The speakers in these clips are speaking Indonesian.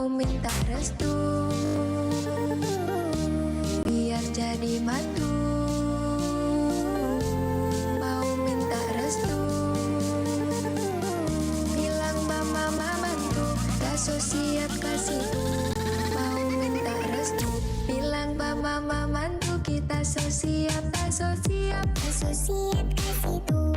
mau minta restu biar jadi mantu. Mau minta restu bilang mama mantu, gak so siap kasih. Mau minta restu bilang mama mantu, kita so siap, tak so siap, tak so siap kasih tuh.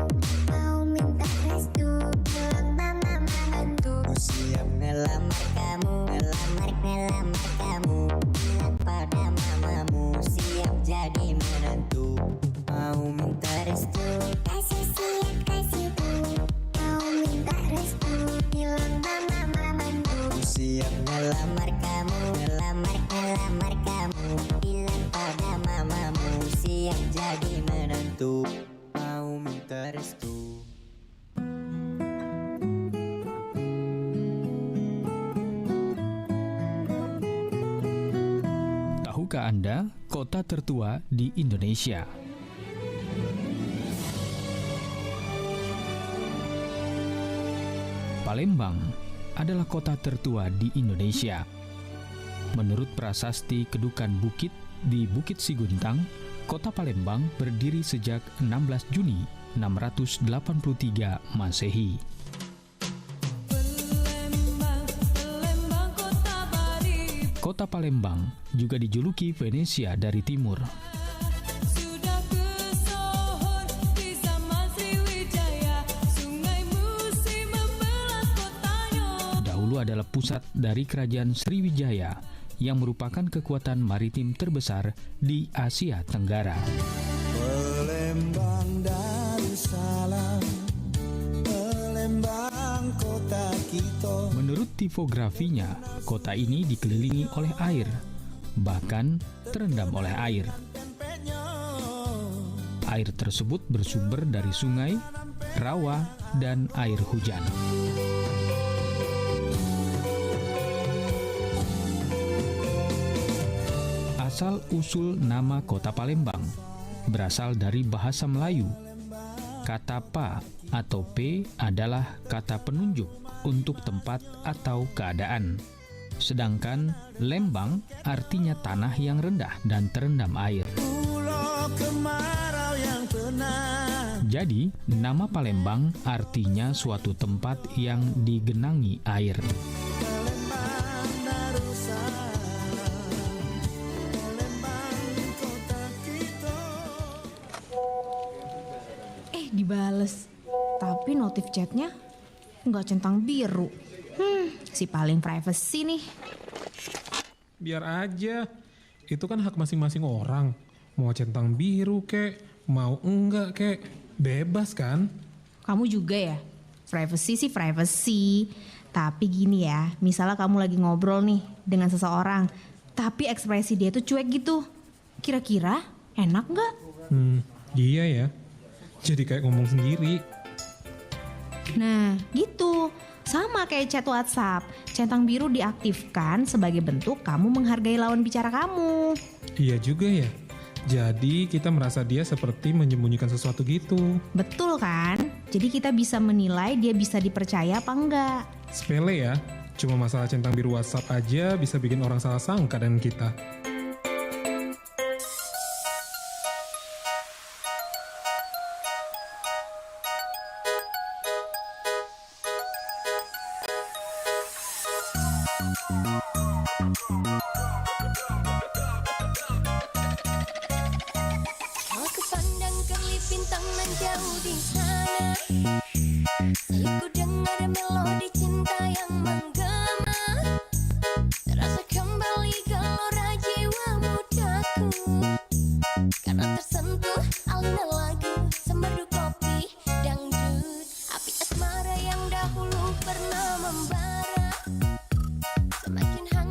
Mau minta restu bilang mama mantu, siap ngelamar kamu, ngelamar kamu. Bilang pada mamamu, siap jadi menantu. Mau minta restu, kasih siap kasih tuh. Mau minta restu bilang mama mantu, siap ngelamar kamu, ngelamar kamu. Bilang pada mamamu, siap jadi menantu. Mau minta restu. Tahukah Anda kota tertua di Indonesia? Palembang adalah kota tertua di Indonesia. Menurut prasasti Kedukan Bukit di Bukit Siguntang, kota Palembang berdiri sejak 16 Juni 683 Masehi. Kota Palembang juga dijuluki Venesia dari timur. Dahulu adalah pusat dari kerajaan Sriwijaya yang merupakan kekuatan maritim terbesar di Asia Tenggara. Palembang Darussalam, Palembang kota kita. Menurut tipografinya, kota ini dikelilingi oleh air, bahkan terendam oleh air. Air tersebut bersumber dari sungai, rawa, dan air hujan. Asal-usul nama kota Palembang berasal dari bahasa Melayu. Kata pa atau p adalah kata penunjuk untuk tempat atau keadaan. Sedangkan lembang artinya tanah yang rendah dan terendam air. Jadi, nama Palembang artinya suatu tempat yang digenangi air. Dibales, tapi notif chatnya nggak centang biru. Si paling privacy nih. Biar aja, itu kan hak masing-masing orang. Mau centang biru kek, mau enggak kek, bebas kan? Kamu juga ya? Privacy sih privacy. Tapi gini ya, misalnya kamu lagi ngobrol nih dengan seseorang, tapi ekspresi dia tuh cuek gitu. Kira-kira enak nggak? Iya ya. Jadi kayak ngomong sendiri. Nah, gitu. Sama kayak chat WhatsApp. Centang biru diaktifkan sebagai bentuk kamu menghargai lawan bicara kamu. Iya juga ya. Jadi kita merasa dia seperti menyembunyikan sesuatu gitu. Betul kan? Jadi kita bisa menilai dia bisa dipercaya apa enggak. Sepele ya. Cuma masalah centang biru WhatsApp aja bisa bikin orang salah sangka dengan kita. aku pandang kerlip bintang nan jauh di sana. Selalu ku dengar melodi cinta yang menggema. Terasa kembali gelora jiwa mudaku, karena tersentuh alunan lagu semmerdu kopi dangdut. Api asmara yang dahulu pernah membara semakin hangat.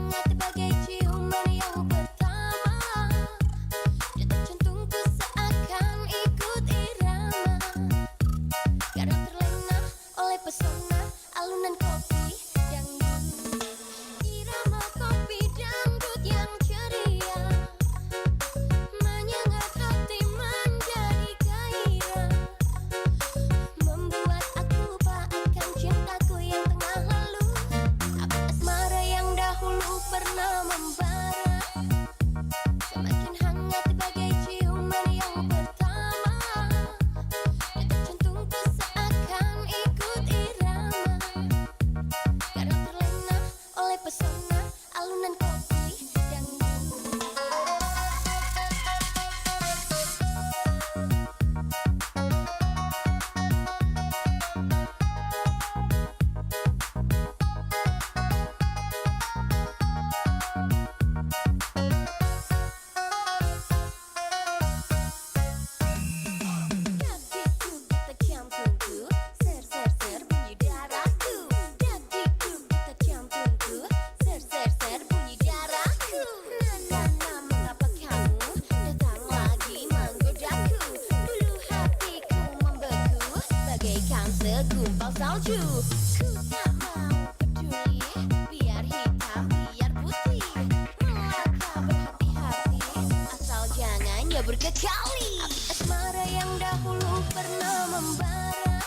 berkekali. Api asmara yang dahulu pernah membara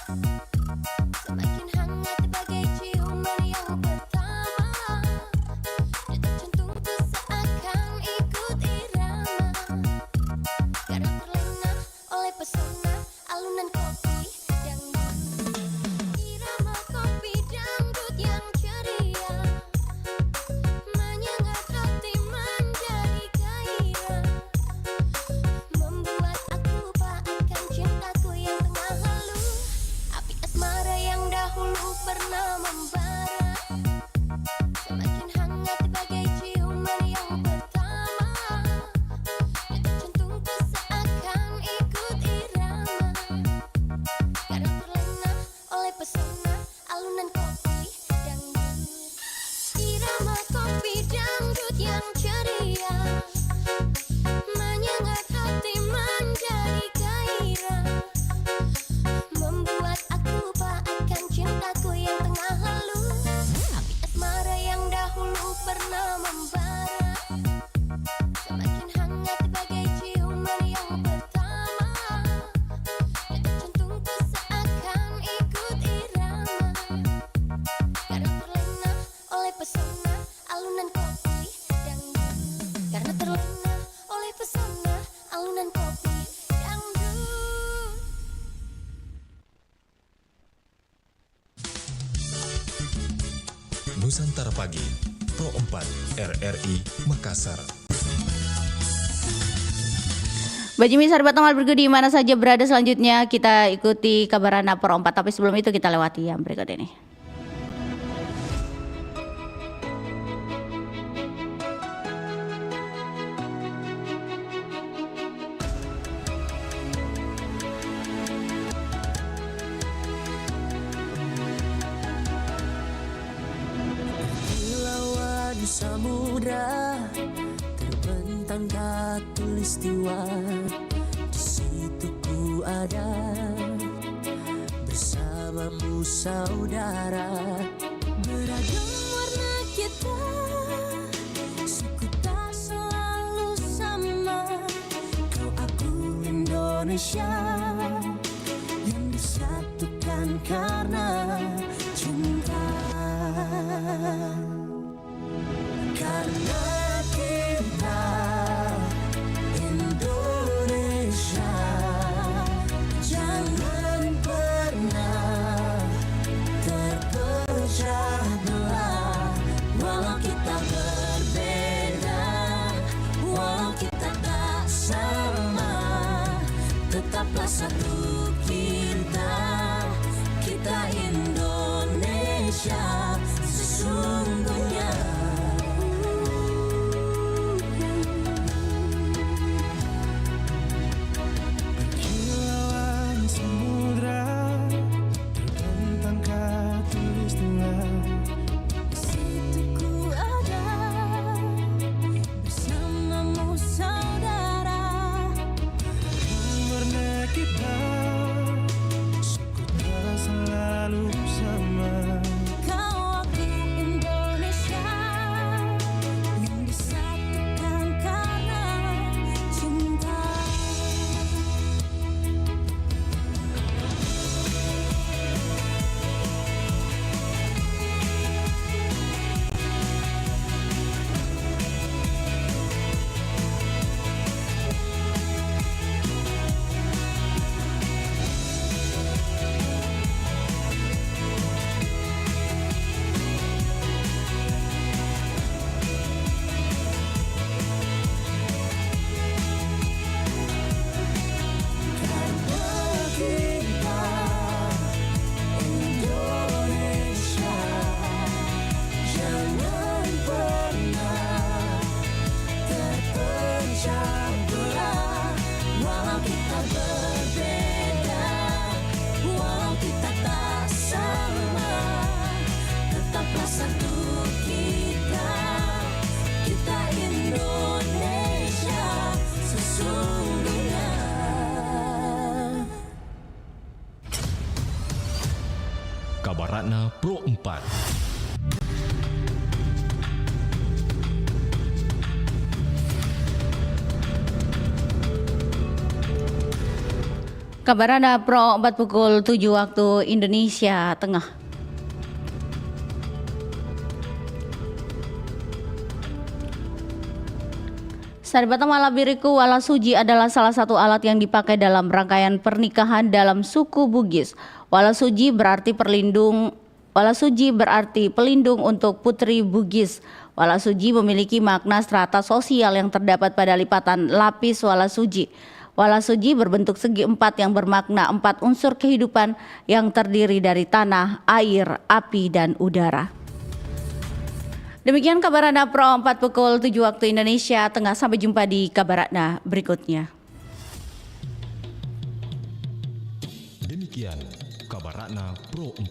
semakin hangat bagai ciuman yang pertama. Detak jantungku seakan ikut irama karena terlena oleh pesona alunan kopi dangdut. Irama kopi dangdut yang ceria menyengat hati menjadi gairah, membuat aku lupakan cintaku yang tengah lalu. Api asmara yang dahulu pernah membara semakin hangat bagai ciuman yang pertama. Detak jantungku seakan ikut irama karena terlena oleh pesona alunan kopi dangdut. Irama kopi dangdut yang ceria menyengat hati menjadi gairah, membuat aku lupakan cintaku yang tengah lalu. Api asmara yang dahulu pernah membara semakin hangat bagai ciuman yang pertama. Detak jantungku seakan ikut irama karena terlena oleh pesona alunan kopi dangdut. Karena terlena oleh pesona alunan kopi dangdut. Nusantara Pagi, Pro 4, RRI Makassar. Bajimi sahabat Nomal Bergu di mana saja berada, selanjutnya kita ikuti kabar Rana Pro 4, tapi sebelum itu kita lewati yang berikut ini. Lawan samudra terbentang khatulistiwa, di situ ku ada bersamamu saudara. Beragam warna kita, suku tak selalu sama. Kau aku Indonesia yang disatukan karena cinta. Karena kita Indonesia, jangan pernah terpecah belah. Walau kita berbeda, walau kita tak sama, tetaplah satu kita, kita Indonesia sesungguhnya. Kilauan samudra terbentang khatulistiwa, Di situ ku ada bersamamu saudara. warna kita, suku tak selalu sama. Kau aku Indonesia yang disatukan karena cinta. Indonesia, jangan pernah terpecah belah. Walau kita berbeda, walau kita tak sama, tetaplah satu kita, kita Indonesia sesungguhnya. Kabar Ratna Pro 4. Kabarana Pro 4 pukul 7 waktu Indonesia Tengah. Saribata Malabiriku, wala suji adalah salah satu alat yang dipakai dalam rangkaian pernikahan dalam suku Bugis. Wala suji berarti pelindung untuk putri Bugis. Wala suji memiliki makna strata sosial yang terdapat pada lipatan lapis wala suji. Wala suji berbentuk segi empat yang bermakna 4 unsur kehidupan yang terdiri dari tanah, air, api, dan udara. Demikian Kabarana Pro 4 pukul 7 waktu Indonesia Tengah. Sampai jumpa di Kabarana berikutnya. Demikian Kabarana Pro 4.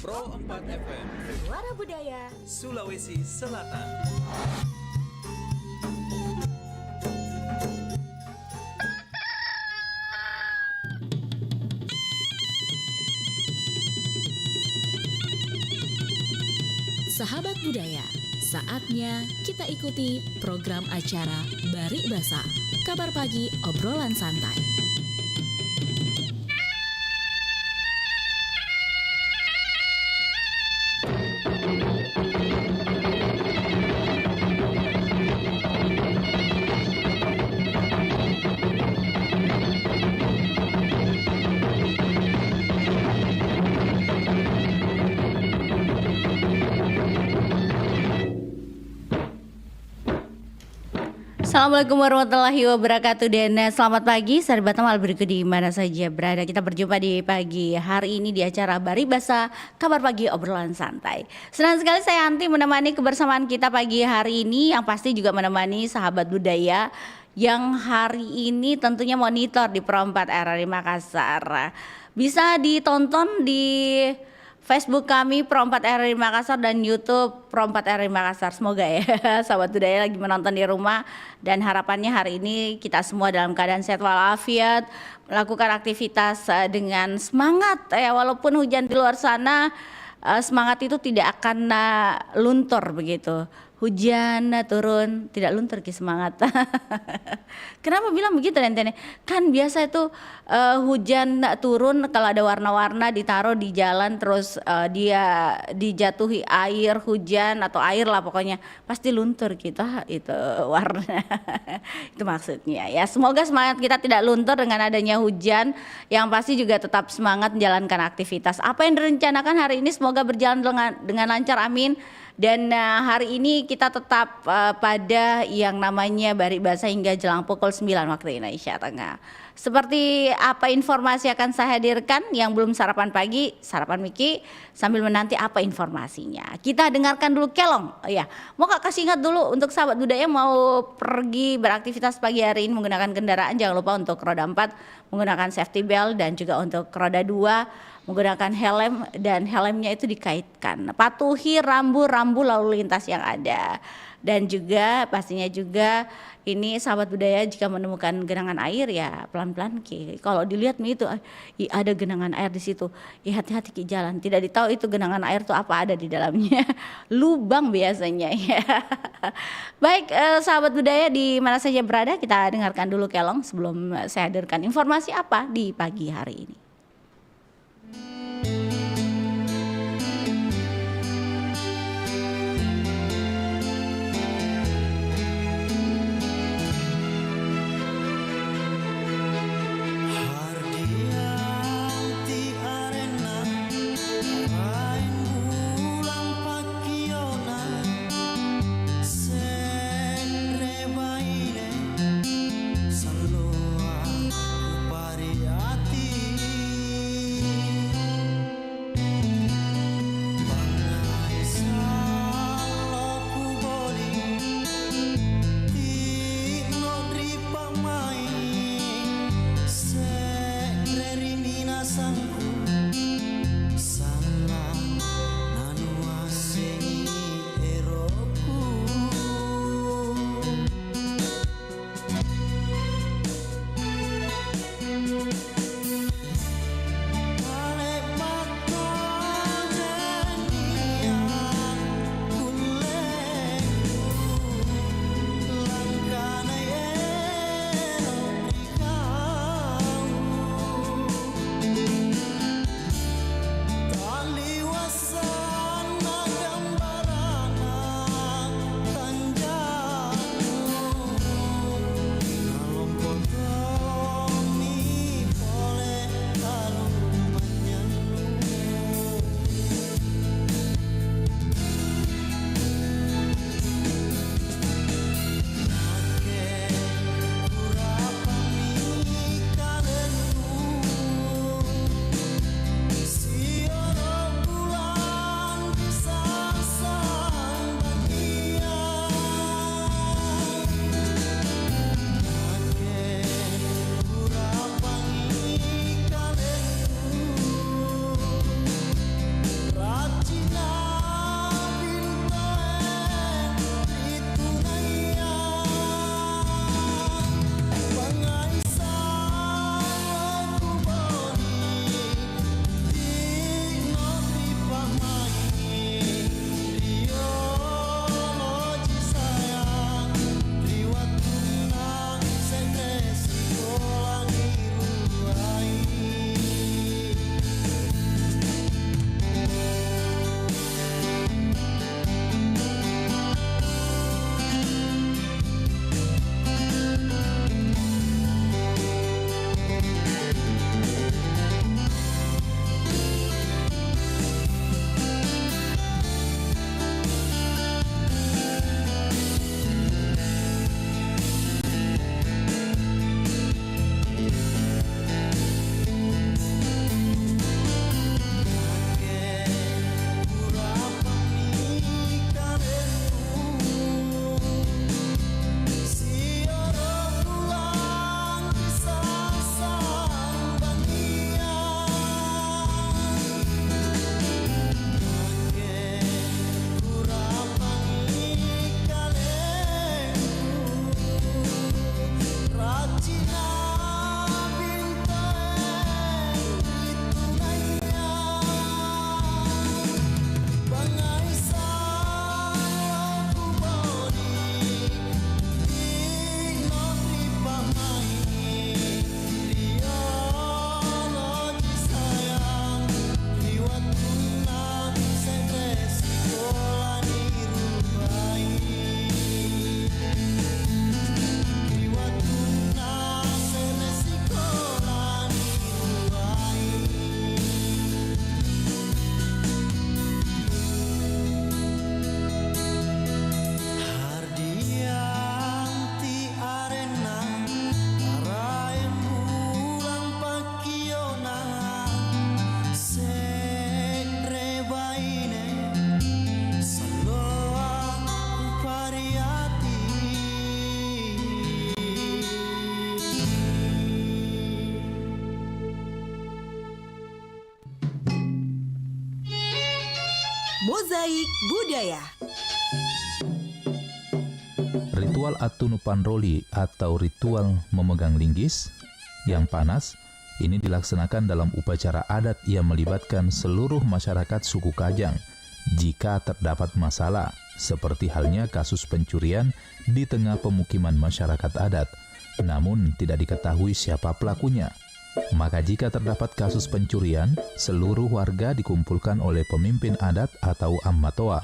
Pro 4 FM, Suara Budaya Sulawesi Selatan. Sahabat budaya, saatnya kita ikuti program acara Barik Basa, kabar pagi obrolan santai. Assalamualaikum warahmatullahi wabarakatuh dan selamat pagi sahabat Tamal berikut di mana saja berada. Kita berjumpa di pagi hari ini di acara Baribasa Kabar Pagi Obrolan Santai. Senang sekali saya Anti menemani kebersamaan kita pagi hari ini, yang pasti juga menemani sahabat budaya yang hari ini tentunya monitor di Pro 4 RRI Makassar. Bisa ditonton di Facebook kami Pro 4 RRI Makassar dan YouTube Pro 4 RRI Makassar. Semoga ya sahabat budaya lagi menonton di rumah, dan harapannya hari ini kita semua dalam keadaan sehat walafiat, melakukan aktivitas dengan semangat ya, walaupun hujan di luar sana, semangat itu tidak akan luntur begitu. Hujan turun tidak luntur ki semangat. Kenapa bilang begitu Nentene? Kan biasa itu hujan turun kalau ada warna-warna ditaruh di jalan, terus dia dijatuhi air hujan atau air lah pokoknya, pasti luntur kita itu warna. Itu maksudnya ya. Semoga semangat kita tidak luntur dengan adanya hujan, yang pasti juga tetap semangat menjalankan aktivitas. Apa yang direncanakan hari ini semoga berjalan dengan lancar, amin. Dan hari ini kita tetap pada yang namanya Baribasa hingga jelang pukul 9 waktu Indonesia Tengah. Seperti apa informasi akan saya hadirkan, yang belum sarapan pagi, sarapan Miki sambil menanti apa informasinya. Kita dengarkan dulu kelong. Ya, mau kasih ingat dulu untuk sahabat budaya mau pergi beraktivitas pagi hari ini menggunakan kendaraan, jangan lupa untuk roda 4 menggunakan safety belt, dan juga untuk roda 2 menggunakan helm, dan helmnya itu dikaitkan. Patuhi rambu-rambu lalu lintas yang ada. Dan juga pastinya juga ini sahabat budaya jika menemukan genangan air ya pelan-pelan ki. Kalau dilihat nih itu ada genangan air di situ, ya hati-hati ki jalan. Tidak ditahu itu genangan air itu apa ada di dalamnya. Lubang biasanya ya. Baik sahabat budaya di mana saja berada, kita dengarkan dulu kelong sebelum saya hadirkan informasi apa di pagi hari ini. Mozaik Budaya. Ritual Atunu Panroli atau ritual memegang linggis yang panas ini dilaksanakan dalam upacara adat yang melibatkan seluruh masyarakat suku Kajang jika terdapat masalah, seperti halnya kasus pencurian di tengah pemukiman masyarakat adat, namun tidak diketahui siapa pelakunya. Maka jika terdapat kasus pencurian, seluruh warga dikumpulkan oleh pemimpin adat atau ammatoa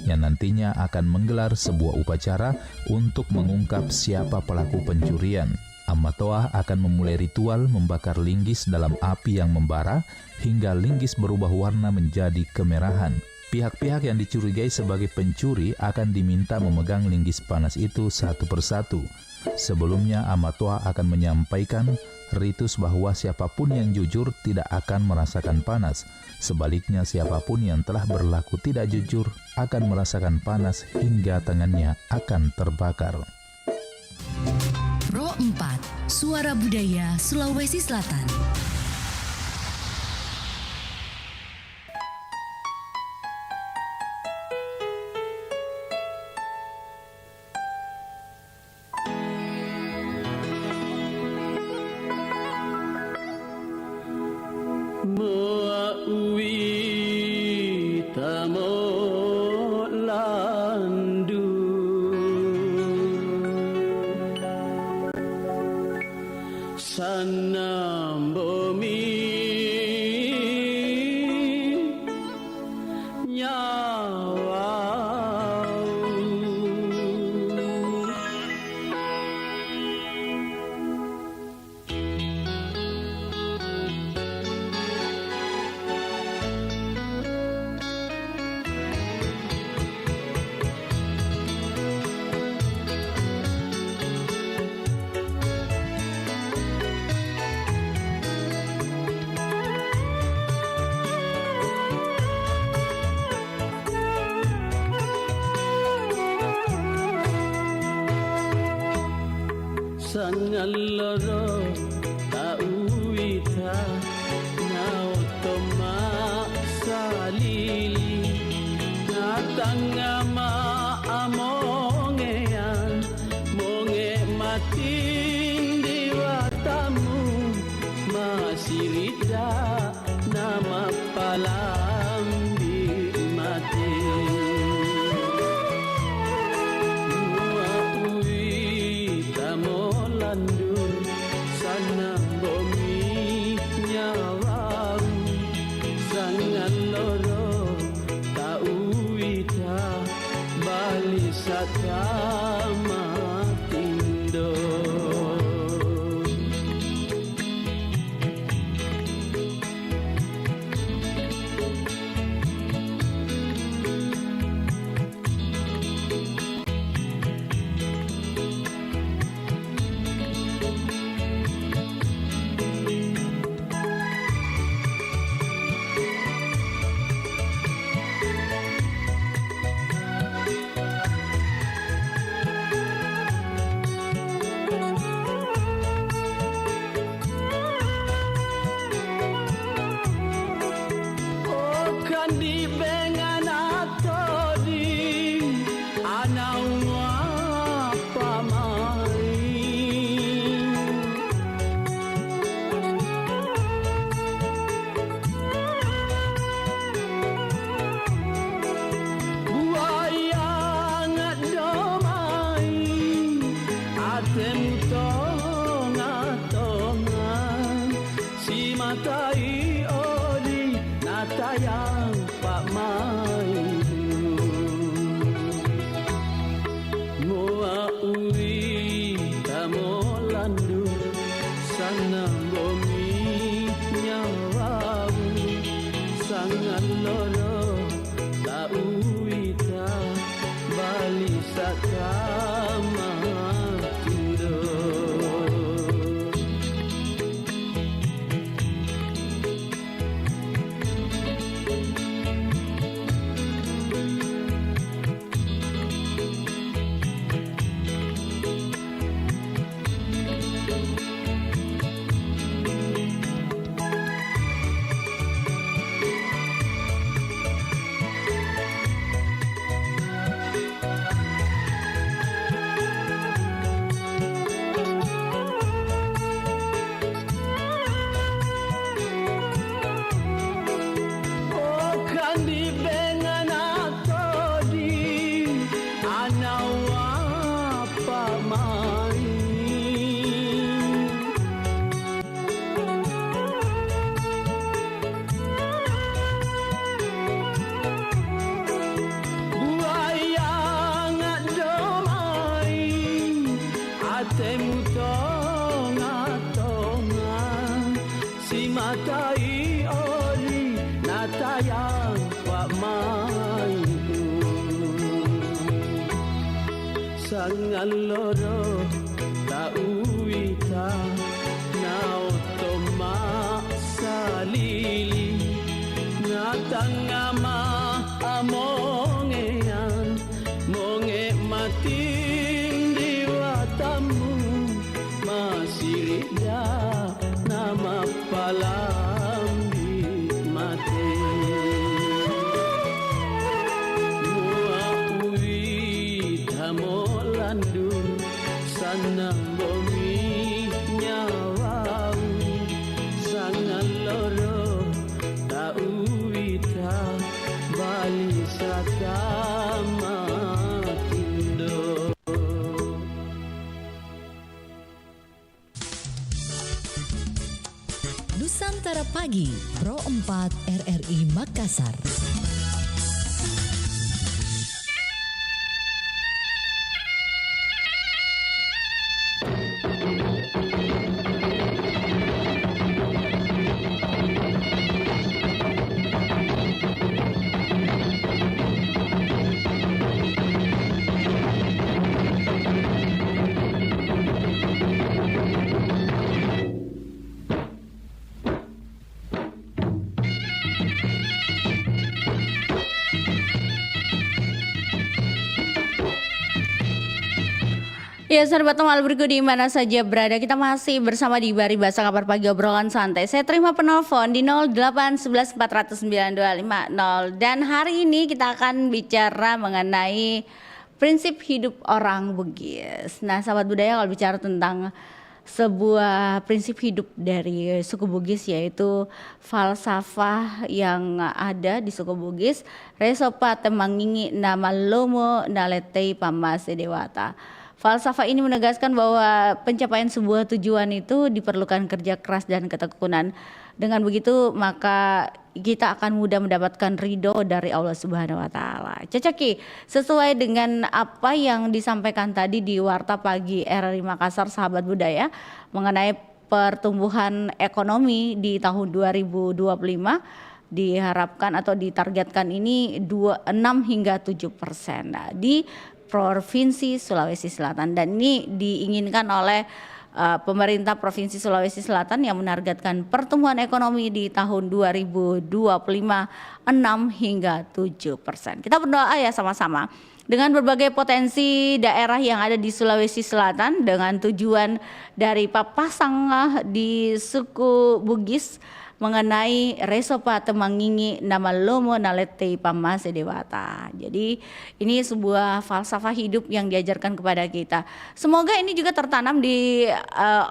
yang nantinya akan menggelar sebuah upacara untuk mengungkap siapa pelaku pencurian. Ammatoa akan memulai ritual membakar linggis dalam api yang membara hingga linggis berubah warna menjadi kemerahan. Pihak-pihak yang dicurigai sebagai pencuri akan diminta memegang linggis panas itu satu persatu. Sebelumnya, ammatoa akan menyampaikan ritus bahwa siapapun yang jujur tidak akan merasakan panas. Sebaliknya, siapapun yang telah berlaku tidak jujur akan merasakan panas hingga tangannya akan terbakar. Pro 4, Suara Budaya Sulawesi Selatan. Sangaloro tauita nautoma salili natangama amongean monge mating diwatamu masirida nama palambi mati. Sana bomi nyawau sangan loro tauita bali satama tindo. sangat loro tauita naoto salili ngatangama amongean monge mating diwatamu masirida nama palambi mate molandu sana bomi nyawau sangat loro tauita bali satama tindo. Nusantara Pagi, Pro 4 RRI Makassar. Ya, sahabat Temal berikut di mana saja berada, kita masih bersama di Bari Bahasa Kabar Pagi Obrolan Santai. Saya terima penelpon di 08 11 409 250. Dan hari ini kita akan bicara mengenai prinsip hidup orang Bugis. Nah, sahabat budaya, kalau bicara tentang sebuah prinsip hidup dari suku Bugis, yaitu falsafah yang ada di suku Bugis, Resopa Temangingi Nama Lomo Naletei Pamase Dewata. Falsafah ini menegaskan bahwa pencapaian sebuah tujuan itu diperlukan kerja keras dan ketekunan. Dengan begitu maka kita akan mudah mendapatkan ridho dari Allah Subhanahu wa taala. Ceceki, sesuai dengan apa yang disampaikan tadi di Warta Pagi RRI Makassar, sahabat budaya, mengenai pertumbuhan ekonomi di tahun 2025 diharapkan atau ditargetkan ini 6 hingga 7%. Nah, di Provinsi Sulawesi Selatan, dan ini diinginkan oleh pemerintah Provinsi Sulawesi Selatan yang menargetkan pertumbuhan ekonomi di tahun 2025 6 hingga 7%. Kita berdoa ya sama-sama. Dengan berbagai potensi daerah yang ada di Sulawesi Selatan, dengan tujuan dari Papasang di suku Bugis mengenai Resopa Temangingi Nama Lomo Naletei Pamase Dewata. Jadi ini sebuah falsafah hidup yang diajarkan kepada kita. Semoga ini juga tertanam di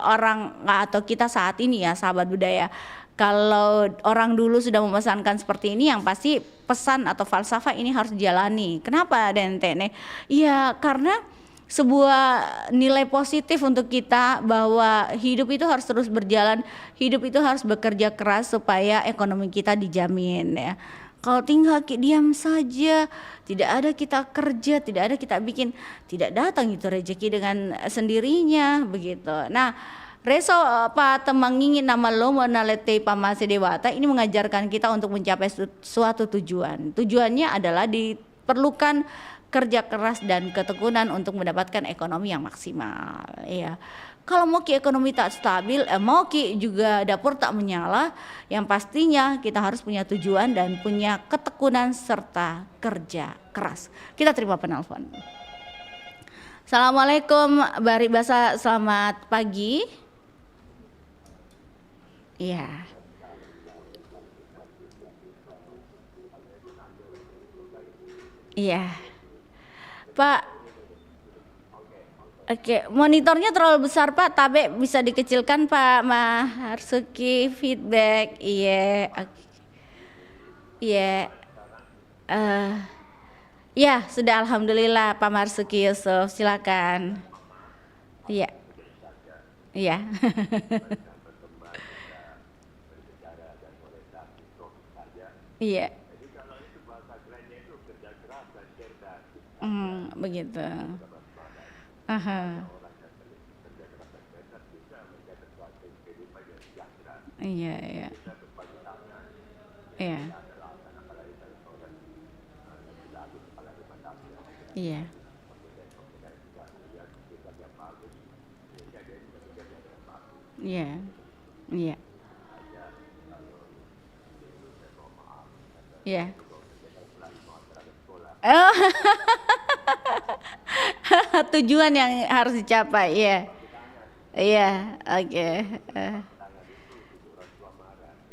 orang atau kita saat ini ya, sahabat budaya. Kalau orang dulu sudah memesankan seperti ini, yang pasti pesan atau falsafah ini harus dijalani. Kenapa Dentene? Iya, karena sebuah nilai positif untuk kita bahwa hidup itu harus terus berjalan, hidup itu harus bekerja keras supaya ekonomi kita dijamin ya. Kalau tinggal diam saja, tidak ada kita kerja, tidak ada kita bikin, tidak datang itu rezeki dengan sendirinya begitu. Nah, Resopa Temangingi Nama Lomo Naletei Pamase Dewata ini mengajarkan kita untuk mencapai suatu tujuan. Tujuannya adalah diperlukan kerja keras dan ketekunan untuk mendapatkan ekonomi yang maksimal ya. Kalau mau ekonomi tak stabil, mau juga dapur tak menyala, yang pastinya kita harus punya tujuan dan punya ketekunan serta kerja keras. Kita terima penelpon. Assalamualaikum Bari Basa, selamat pagi. Iya. Iya. Pak, oke, monitornya terlalu besar Pak, tapi bisa dikecilkan Pak Marsuki, feedback, iya, iya, ya sudah, alhamdulillah Pak Marsuki Yusuf, silakan, iya, iya, iya. Begitu. Aha. Iya, iya. Iya. Iya. Iya. Iya. Iya. Oh. Tujuan yang harus dicapai, iya. Iya, oke.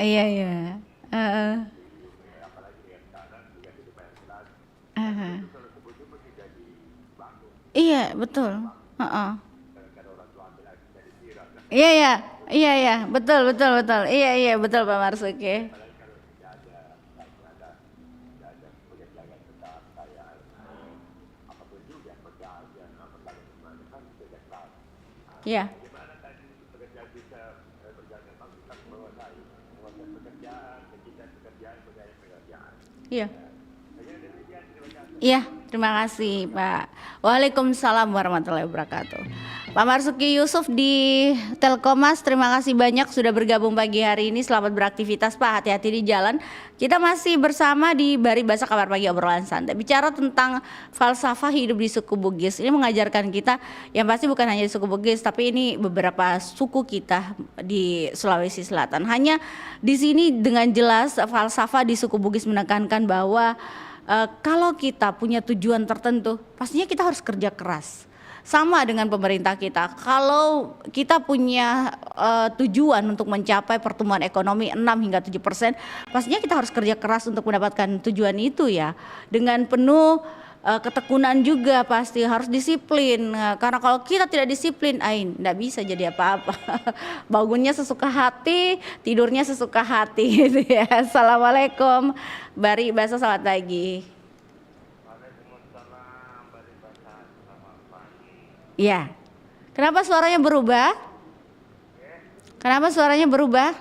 Iya, iya. Heeh. Heeh. Iya, betul. Heeh. Iya, iya. Iya, iya, betul, betul, betul. Iya, iya, betul Pak Marsuki. Iya. Iya. Iya, terima kasih Pak. Waalaikumsalam warahmatullahi wabarakatuh. Pak Marsuki Yusuf di Telkomas, terima kasih banyak sudah bergabung pagi hari ini. Selamat beraktivitas Pak, hati-hati di jalan. Kita masih bersama di Bari Basa Kabar Pagi Obrolan Santai. Bicara tentang falsafah hidup di suku Bugis. Ini mengajarkan kita, yang pasti bukan hanya di suku Bugis, tapi ini beberapa suku kita di Sulawesi Selatan. Hanya di sini dengan jelas falsafah di suku Bugis menekankan bahwa kalau kita punya tujuan tertentu, pastinya kita harus kerja keras. Sama dengan pemerintah kita, kalau kita punya tujuan untuk mencapai pertumbuhan ekonomi 6 hingga 7%, pastinya kita harus kerja keras untuk mendapatkan tujuan itu ya. Dengan penuh ketekunan juga, pasti harus disiplin. Karena kalau kita tidak disiplin, nggak bisa jadi apa-apa. Bangunnya sesuka hati, tidurnya sesuka hati gitu ya. Assalamualaikum, Bari Basa, selamat pagi. Ya, kenapa suaranya berubah? Kenapa suaranya berubah?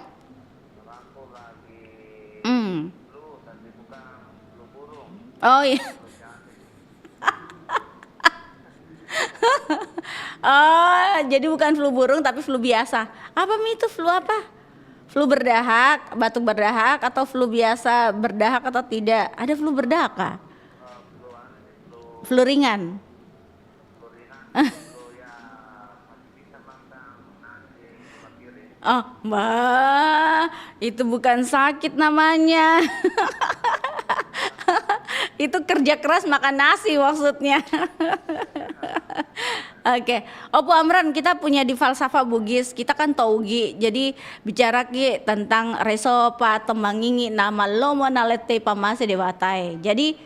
Oh iya. Oh, jadi bukan flu burung tapi flu biasa. Apa itu flu apa? Flu berdahak, batuk berdahak, atau flu biasa berdahak atau tidak? Ada flu berdahak kah? Flu ringan. Oh, Mbak, itu bukan sakit namanya. Itu kerja keras makan nasi maksudnya. Oke, Opo Amran, kita punya di falsafah Bugis, kita kan Taugi. Jadi bicara ki tentang resopa temangingi nama lomo nalete pamase dewatai. Jadi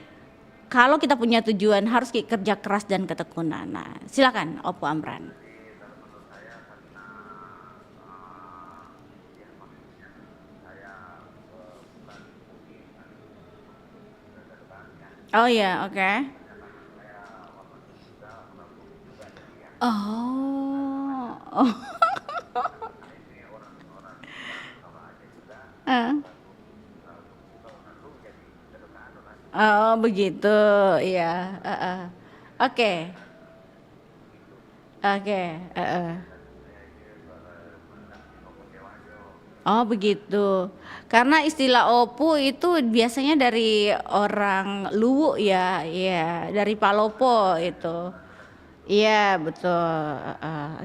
kalau kita punya tujuan harus kerja keras dan ketekunan. Nah, silakan Opo Amran. Oh ya, oke. Oh. Oh begitu, iya. Oke. Oke. Oh begitu. Karena istilah opu itu biasanya dari orang Luwu ya, iya, dari Palopo itu. Iya betul.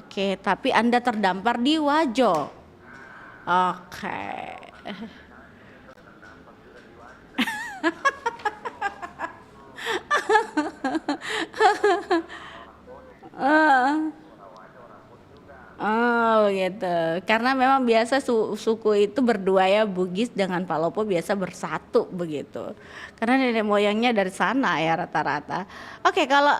Oke, tapi Anda terdampar di Wajo. Oke. Oh gitu. Karena memang biasa suku itu berdua ya, Bugis dengan Palopo biasa bersatu begitu. Karena nenek moyangnya dari sana ya rata-rata. Oke, kalau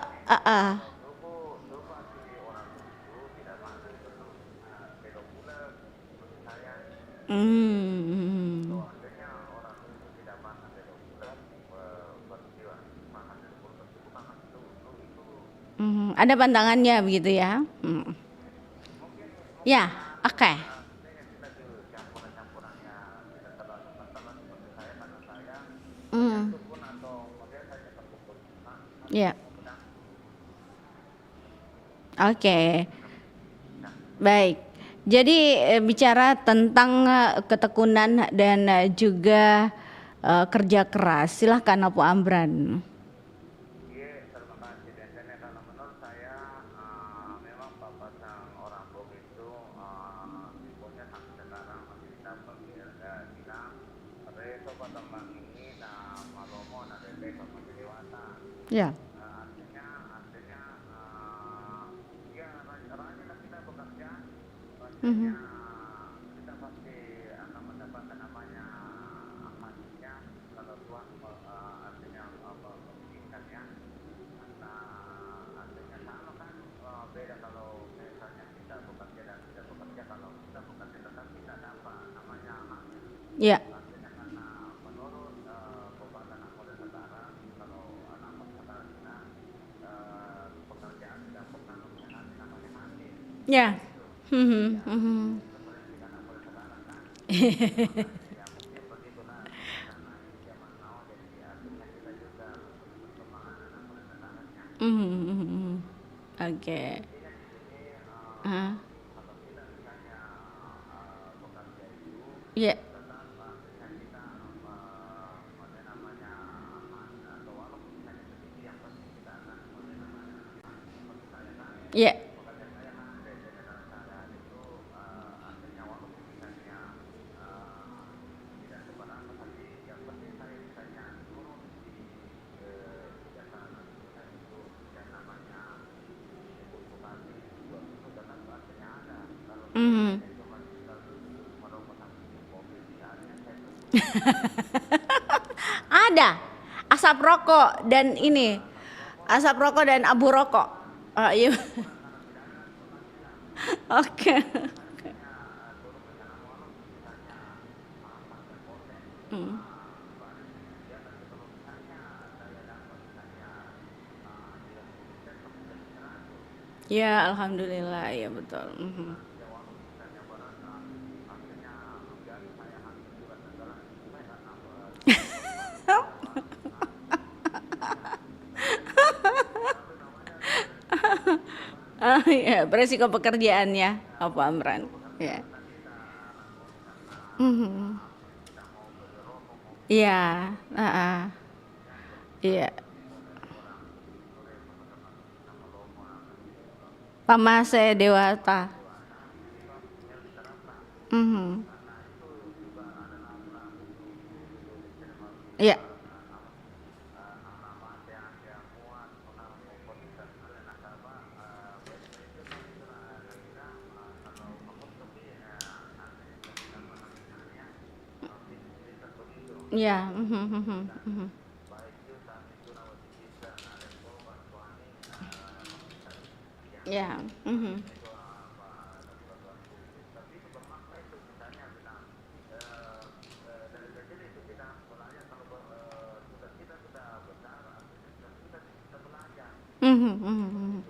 ada pantangannya begitu ya. Ya, oke. Ya. Oke. Baik. Jadi bicara tentang ketekunan dan juga kerja keras. Silahkan Apu Amran. Ya. Mhm. Ya. Ya. Mhm, mhm. Mhm, mhm, mhm. Oke. Heeh. Iya. Iya. Mhm. Ada asap rokok dan ini, asap rokok dan abu rokok. Iya. Oke. Mhm. Ya, alhamdulillah, ya betul. Mhm. Ya, beresiko pekerjaannya, Pak Amran. Ya. Mhm. Iya, heeh. Iya. Pamase Dewata. Mhm. Iya. Iya, mhm, mhm, mhm. Iya, mhm. Mhm, mhm, mhm.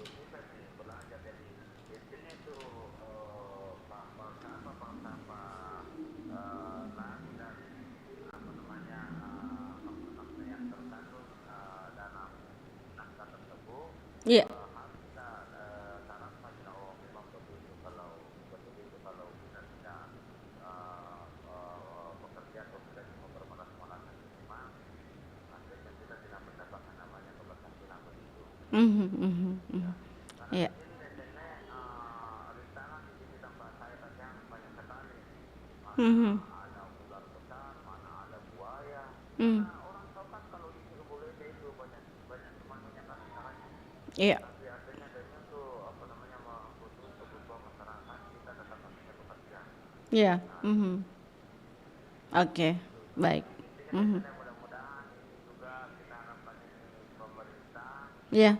Iya. Mhm, mhm, mhm. Iya. Mhm. Mmm. Iya. Iya, mhm. Oke, baik. Mhm. Iya.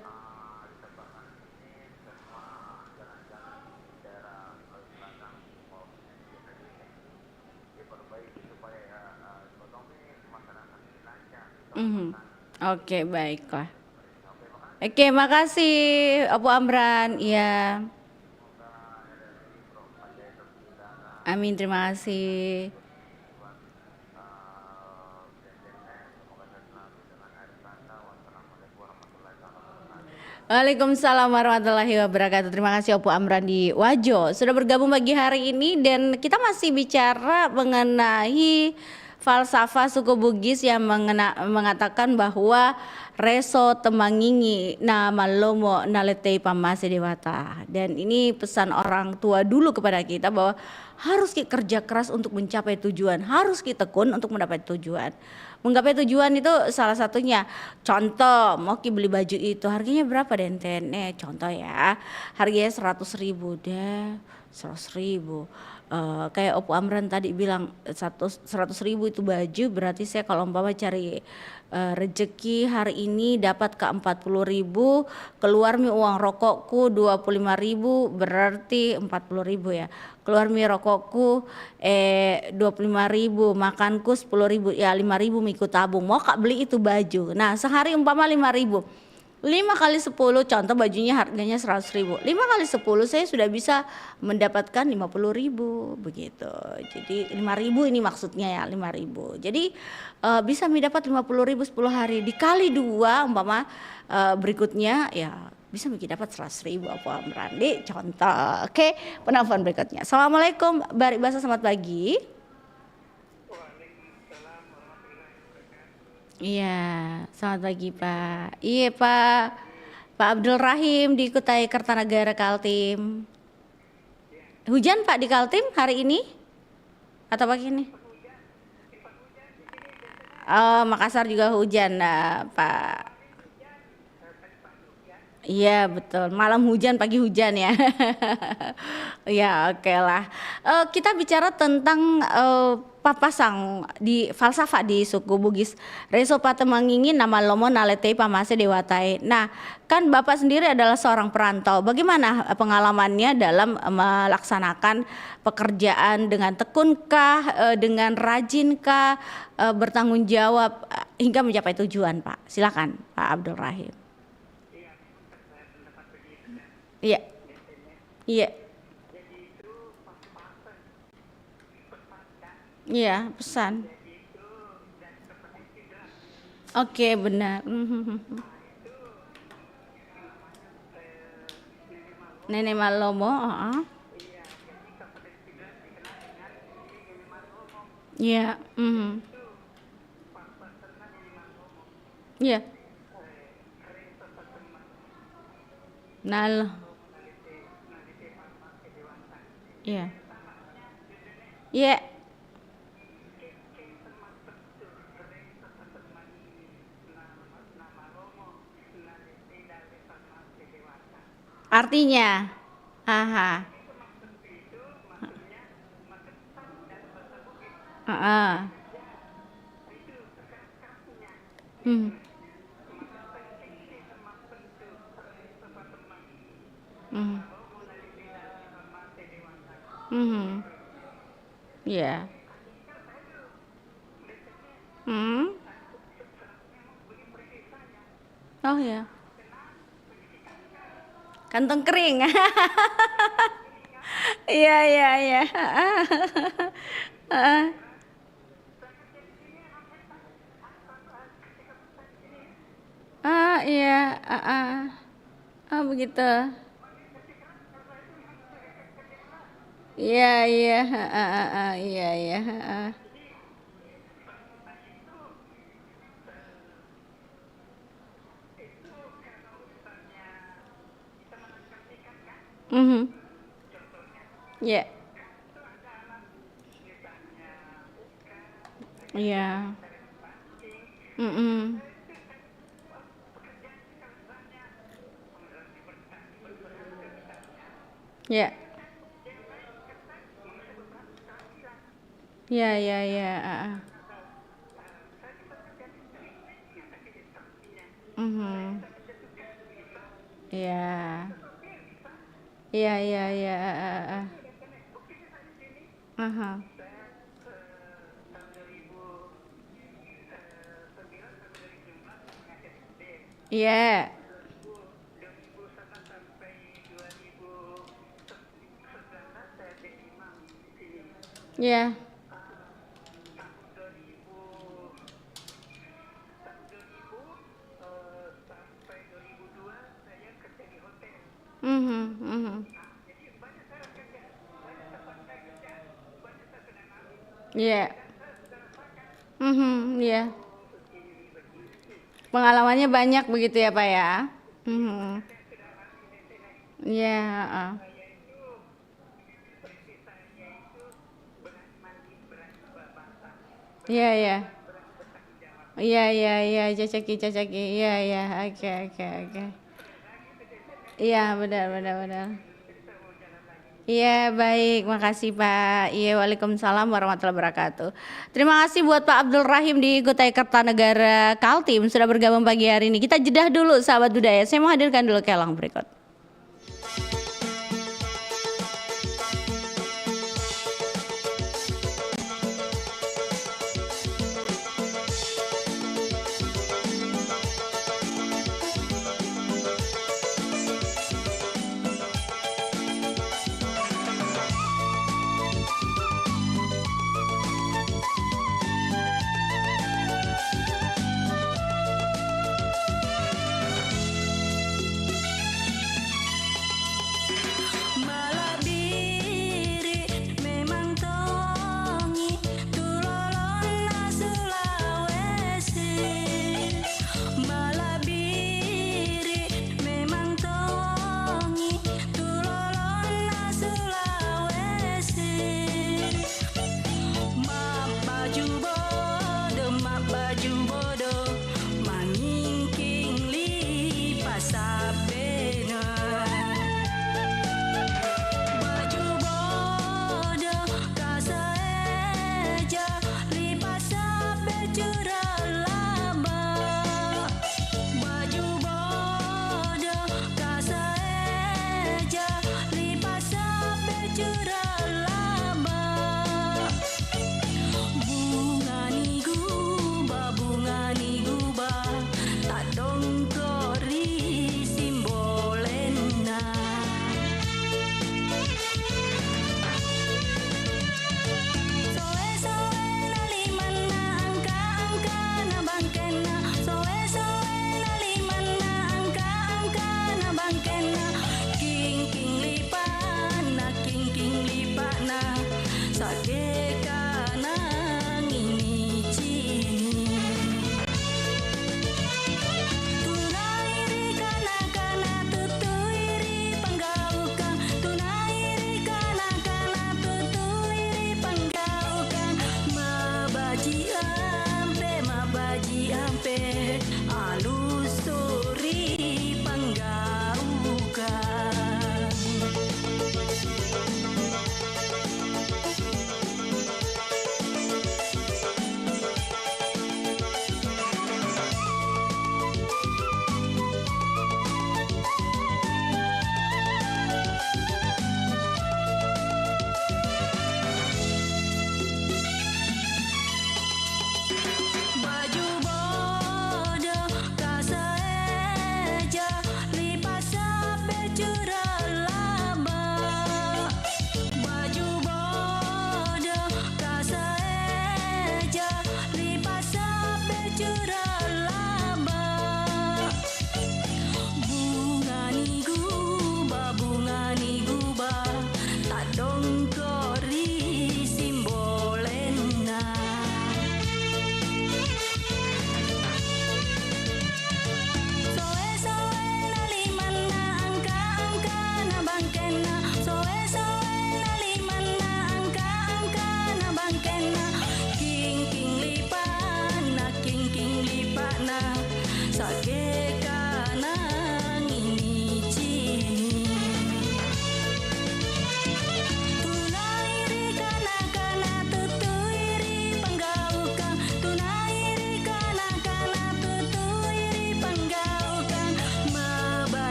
Mhm. Oke, baiklah. Oke, makasih Opo Amran. Iya. Amin, terima kasih. Waalaikumsalam warahmatullahi wabarakatuh. Terima kasih Opo Amran di Wajo sudah bergabung pagi hari ini, dan kita masih bicara mengenai falsafah suku Bugis yang mengatakan bahwa reso temangingi na malomo naletei pamase dewata. Dan ini pesan orang tua dulu kepada kita bahwa harus kita kerja keras untuk mencapai tujuan, harus kita tekun untuk mendapat tujuan. Menggapai tujuan itu salah satunya. Contoh, mau beli baju itu harganya berapa Denten? Contoh ya, harganya 100.000 deh, 100.000. Kayak Opo Amran tadi bilang 100.000 itu baju, berarti saya kalau umpama cari rezeki hari ini dapat ke 40.000, keluar mi uang rokokku 25.000, berarti 40.000 ya. Keluar mi rokokku 25.000, makanku 10.000, ya 5.000 miku tabung. Mau kak beli itu baju. Nah sehari umpama 5.000, 5 kali 10, contoh bajunya harganya 100.000, 5 kali 10 saya sudah bisa mendapatkan 50.000 begitu. Jadi 5.000 ini maksudnya ya, 5.000. Jadi bisa mendapat 50.000 10 hari, dikali 2 umpama berikutnya ya bisa dapat 100.000 apa Amrandi contoh. Oke, penelpon berikutnya. Assalamualaikum Bari Basa, selamat pagi. Iya, selamat pagi Pak. Iya Pak Abdul Rahim di Kutai Kertanegara Kaltim. Hujan Pak di Kaltim hari ini? Atau pagi ini? Oh, Makassar juga hujan Pak. Iya betul, malam hujan pagi hujan ya. Ya oke lah. Kita bicara tentang papasang di falsafah di suku Bugis. Reso patemangingin nama lomo naletei pamase dewatai. Nah kan Bapak sendiri adalah seorang perantau. Bagaimana pengalamannya dalam melaksanakan pekerjaan, dengan tekunkah, dengan rajinkah, bertanggung jawab hingga mencapai tujuan Pak? Silakan Pak Abdul Rahim. Iya, iya, iya pesan. Oke benar. Nenek Malomo. Iya. Iya. Nal. Iya. Iya. Artinya, aha. Ya. Oh ya. Kantong kering. Iya iya iya. Iya. Begitu. Iya iya. Iya iya. Ya. Iya. Ya. Ya ya ya. Ya. Iya iya iya. Iya. Iya. Iya. Iya. Pengalamannya banyak begitu ya Pak ya. Iya. Iya iya. Iya, cocoki. Iya, oke. Iya, benar. Iya, baik, makasih Pak. Iya, waalaikumsalam warahmatullahi wabarakatuh. Terima kasih buat Pak Abdul Rahim di Kutai Kertanegara Kaltim sudah bergabung pagi hari ini. Kita jedah dulu sahabat budaya. Saya mau hadirkan dulu kelang berikut.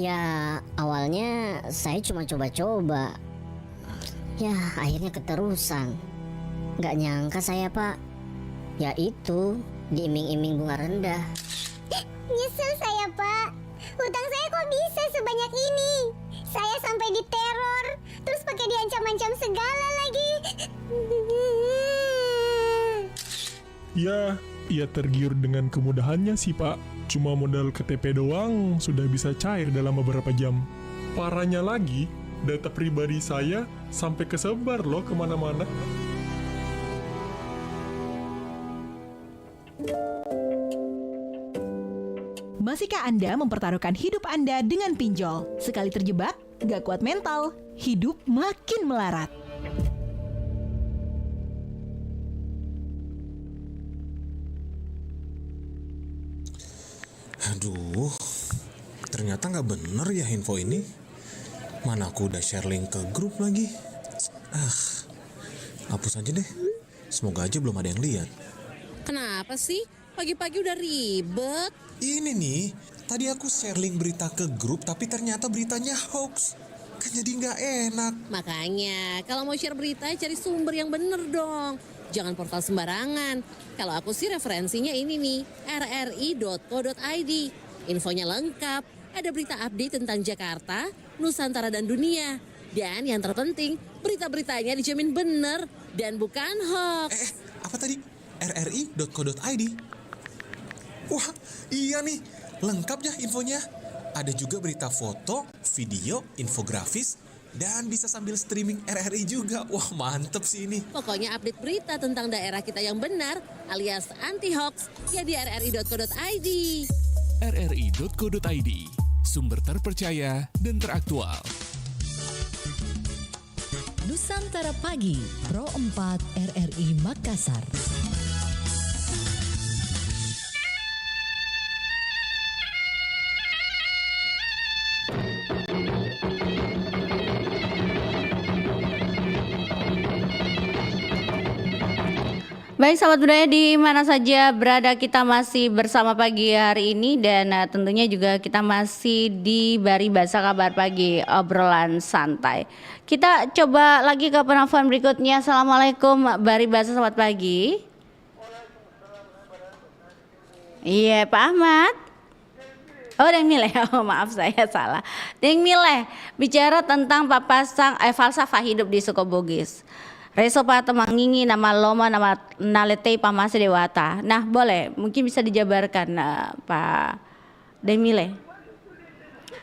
Ya awalnya saya cuma coba-coba. Ya akhirnya keterusan. Gak nyangka saya Pak. Ya itu diiming-iming bunga rendah. Nyesel saya Pak. Hutang saya kok bisa sebanyak ini? Saya sampai diteror, terus pakai diancam-ancam segala lagi. Ya, ia tergiur dengan kemudahannya sih Pak. Cuma modal KTP doang sudah bisa cair dalam beberapa jam. Parahnya lagi, data pribadi saya sampai kesebar loh kemana-mana. Masihkah Anda mempertaruhkan hidup Anda dengan pinjol? Sekali terjebak, gak kuat mental, hidup makin melarat. Aduh, ternyata nggak bener ya info ini. Mana aku udah share link ke grup lagi. Hapus aja deh. Semoga aja belum ada yang lihat. Kenapa sih? Pagi-pagi udah ribet. Ini nih, tadi aku share link berita ke grup tapi ternyata beritanya hoax. Kan jadi nggak enak. Makanya, kalau mau share berita cari sumber yang bener dong. Jangan portal sembarangan. Kalau aku sih referensinya ini nih, rri.co.id. Infonya lengkap, ada berita update tentang Jakarta, Nusantara dan dunia. Dan yang terpenting, berita-beritanya dijamin bener dan bukan hoax. Apa tadi? rri.co.id. Wah, iya nih, lengkap ya infonya. Ada juga berita foto, video, infografis, dan bisa sambil streaming RRI juga. Wah, mantep sih ini. Pokoknya update berita tentang daerah kita yang benar alias anti hoax ya di rri.co.id. rri.co.id, sumber terpercaya dan teraktual. Nusantara Pagi, Pro 4 RRI Makassar. Baik sahabat budaya di mana saja berada, kita masih bersama pagi hari ini dan tentunya juga kita masih di Baribasa Kabar Pagi obrolan santai. Kita coba lagi ke penelpon berikutnya. Assalamualaikum Baribasa, selamat pagi. Iya Pak Ahmad. Oh Deng Mileh, oh maaf saya salah. Deng Mileh bicara tentang papasang falsafah hidup di suku Bugis. Reso pata mangingi nama loma nama naletei pamase dewata. Nah boleh mungkin bisa dijabarkan Pak Demile.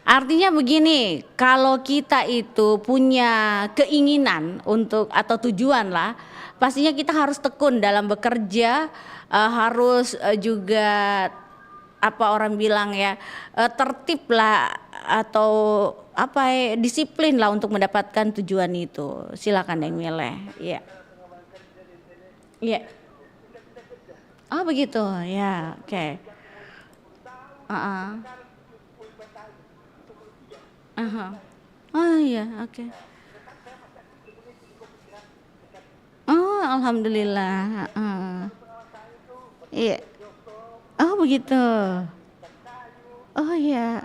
Artinya begini, kalau kita itu punya keinginan untuk atau tujuan lah, pastinya kita harus tekun dalam bekerja, harus juga apa orang bilang ya tertib lah atau apa disiplin lah untuk mendapatkan tujuan itu. Silakan Deng Mileh. Iya. Iya. Oh begitu ya, oke. Oh iya, oke. Oh alhamdulillah. Iya. Oh begitu. Oh iya.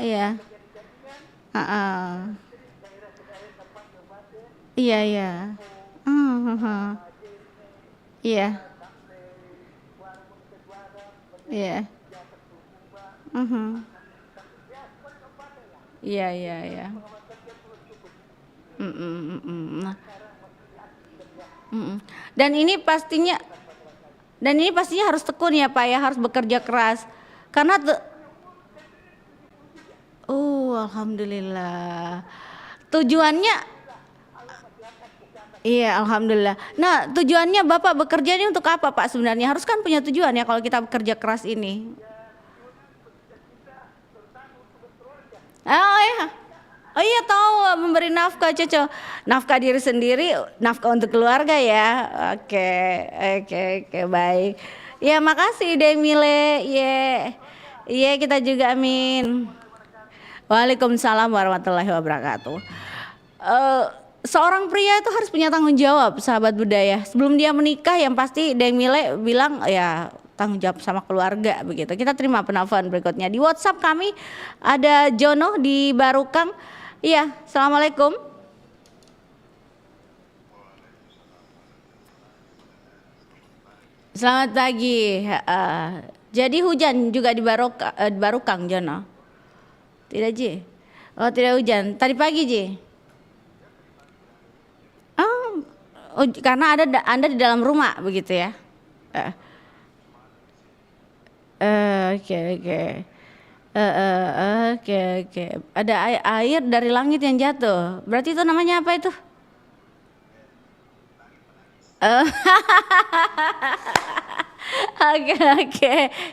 Iya. Iya iya. Iya. Iya. Iya iya iya. Dan ini pastinya harus tekun ya Pak ya, harus bekerja keras. Karena alhamdulillah. Tujuannya iya alhamdulillah. Nah, tujuannya Bapak bekerja ini untuk apa Pak sebenarnya? Harus kan punya tujuan ya kalau kita bekerja keras ini. Oh iya. Oh iya tahu, memberi nafkah Coco. Nafkah diri sendiri, nafkah untuk keluarga ya. Oke, baik. Ya makasih Deng Mile. Iya kita juga amin. Waalaikumsalam warahmatullahi wabarakatuh. Seorang pria itu harus punya tanggung jawab sahabat budaya. Sebelum dia menikah yang pasti Deng Mile bilang ya tanggung jawab sama keluarga begitu. Kita terima penelpon berikutnya. Di WhatsApp kami ada Jono di Barukang. Iya, assalamualaikum. Selamat pagi. Jadi hujan juga di Barukang, Jono? Tidak, Ji? Oh, tidak hujan. Tadi pagi, Ji? Oh, karena Anda di dalam rumah, begitu ya? Oke. Oke. Ada air dari langit yang jatuh. Berarti itu namanya apa itu? Oke.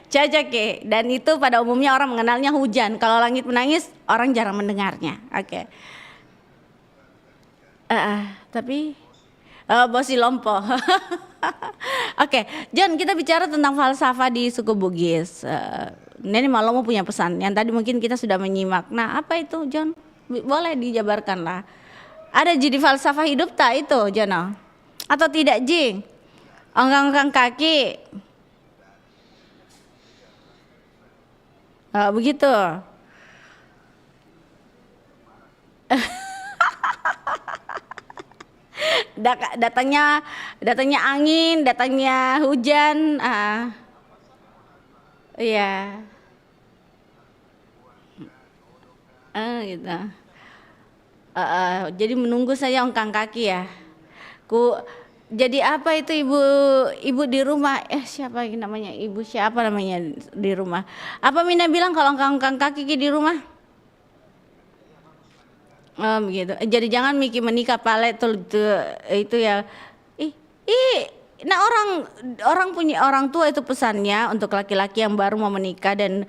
Cocok ya. Dan itu pada umumnya orang mengenalnya hujan. Kalau langit menangis, orang jarang mendengarnya. Oke. Tapi Bosi Lompo. Oke, John, kita bicara tentang falsafah di suku Bugis. Nenek Malomo punya pesan yang tadi mungkin kita sudah menyimak. Nah, apa itu, John? Boleh dijabarkan lah. Ada jadi falsafah hidup tak itu, John? Atau tidak, Jing? Ongkang-ongkang kaki. Begitu. Datangnya angin, datangnya hujan, iya, gitu. Jadi menunggu saja ongkang kaki ya. Jadi apa itu ibu di rumah? Siapa namanya? Ibu siapa namanya di rumah? Apa Mina bilang kalau ongkang kaki di rumah? Begitu. Jadi jangan mikir menikah pale itu ya. Nah orang punya orang tua itu pesannya untuk laki-laki yang baru mau menikah dan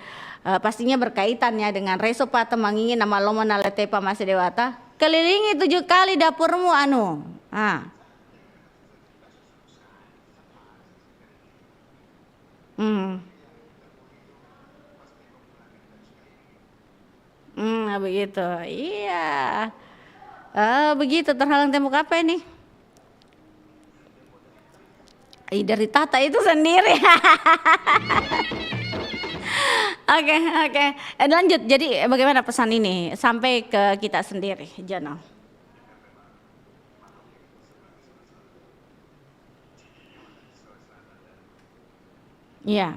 pastinya berkaitannya dengan reso pata mangingin nama loma nalete pamase dewata. Kelilingi 7 kali dapurmu begitu. Iya. Begitu terhalang tembok apa ini? Dari tata itu sendiri. Oke. Lanjut. Jadi bagaimana pesan ini sampai ke kita sendiri, Jono? Iya.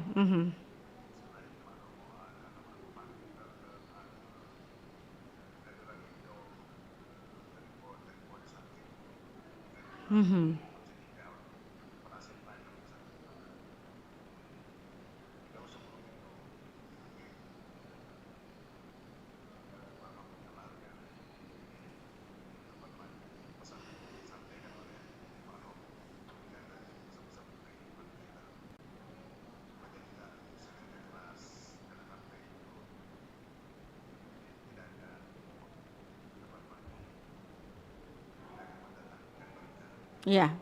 Iya.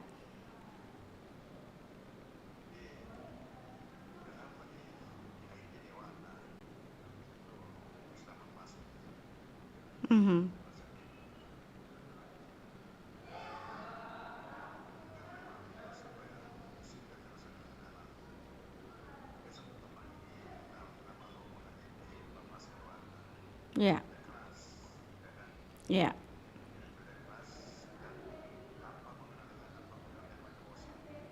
Iya. Iya.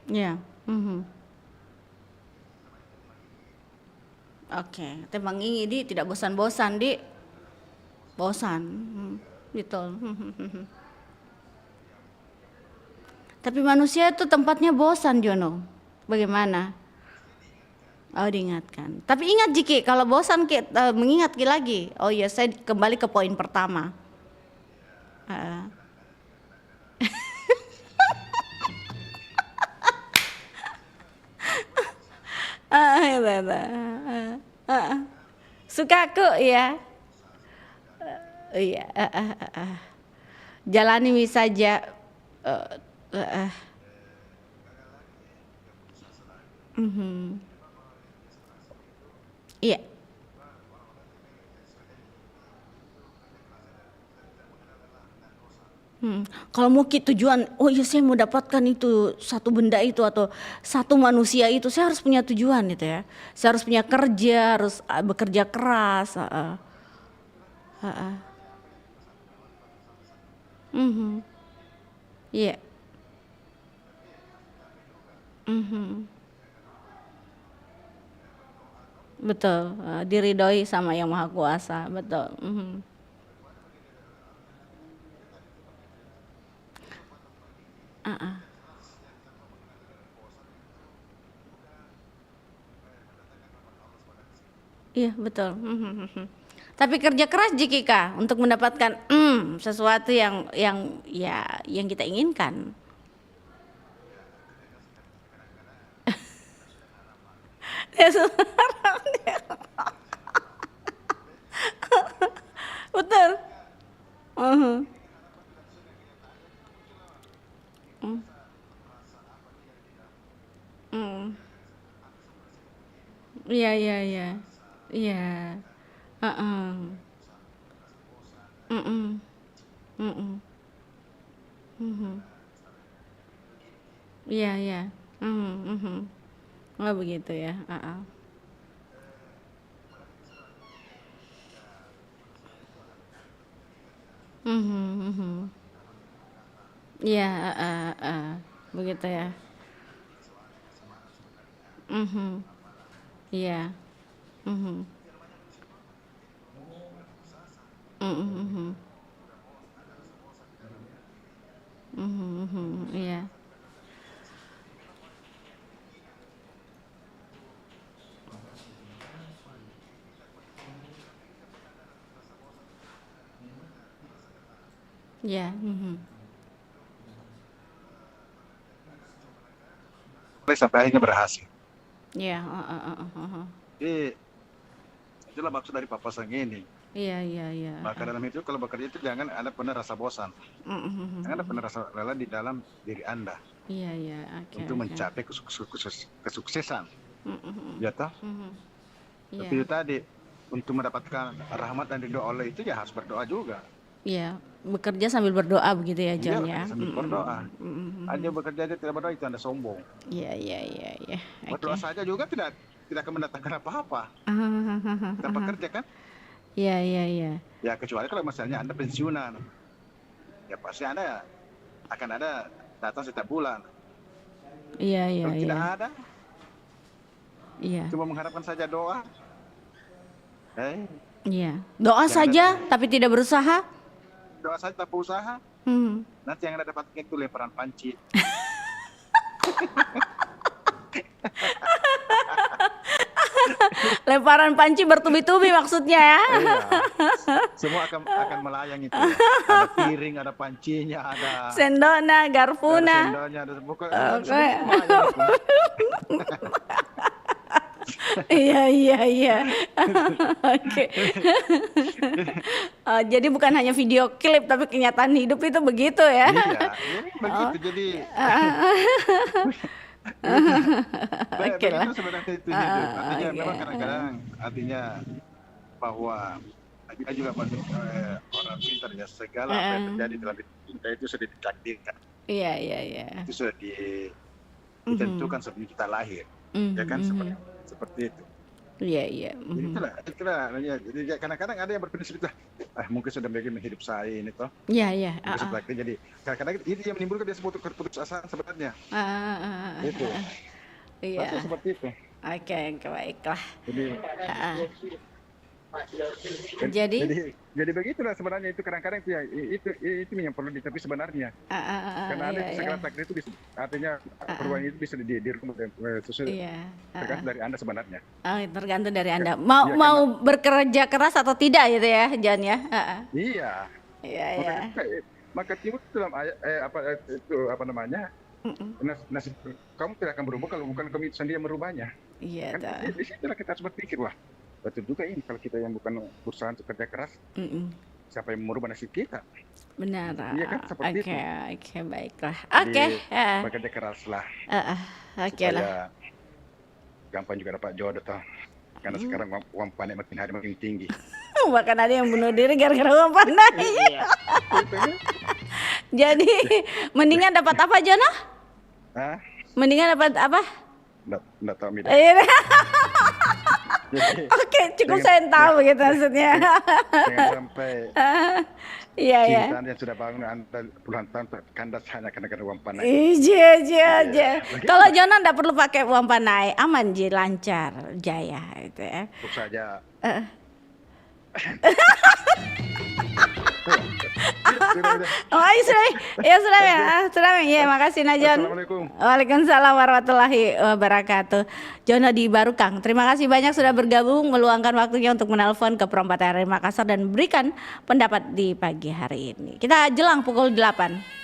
Iya. Oke, tembang ini di tidak bosan-bosan di bosan, betul. Tapi manusia itu tempatnya bosan, Jono. Bagaimana? Oh, diingatkan. Tapi ingat Jiki, kalau bosan mengingat lagi. Oh iya, saya kembali ke poin pertama. Suka aku ya. Iya. Jalani saja. Iya. Kalau mau tujuan, oh iya saya mau dapatkan itu satu benda itu atau satu manusia itu, saya harus punya tujuan gitu ya. Saya harus punya kerja, harus bekerja keras. Iya. Betul, diridhoi sama Yang Maha Kuasa, betul. Iya betul. Tapi kerja keras Jikika untuk mendapatkan sesuatu yang ya yang kita inginkan. Ya, betul. Iya iya iya. Iya. Heeh. Mhm. Mhm. Mhm. Iya iya. Oh begitu ya. Heeh. Iya, begitu ya. Iya. Iya. Iya. Sampai akhirnya berhasil. Iya. Jadi itulah maksud dari papasan ini. Iya iya iya. Maka dalam itu kalau bekerja itu jangan ada pernah rasa bosan. Jangan ada pernah rasa lelah di dalam diri Anda Iya iya. Oke. untuk mencapai kesuksesan. Ya toh? Iya. Tapi itu tadi untuk mendapatkan rahmat dan ridho Allah itu ya harus berdoa juga. Iya, bekerja sambil berdoa begitu ya John ya. Iya, sambil berdoa. Hanya bekerja aja tidak berdoa itu Anda sombong. Iya iya iya iya. Berdoa saja juga tidak akan mendatangkan apa-apa. Kita bekerja kan? Iya iya iya. Ya kecuali kalau misalnya Anda pensiunan. Ya pasti Anda akan ada datang setiap bulan. Iya iya Kalau tidak iya. ada, Iya. cuma mengharapkan saja doa. Iya. Doa saja tapi tidak berusaha. Doa saja tanpa usaha, nanti yang Anda dapatkan itu lemparan panci. Lemparan panci bertubi-tubi maksudnya ya. Iya. Semua akan melayang itu. Ada piring, ada pancinya, ada Sendokna, garpuna. ada sendoknya, ada Oke. Iya iya iya. Oke. Jadi bukan hanya video klip tapi kenyataan hidup itu begitu ya. Iya, begitu jadi. Oke lah. Begitu sebenarnya itu hidup. Artinya memang kadang-kadang artinya bahwa kita juga orang pintar ya, segala apa yang terjadi dalam hidup kita itu sudah ditakdirkan. Iya iya iya. Itu sudah ditentukan sebelum kita lahir. Ya kan seperti itu. Iya iya. Jadi itulah ya. Jadi kadang-kadang ada yang berprinsip itu, mungkin sudah bagian hidup saya ini toh. Iya iya. Jadi kadang-kadang itu yang menimbulkan dia sebuah keputusasaan sebenarnya. Itu. Iya. Pasti seperti itu. Oke, baiklah. Jadi begitulah sebenarnya itu kadang-kadang itu ya itu yang perlu tapi sebenarnya karena ada segala takdir itu artinya perubahan itu bisa dirubah sesuai tergantung dari Anda sebenarnya. Tergantung dari Anda mau bekerja keras atau tidak gitu ya John ya. Iya. Iya. Maka timur dalam apa namanya nasib kamu tidak akan berubah kalau bukan kamu sendiri yang merubahnya. Iya. Kan, di situ kita harus berpikir wah betul juga ini kalau kita yang bukan berusaha untuk kerja keras, siapa yang merubah nasib kita? Benar. Iya kan seperti itu. Oke, baiklah. Oke. Bekerja keras lah. Oke lah. Gampang juga dapat jodoh toh. Karena sekarang uang pandai makin hari makin tinggi. Bahkan ada yang bunuh diri gara-gara uang pandai. Iya. Jadi mendingan dapat apa Jono? Hah? Mendingan dapat apa? Nggak tahu. Jadi Oke, cukup saya tahu gitu maksudnya. jangan sampai Iya ya. cinta yang sudah bangun Anda puluhan tahun kandas hanya karena uang panai. Iya. Kalau Jonan nggak perlu pakai uang panai, aman ji, lancar, jaya itu ya. Tentu saja. Oh iya sudah ya, makasih Najon. Waalaikumsalam warahmatullahi wabarakatuh. Jono di Barukang, terima kasih banyak sudah bergabung, meluangkan waktunya untuk menelpon ke Pro 4 RRI Makassar dan berikan pendapat di pagi hari ini. Kita jelang pukul 8.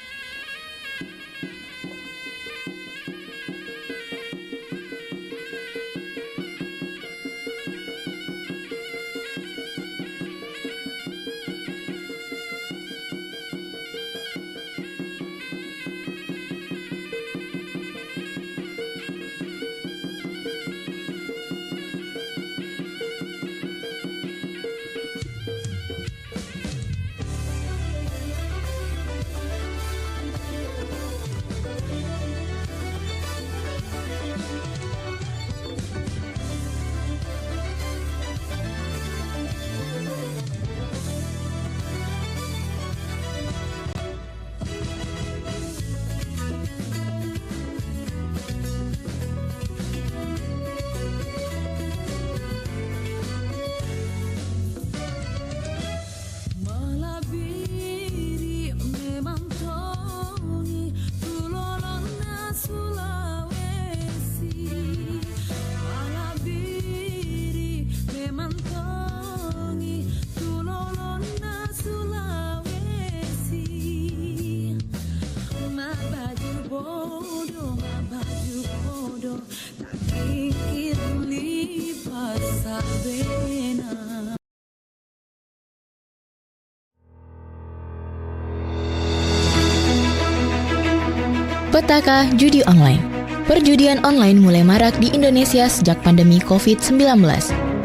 Petaka judi online. Perjudian online mulai marak di Indonesia sejak pandemi COVID-19.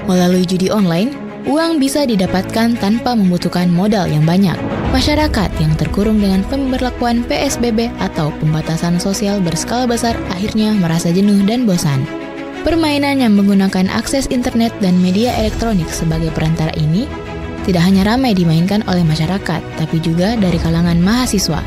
Melalui judi online, uang bisa didapatkan tanpa membutuhkan modal yang banyak. Masyarakat yang terkurung dengan pemberlakuan PSBB atau pembatasan sosial berskala besar akhirnya merasa jenuh dan bosan. Permainan yang menggunakan akses internet dan media elektronik sebagai perantara ini tidak hanya ramai dimainkan oleh masyarakat, tapi juga dari kalangan mahasiswa.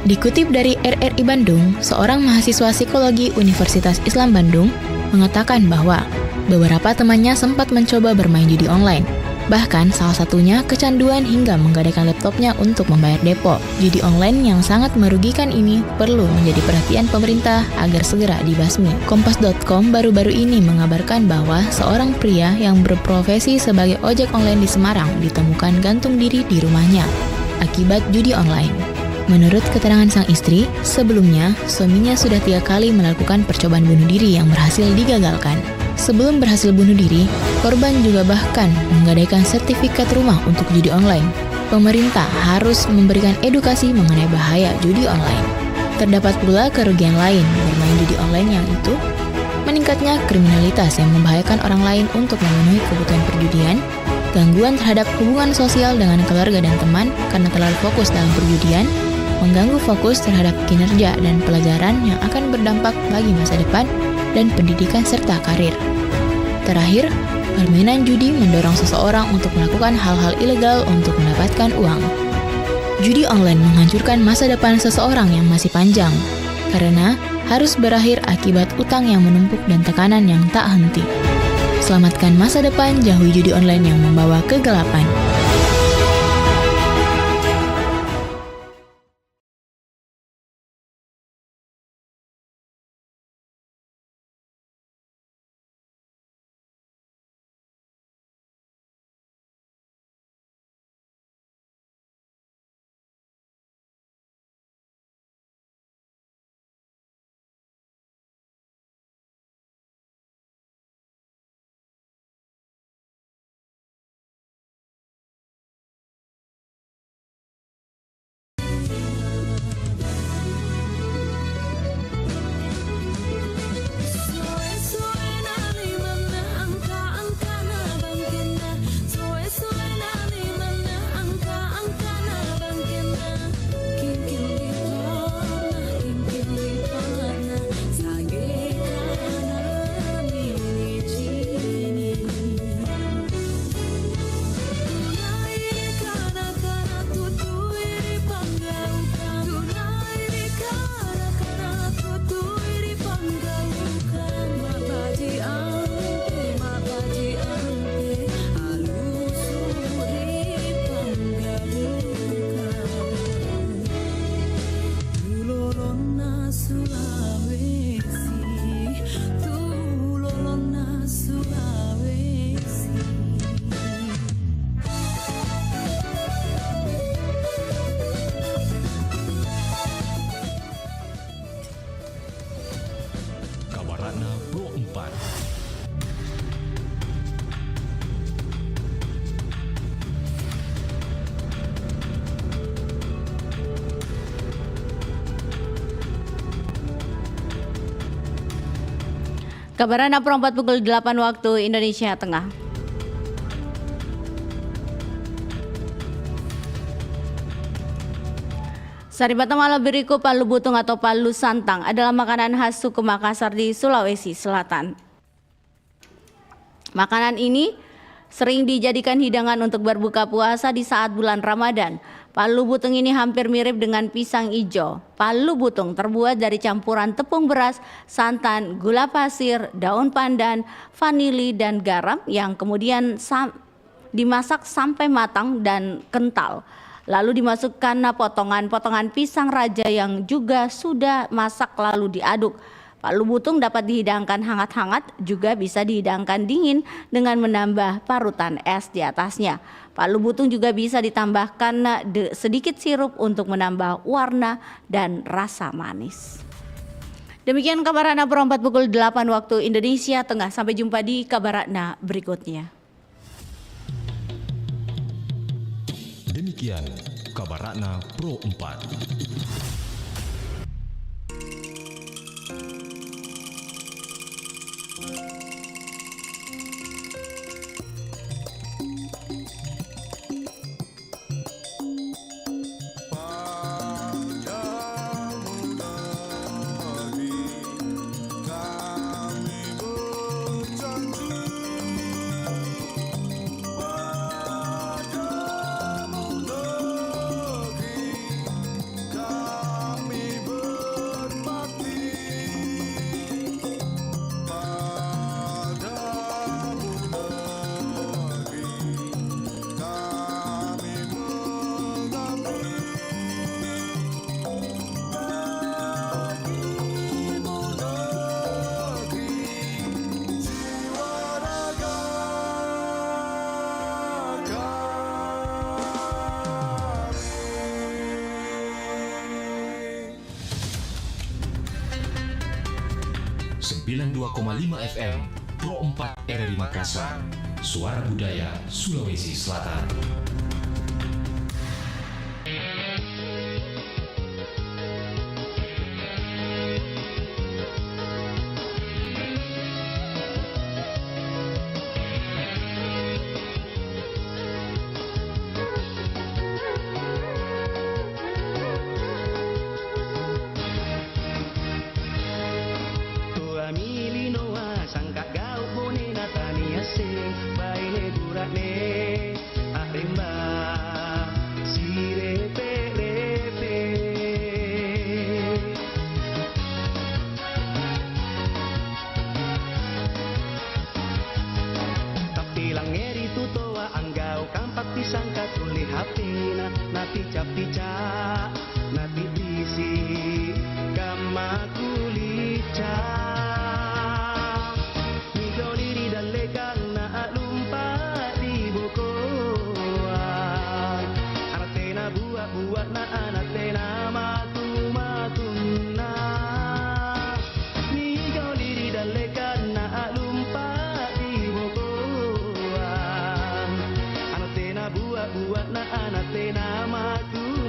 Dikutip dari RRI Bandung, seorang mahasiswa psikologi Universitas Islam Bandung mengatakan bahwa beberapa temannya sempat mencoba bermain judi online. Bahkan salah satunya kecanduan hingga menggadaikan laptopnya untuk membayar depo. Judi online yang sangat merugikan ini perlu menjadi perhatian pemerintah agar segera dibasmi. Kompas.com baru-baru ini mengabarkan bahwa seorang pria yang berprofesi sebagai ojek online di Semarang ditemukan gantung diri di rumahnya akibat judi online. Menurut keterangan sang istri, sebelumnya suaminya sudah 3 kali melakukan percobaan bunuh diri yang berhasil digagalkan. Sebelum berhasil bunuh diri, korban juga bahkan menggadaikan sertifikat rumah untuk judi online. Pemerintah harus memberikan edukasi mengenai bahaya judi online. Terdapat pula kerugian lain bermain judi online yang itu meningkatnya kriminalitas yang membahayakan orang lain untuk memenuhi kebutuhan perjudian, gangguan terhadap hubungan sosial dengan keluarga dan teman karena terlalu fokus dalam perjudian, mengganggu fokus terhadap kinerja dan pelajaran yang akan berdampak bagi masa depan dan pendidikan serta karir. Terakhir, permainan judi mendorong seseorang untuk melakukan hal-hal ilegal untuk mendapatkan uang. Judi online menghancurkan masa depan seseorang yang masih panjang, karena harus berakhir akibat utang yang menumpuk dan tekanan yang tak henti. Selamatkan masa depan, jauhi judi online yang membawa kegelapan. Kabaran Pro 4 pukul 8 waktu Indonesia Tengah. Saripata Malabiriku Palu Butung atau Palu Santang adalah makanan khas suku Makassar di Sulawesi Selatan. Makanan ini sering dijadikan hidangan untuk berbuka puasa di saat bulan Ramadan. Palu Butung ini hampir mirip dengan pisang ijo. Palu Butung terbuat dari campuran tepung beras, santan, gula pasir, daun pandan, vanili, dan garam yang kemudian dimasak sampai matang dan kental. Lalu dimasukkan potongan-potongan pisang raja yang juga sudah masak lalu diaduk. Palu Butung dapat dihidangkan hangat-hangat, juga bisa dihidangkan dingin dengan menambah parutan es di atasnya. Palu Butung juga bisa ditambahkan sedikit sirup untuk menambah warna dan rasa manis. Demikian Kabarana Pro 4 pukul 8 waktu Indonesia Tengah. Sampai jumpa di Kabarana berikutnya. Demikian Kabarana Pro 4. FM Pro 4 RRI Makassar, Suara Budaya Sulawesi Selatan. Buat na anak tena maku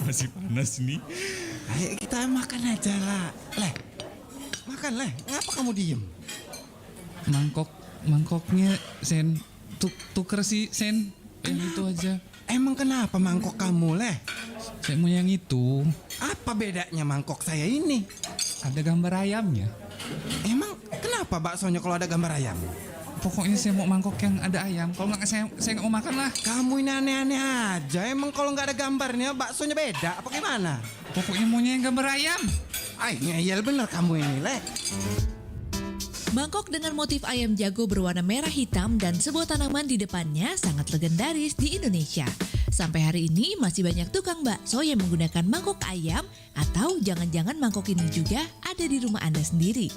masih panas nih. Ayo kita makan aja lah. Leh, makan Leh. Ngapa kamu diem? Mangkoknya Sen, tuker sih Sen. Yang itu aja. Emang kenapa mangkok kamu Leh? Saya mau yang itu. Apa bedanya mangkok saya ini? Ada gambar ayamnya. Emang kenapa baksonya kalau ada gambar ayam? Pokoknya saya mau mangkok yang ada ayam. Kalau nggak saya nggak mau makan lah. Kamu ini aneh-aneh aja. Emang kalau nggak ada gambarnya baksonya beda apa gimana? Pokoknya maunya yang gambar ayam. Ay, ngeyel bener kamu ini Leh. Mangkok dengan motif ayam jago berwarna merah hitam dan sebuah tanaman di depannya sangat legendaris di Indonesia. Sampai hari ini masih banyak tukang bakso yang menggunakan mangkok ayam atau jangan-jangan mangkok ini juga ada di rumah Anda sendiri.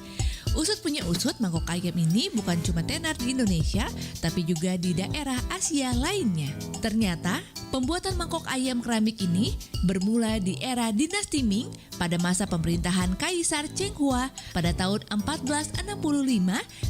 Usut punya usut, mangkok ayam ini bukan cuma tenar di Indonesia, tapi juga di daerah Asia lainnya. Ternyata, pembuatan mangkok ayam keramik ini bermula di era dinasti Ming pada masa pemerintahan Kaisar Cheng Hua pada tahun 1465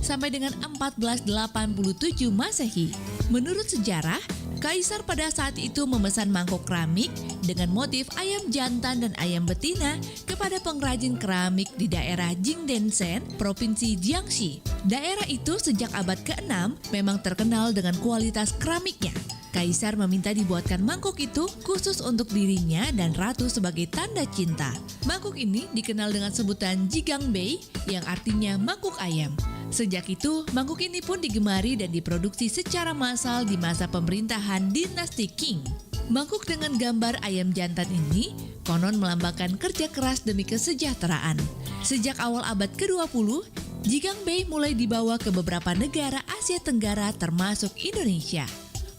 sampai dengan 1487 Masehi. Menurut sejarah, Kaisar pada saat itu memesan mangkok keramik dengan motif ayam jantan dan ayam betina kepada pengrajin keramik di daerah Jingdenshen, Provinsi Jiangxi. Daerah itu sejak abad ke-6 memang terkenal dengan kualitas keramiknya. Kaisar meminta dibuatkan mangkok itu khusus untuk dirinya dan ratu sebagai tanda cinta. Mangkok ini dikenal dengan sebutan Jigangbei yang artinya mangkuk ayam. Sejak itu, mangkuk ini pun digemari dan diproduksi secara massal di masa pemerintahan dinasti Qing. Mangkuk dengan gambar ayam jantan ini konon melambangkan kerja keras demi kesejahteraan. Sejak awal abad ke-20, Jigangbei mulai dibawa ke beberapa negara Asia Tenggara termasuk Indonesia.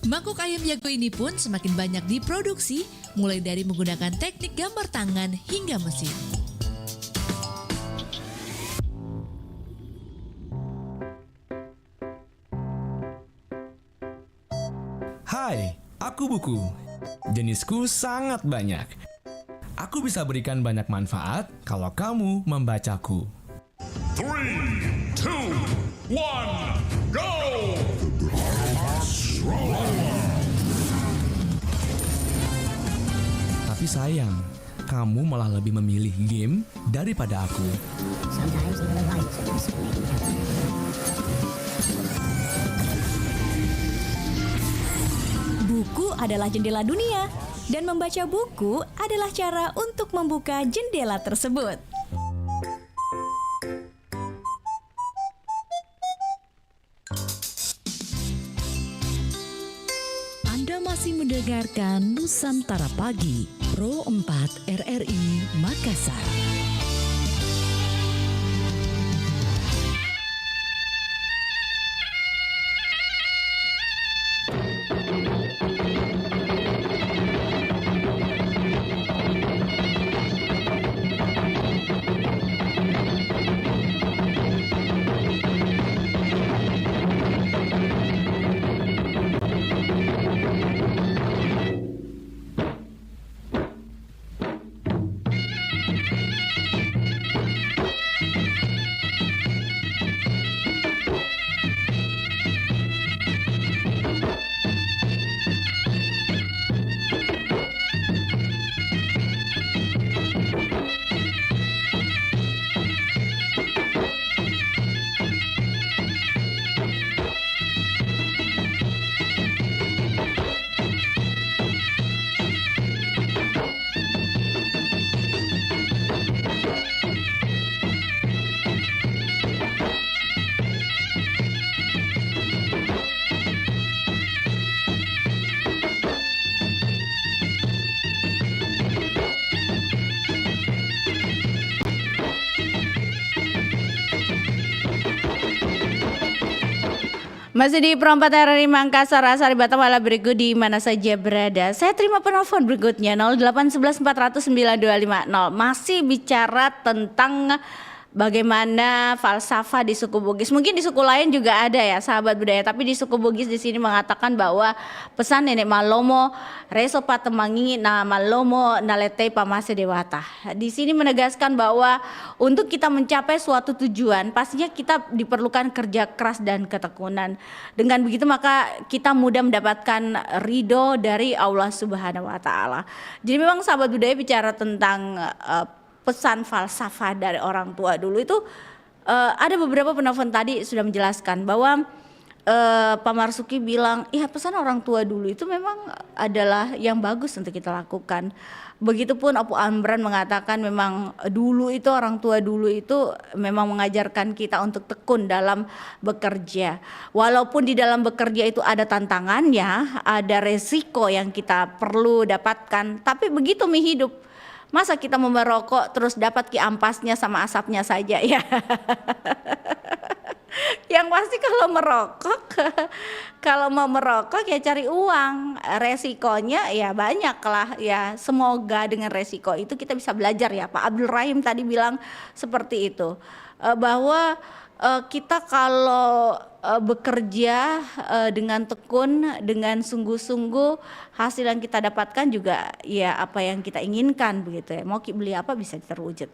Mangkuk ayam jago ini pun semakin banyak diproduksi, mulai dari menggunakan teknik gambar tangan hingga mesin. Hai, aku Buku. Jenisku sangat banyak. Aku bisa berikan banyak manfaat kalau kamu membacaku. 3, 2, 1, go! Tapi sayang, kamu malah lebih memilih game daripada aku. Buku adalah jendela dunia, dan membaca buku adalah cara untuk membuka jendela tersebut. Anda masih mendengarkan Nusantara Pagi, Pro 4 RRI Makassar. Masih di Pro 4 RRI Makassar, Asari Batam ala berikut di mana saja berada. Saya terima penelpon berikutnya 0811 400 9250. Masih bicara tentang bagaimana falsafah di suku Bugis. Mungkin di suku lain juga ada ya sahabat budaya, tapi di suku Bugis di sini mengatakan bahwa pesan nenek Malomo reso patemangi na Malomo naletei pamase dewata. Di sini menegaskan bahwa untuk kita mencapai suatu tujuan pastinya kita diperlukan kerja keras dan ketekunan. Dengan begitu maka kita mudah mendapatkan ridho dari Allah Subhanahu wa taala. Jadi memang sahabat budaya bicara tentang pesan falsafah dari orang tua dulu itu ada beberapa penelpon tadi sudah menjelaskan bahwa Pak Marsuki bilang, iya pesan orang tua dulu itu memang adalah yang bagus untuk kita lakukan. Begitupun Opo Amran mengatakan memang dulu itu orang tua dulu itu memang mengajarkan kita untuk tekun dalam bekerja. Walaupun di dalam bekerja itu ada tantangannya, ada resiko yang kita perlu dapatkan, tapi begitu hidup. Masa kita mau merokok terus dapat ampasnya sama asapnya saja ya. Yang pasti kalau mau merokok ya cari uang. Resikonya ya banyak lah ya. Semoga dengan resiko itu kita bisa belajar ya. Pak Abdul Rahim tadi bilang seperti itu. Bahwa kita kalau bekerja dengan tekun, dengan sungguh-sungguh, hasil yang kita dapatkan juga ya apa yang kita inginkan begitu ya. Mau beli apa bisa terwujud.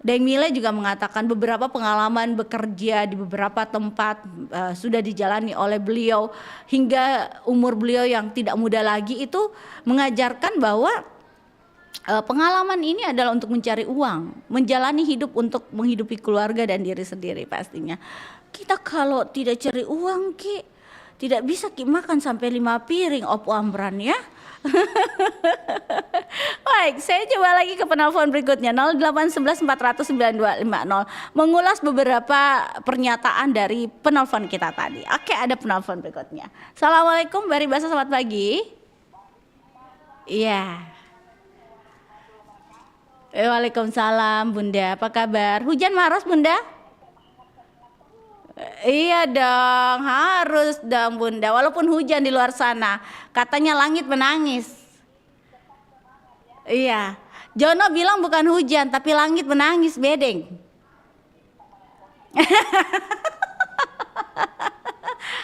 Deng Mile juga mengatakan beberapa pengalaman bekerja di beberapa tempat sudah dijalani oleh beliau hingga umur beliau yang tidak muda lagi itu mengajarkan bahwa pengalaman ini adalah untuk mencari uang, menjalani hidup untuk menghidupi keluarga dan diri sendiri pastinya. Kita kalau tidak cari uang tidak bisa makan sampai 5 piring Opo Amran ya. Baik, saya coba lagi ke penelpon berikutnya 0811 400 9250 mengulas beberapa pernyataan dari penelpon kita tadi. Oke, ada penelpon berikutnya. Assalamualaikum Bari Basa, selamat pagi. Iya. Waalaikumsalam Bunda, apa kabar? Hujan maros Bunda? Iya dong, harus dong Bunda. Walaupun hujan di luar sana, katanya langit menangis. Iya, Jono bilang bukan hujan, tapi langit menangis bedeng.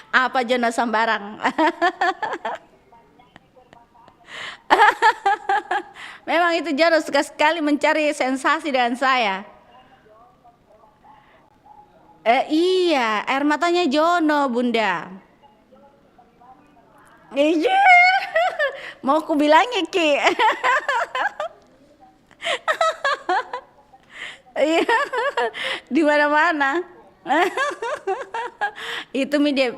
Apa Jono sembarang? Memang itu Jono suka sekali mencari sensasi dengan saya. Iya, air matanya Jono Bunda. Iya, mau aku bilangnya Ki. Iya, di mana-mana. Itu dia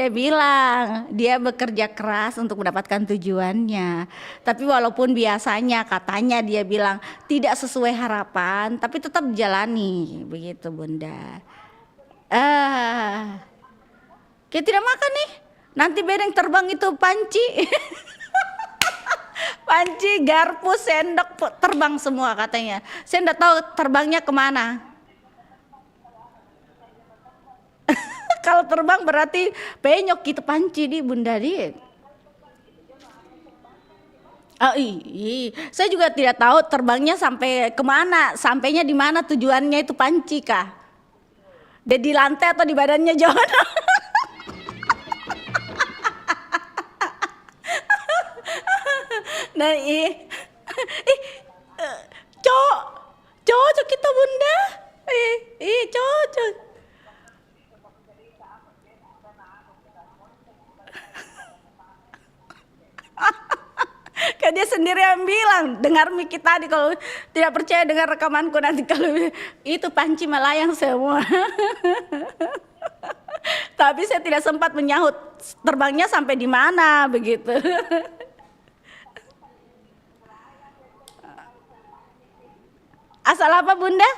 bilang dia bekerja keras untuk mendapatkan tujuannya. Tapi walaupun biasanya katanya dia bilang tidak sesuai harapan, tapi tetap dijalani begitu Bunda. Kita tidak makan nih. Nanti bedeng terbang itu panci. Panci, garpu, sendok terbang semua katanya. Saya tidak tahu terbangnya kemana. Kalau terbang berarti penyok gitu panci di Bunda di. Saya juga tidak tahu terbangnya sampai kemana, sampainya di mana tujuannya itu panci kah? Di lantai atau di badannya Jono? Nah cocok kita Bunda. Cocok. Kan dia sendiri yang bilang, dengar Miki tadi kalau tidak percaya dengar rekamanku nanti kalau itu panci melayang semua. Tapi saya tidak sempat menyahut terbangnya sampai di mana begitu. Asal apa Bunda?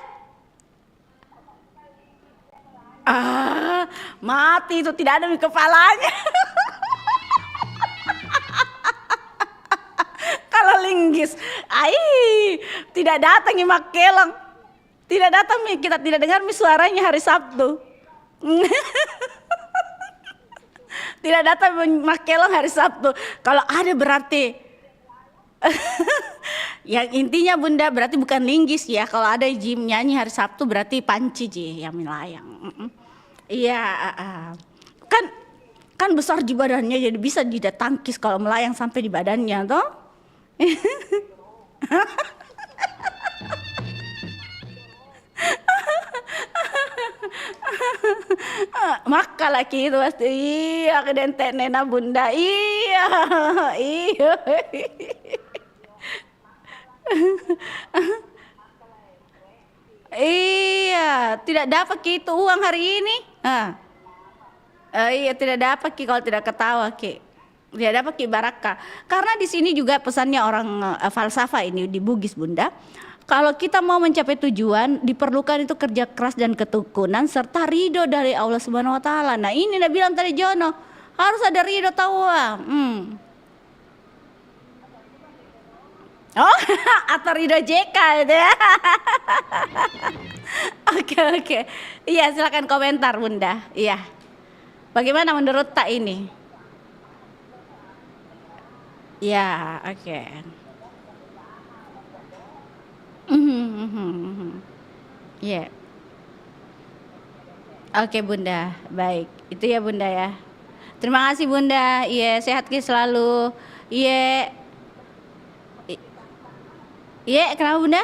Mati itu tidak ada di kepalanya. Kalau linggis, tidak datang Mak Kelong. Tidak datang kita tidak dengar suaranya hari Sabtu. Tidak datang Mak Kelong hari Sabtu. Kalau ada berarti Yang intinya Bunda berarti bukan linggis ya. Kalau ada Ji nyanyi hari Sabtu berarti panci Ji yang melayang. Iya, kan besar di badannya jadi bisa ditangkis kalau melayang sampai di badannya toh. Maka laki itu pasti iya kedentek nena Bunda iya. Iya, tidak dapat gitu uang hari ini. Iya tidak dapat ki kalau tidak ketawa ki. Tidak dapat ki barakah. Karena di sini juga pesannya orang falsafah ini di Bugis Bunda. Kalau kita mau mencapai tujuan, diperlukan itu kerja keras dan ketekunan serta ridho dari Allah Subhanahu Wa Taala. Nah ini dia bilang tadi Jono, harus ada ridho tahu. Oh, atau ridho JK itu ya. Oke. Iya silakan komentar Bunda. Iya. Bagaimana menurut Tak ini? Ya, oke. Iya. Oke Bunda, baik. Itu ya Bunda ya. Terima kasih Bunda. Iya, sehat selalu. Iya. Iya, kenapa Bunda?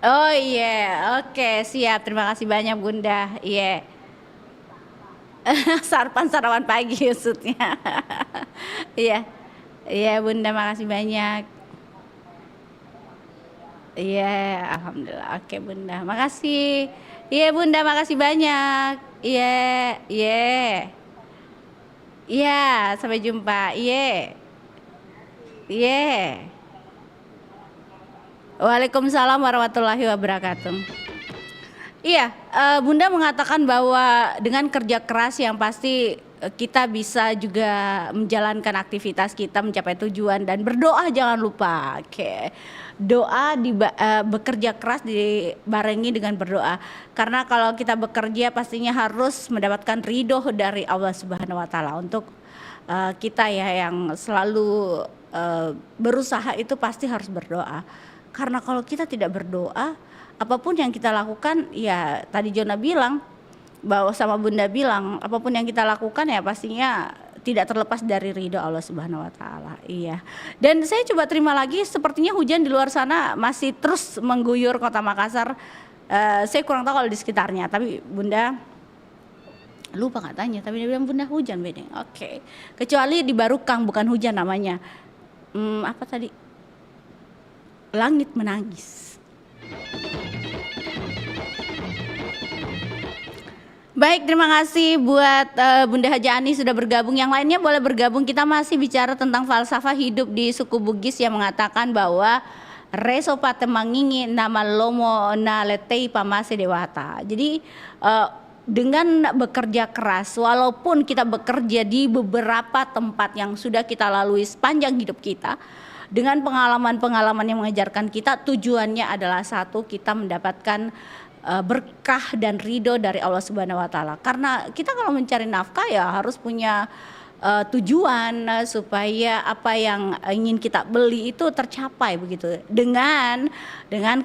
Oh iya, oke siap. Terima kasih banyak Bunda. Iya. Sarapan pagi maksudnya. Iya. Iya Bunda, makasih banyak. Iya, alhamdulillah. Oke Bunda, makasih. Iya Bunda, makasih banyak. Iya. Iya, sampai jumpa. Iya. Waalaikumsalam warahmatullahi wabarakatuh. Iya, Bunda mengatakan bahwa dengan kerja keras yang pasti kita bisa juga menjalankan aktivitas kita mencapai tujuan dan berdoa jangan lupa. Oke. Doa bekerja keras dibarengi dengan berdoa. Karena kalau kita bekerja pastinya harus mendapatkan ridho dari Allah Subhanahu Wa Taala. Untuk kita ya yang selalu berusaha itu pasti harus berdoa. Karena kalau kita tidak berdoa, apapun yang kita lakukan, ya tadi Jona bilang bahwa sama Bunda bilang apapun yang kita lakukan ya pastinya tidak terlepas dari ridho Allah Subhanahu Wa Taala. Iya. Dan saya coba terima lagi, sepertinya hujan di luar sana masih terus mengguyur Kota Makassar. Saya kurang tahu kalau di sekitarnya, tapi Bunda lupa nggak tanya, tapi dia bilang Bunda hujan bedeng. Oke. Kecuali di Barukang bukan hujan namanya. Apa tadi? Langit menangis. Baik, terima kasih buat Bunda Haji Ani sudah bergabung. Yang lainnya boleh bergabung. Kita masih bicara tentang falsafah hidup di suku Bugis yang mengatakan bahwa reso patemangingi nama lomo na letei pamase dewata. Jadi dengan bekerja keras, walaupun kita bekerja di beberapa tempat yang sudah kita lalui sepanjang hidup kita, dengan pengalaman-pengalaman yang mengajarkan kita, tujuannya adalah satu, kita mendapatkan berkah dan ridho dari Allah Subhanahu Wa Taala. Karena kita kalau mencari nafkah ya harus punya tujuan supaya apa yang ingin kita beli itu tercapai begitu, dengan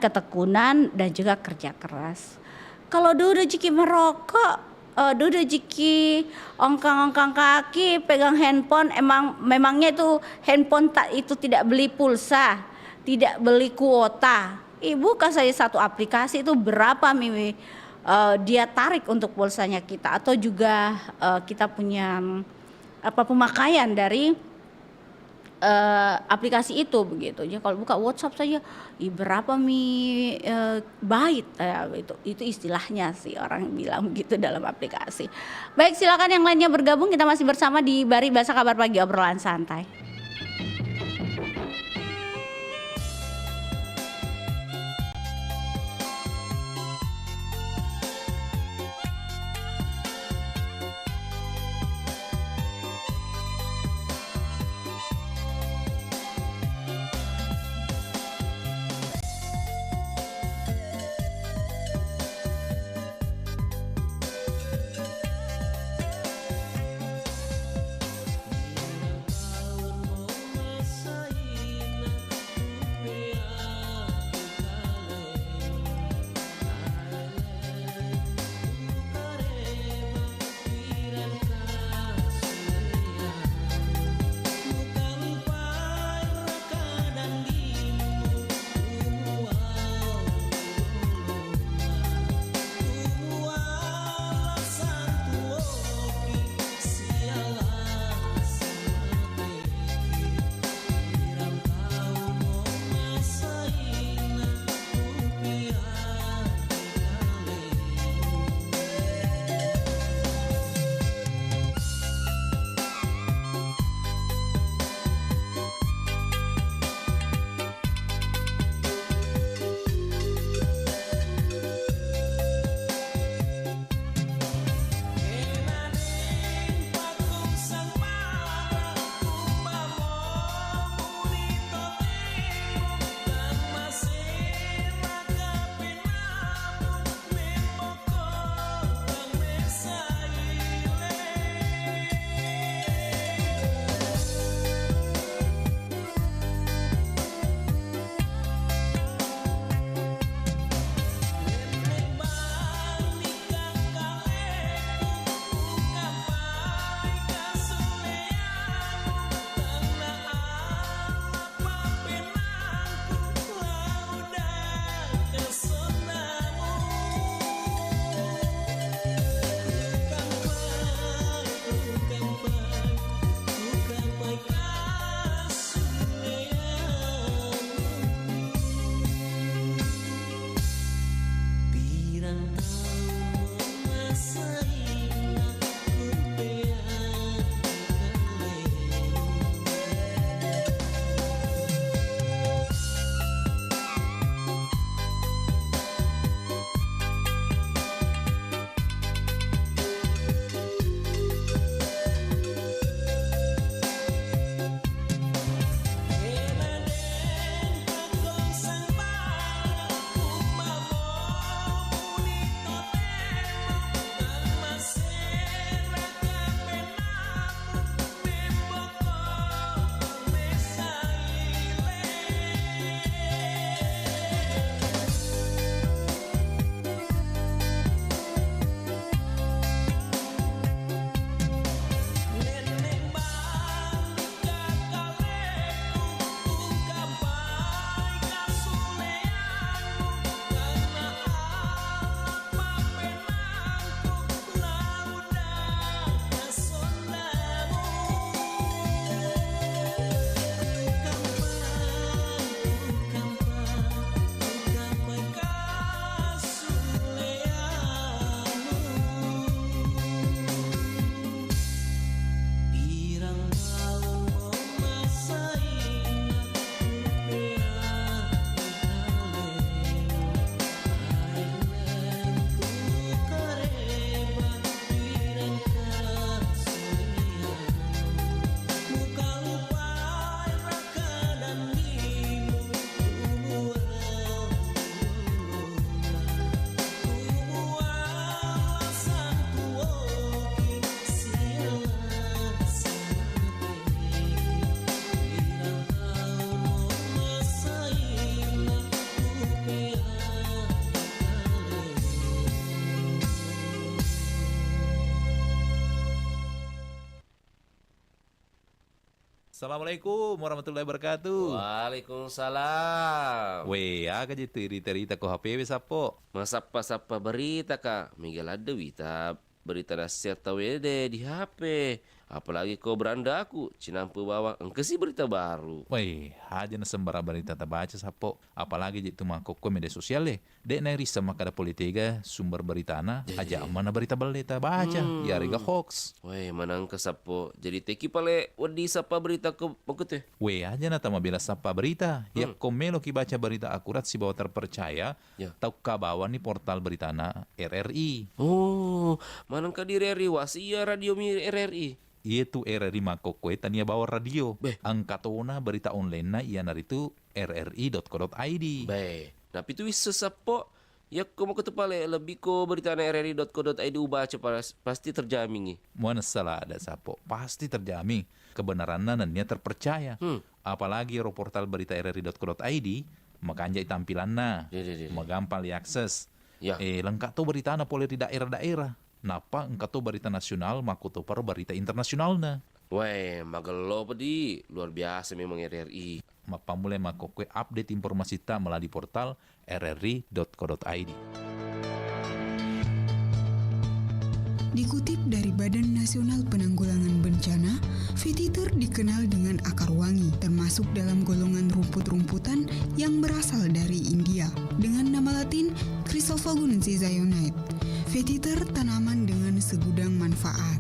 ketekunan dan juga kerja keras. Kalau dulu jiki merokok, dulu jiki ongkang-ongkang kaki, pegang handphone, memangnya itu handphone itu tidak beli pulsa, tidak beli kuota. Ibu kasih saya satu aplikasi itu berapa dia tarik untuk pulsanya kita, atau juga kita punya pemakaian dari aplikasi itu begitu. Jadi kalau buka WhatsApp saja berapa byte itu istilahnya sih orang bilang begitu dalam aplikasi. Baik, silakan yang lainnya bergabung. Kita masih bersama di Bari Bahasa Kabar Pagi, obrolan santai. Assalamualaikum warahmatullahi wabarakatuh. Waalaikumsalam. Aga je cerita ko HP sapo. Masapa berita kak. Miguel ada berita nasihat tawede di HP. Apalagi kau beranda aku, cinampu bawa engkesi berita baru. Aja na sembara berita terbaca sapo. Apalagi itu mangkok ko media sosial dek nari sama kada politika sumber berita na aja mana berita berita baca. Ya rega hoax. Manang ke sapo. Jadi teki pale wadi sapa berita ke pokoknya. Aja na tama bila sapa berita. Ya komelo ki baca berita akurat si bawa terpercaya. Tau kabawa ni portal berita na RRI. Manang ka di RRI wasia radio mi RRI. Itu RRI Makokwe tania bawa radio. Angkatona berita online na iya naritu rri.co.id. Tapi itu sesapo ya komo ketepale lebih ko berita na rri.co.id baca pasti terjamin. Mana salah ada sapo pasti terjamin kebenarannya dan nia terpercaya. Apalagi portal berita rri.co.id makanya tampilanna magampang diakses. Lengkap tuh berita na boleh di daerah-daerah. Napa engkau tuh berita nasional makuto per berita internasional na. Magelo pedi luar biasa memang RRI. Mapa mulai makokwe update informasi ta melalui portal rri.co.id. Dikutip dari Badan Nasional Penanggulangan Bencana, vetiver dikenal dengan akar wangi, termasuk dalam golongan rumput-rumputan yang berasal dari India, dengan nama latin Chrysophagunensis zionite. Vetiver tanaman dengan segudang manfaat.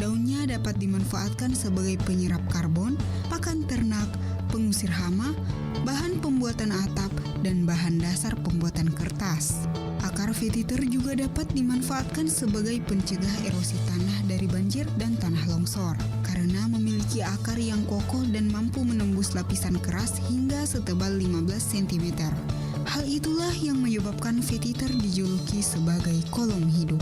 Daunnya dapat dimanfaatkan sebagai penyerap karbon, pakan ternak, pengusir hama, bahan pembuatan atap, dan bahan dasar pembuatan kertas. Akar vetiver juga dapat dimanfaatkan sebagai pencegah erosi tanah dari banjir dan tanah longsor, karena memiliki akar yang kokoh dan mampu menembus lapisan keras hingga setebal 15 cm. Hal itulah yang menyebabkan vetiver dijuluki sebagai kolom hidup.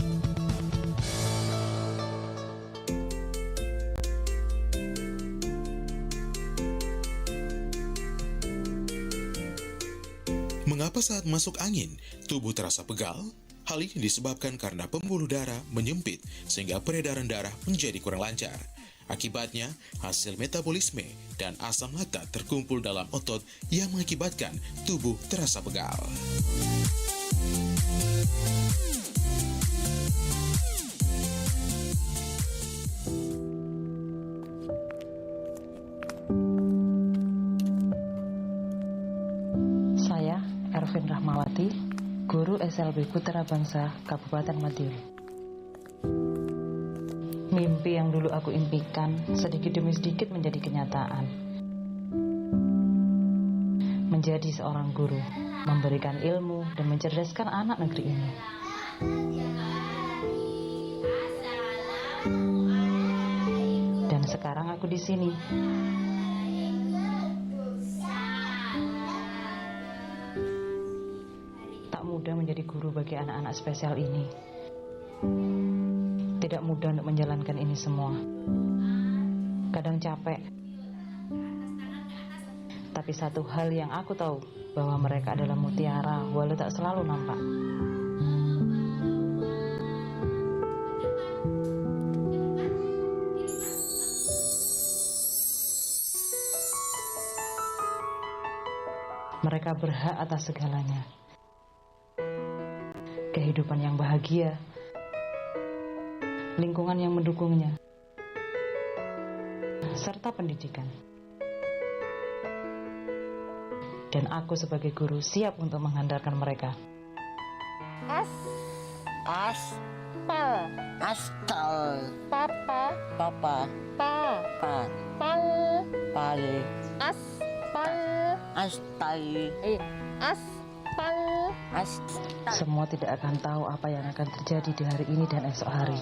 Mengapa saat masuk angin, tubuh terasa pegal? Hal ini disebabkan karena pembuluh darah menyempit sehingga peredaran darah menjadi kurang lancar. Akibatnya, hasil metabolisme dan asam laktat terkumpul dalam otot yang mengakibatkan tubuh terasa pegal. Saya, Ervin Rahmawati, Guru SLB Putra Bangsa Kabupaten Madiun. Mimpi yang dulu aku impikan sedikit demi sedikit menjadi kenyataan. Menjadi seorang guru, memberikan ilmu dan mencerdaskan anak negeri ini. Dan sekarang aku di sini. Tak mudah menjadi guru bagi anak-anak spesial ini. Tidak mudah untuk menjalankan ini semua. Kadang capek. Tapi satu hal yang aku tahu, bahwa mereka adalah mutiara walau tak selalu nampak. Mereka berhak atas segalanya. Kehidupan yang bahagia, lingkungan yang mendukungnya, serta pendidikan. Dan aku sebagai guru siap untuk menghantarkan mereka. Aspal, papa, pal, Semua tidak akan tahu apa yang akan terjadi di hari ini dan esok hari.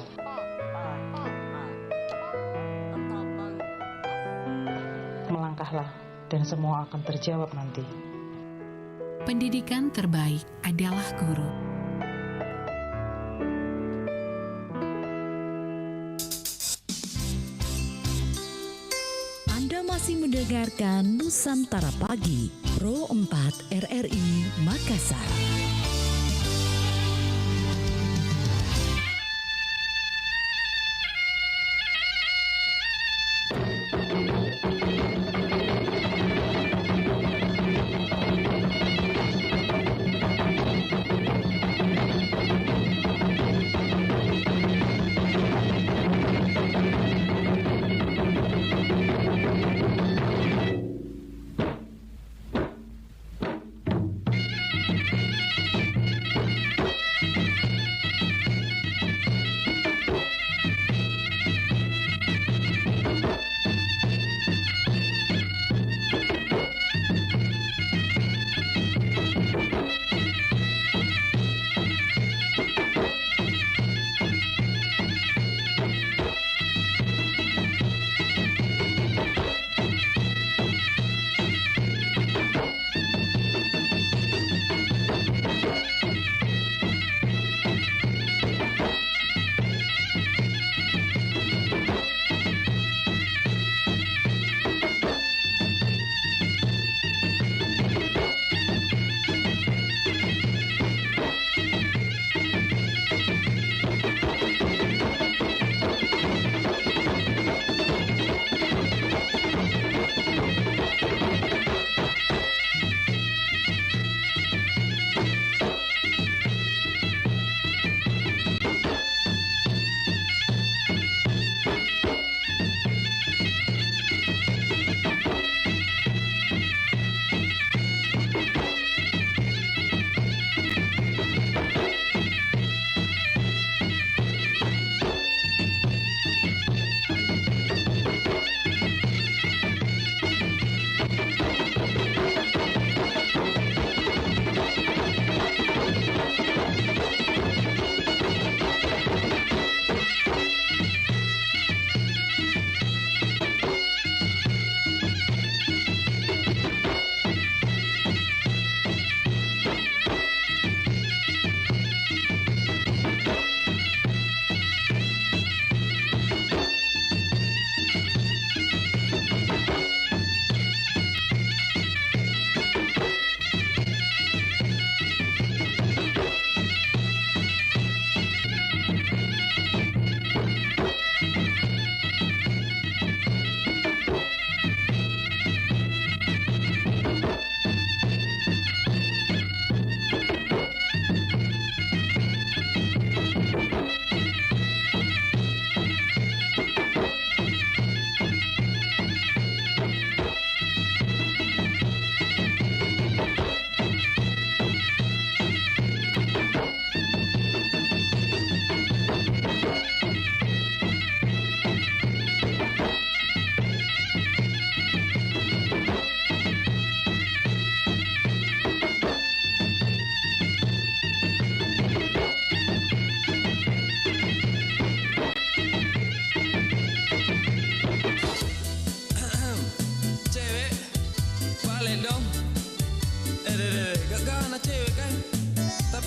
Melangkahlah dan semua akan terjawab nanti. Pendidikan terbaik adalah guru. Anda masih mendengarkan Nusantara Pagi, Pro 4 RRI Makassar.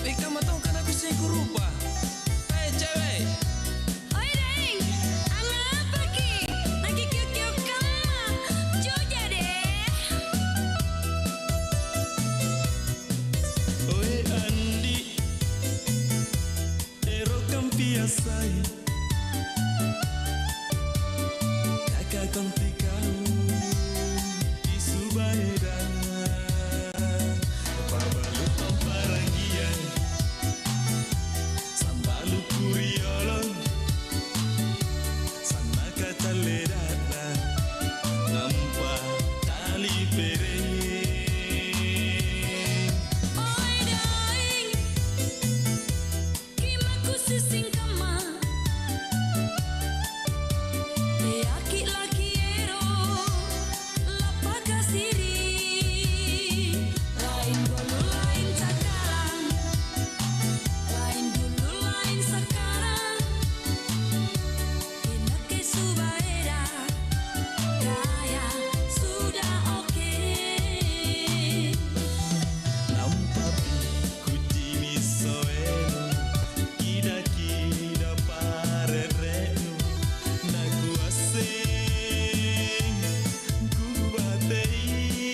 Ikaw matong ka na bisa ko rupa. Hey, cewek. Oi, Deng. Apa ki? Lagi kiuk-kiuk kama. Joja deh. Oi, Andi. Ero kampiasai. Kakak kontikau. Isubaida. Pabalu pamparangia. Sambalu kuriolo. Sama kata ledana. Nampak tali pereng. Oi, Deng. Kimaku sising kama. Laki laki ero. Lapa kasiri. Lain dulu lain sekarang. Lain dulu lain sekarang. Inake subaera. Kaya sudah oke. Nampak kutini soeno. Kida-kida parereno. Naku asing. Ku batei.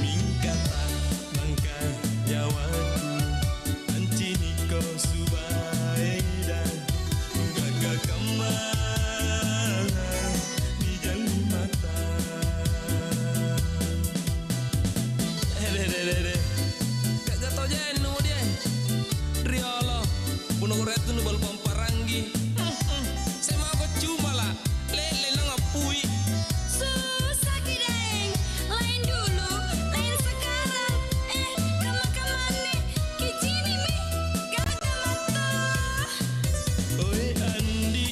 Mingkata mangka nyawaku. Ancini ko subaeda. Gaga kamar. Di jalan mata. Deh. Kagak tau jen nu dia. Riolo. Puno kuretu nu bal pamparangi. Saya mau kau cuma lah. Lele lang ngapui. Susah ki Deng. Lain dulu, lain sekarang. Kama-kama nih. Kicini mi. Gaga mata. Oi Andi.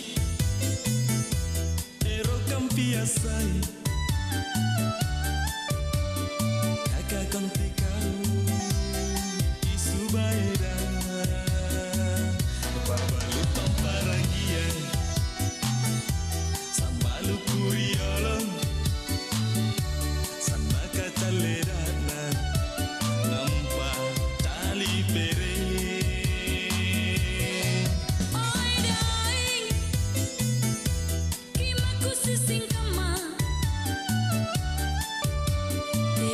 Ero kampiasai. Kakak kontikau. Isubaeda. Pabalu pamparangia. Sambalu kuriolo. Sama kata ledana. Nampak tali pereng. Oi, Deng. Kimaku sising kama.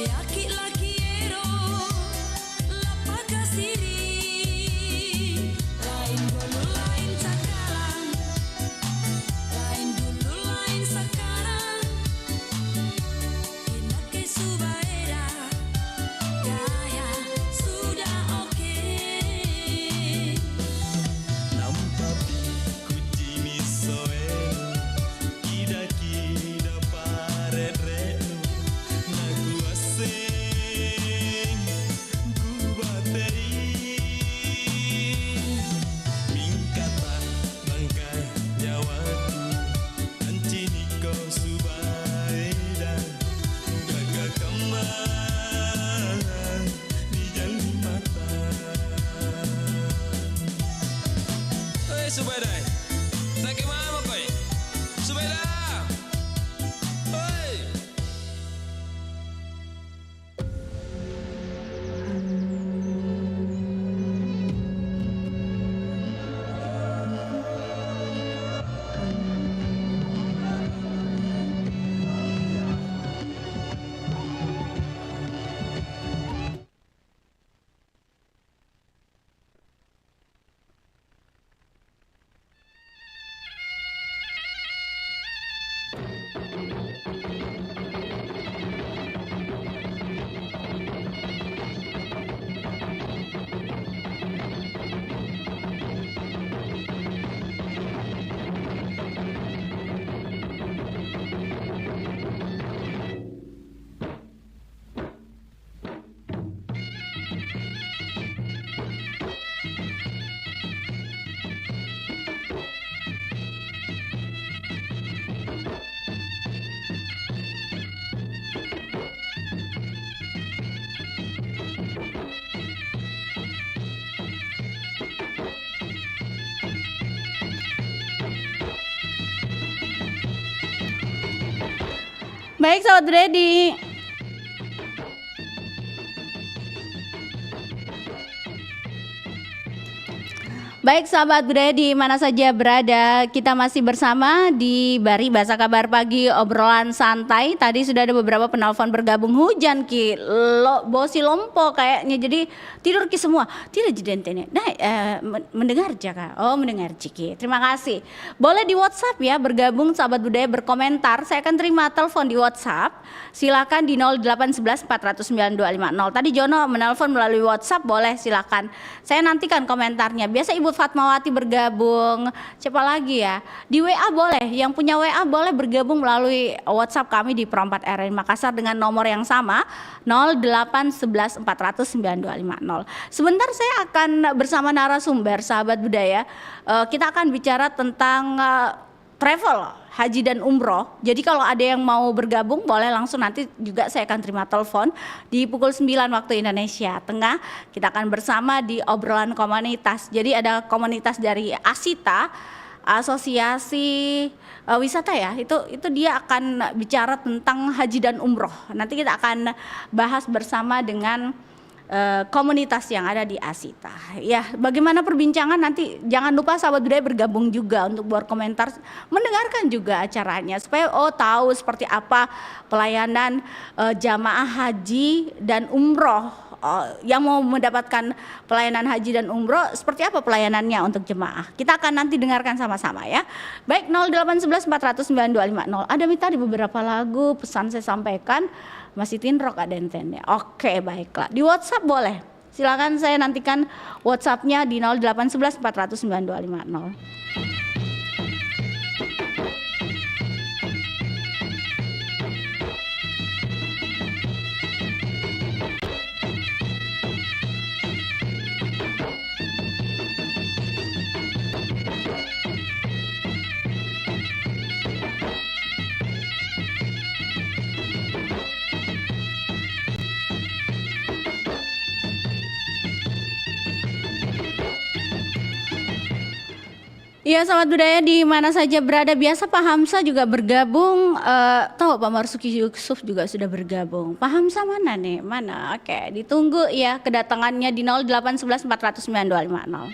Laki-laki ero. Lapa kasiri. Lain dulu lain sekarang. Lain dulu lain sekarang. Inake subaera. Kaya sudah oke. Nampak kutini soeno. Kida-kida parereno. Naku asing. Ku batei. Mingkata mangka nyawaku. Ancini ko subaeda. Gaga kamar. Di jalan mata. Hei Subaida, nak ke mana kau? Subaida, hei. Baik, Sobat Ready. Baik sahabat budaya di mana saja berada, kita masih bersama di Bari Bahasa Kabar Pagi obrolan santai. Tadi sudah ada beberapa penelpon bergabung. Hujan ki, bosi lompo kayaknya, jadi tidur ki semua. Tidak jedentenya. Nah, mendengar jaka. Oh, mendengar ciki. Terima kasih. Boleh di WhatsApp ya bergabung sahabat budaya berkomentar. Saya akan terima telepon di WhatsApp. Silakan di 0811 409 250. Tadi Jono menelpon melalui WhatsApp, boleh silakan. Saya nantikan komentarnya. Biasa Ibu Fatmawati bergabung. Siapa lagi ya? Di WA boleh. Yang punya WA boleh bergabung melalui WhatsApp kami di Pro 4 RRI Makassar dengan nomor yang sama 0811 400 9250. Sebentar saya akan bersama narasumber sahabat budaya. Kita akan bicara tentang travel haji dan umroh. Jadi kalau ada yang mau bergabung boleh langsung, nanti juga saya akan terima telepon di pukul 9 waktu Indonesia Tengah. Kita akan bersama di obrolan komunitas. Jadi ada komunitas dari ASITA, Asosiasi Wisata ya. Itu dia akan bicara tentang haji dan umroh. Nanti kita akan bahas bersama dengan komunitas yang ada di ASITA. Ya, bagaimana perbincangan nanti jangan lupa sahabat budaya bergabung juga untuk berkomentar, mendengarkan juga acaranya supaya tahu seperti apa pelayanan jamaah haji dan umroh. Yang mau mendapatkan pelayanan haji dan umroh, seperti apa pelayanannya untuk jemaah. Kita akan nanti dengarkan sama-sama ya. Baik, 0811 409 250. Ada minta di beberapa lagu, pesan saya sampaikan. Masih tinrok ada entennya. Oke, baiklah. Di WhatsApp boleh. Silakan, saya nantikan WhatsApp-nya di 0811 409 250. Iya, sahabat budaya di mana saja berada. Biasa Pak Hamzah juga bergabung. Tahu Pak Marsuki Yusuf juga sudah bergabung. Pak Hamzah mana nih? Mana? Oke, ditunggu ya kedatangannya di 0811 409 250.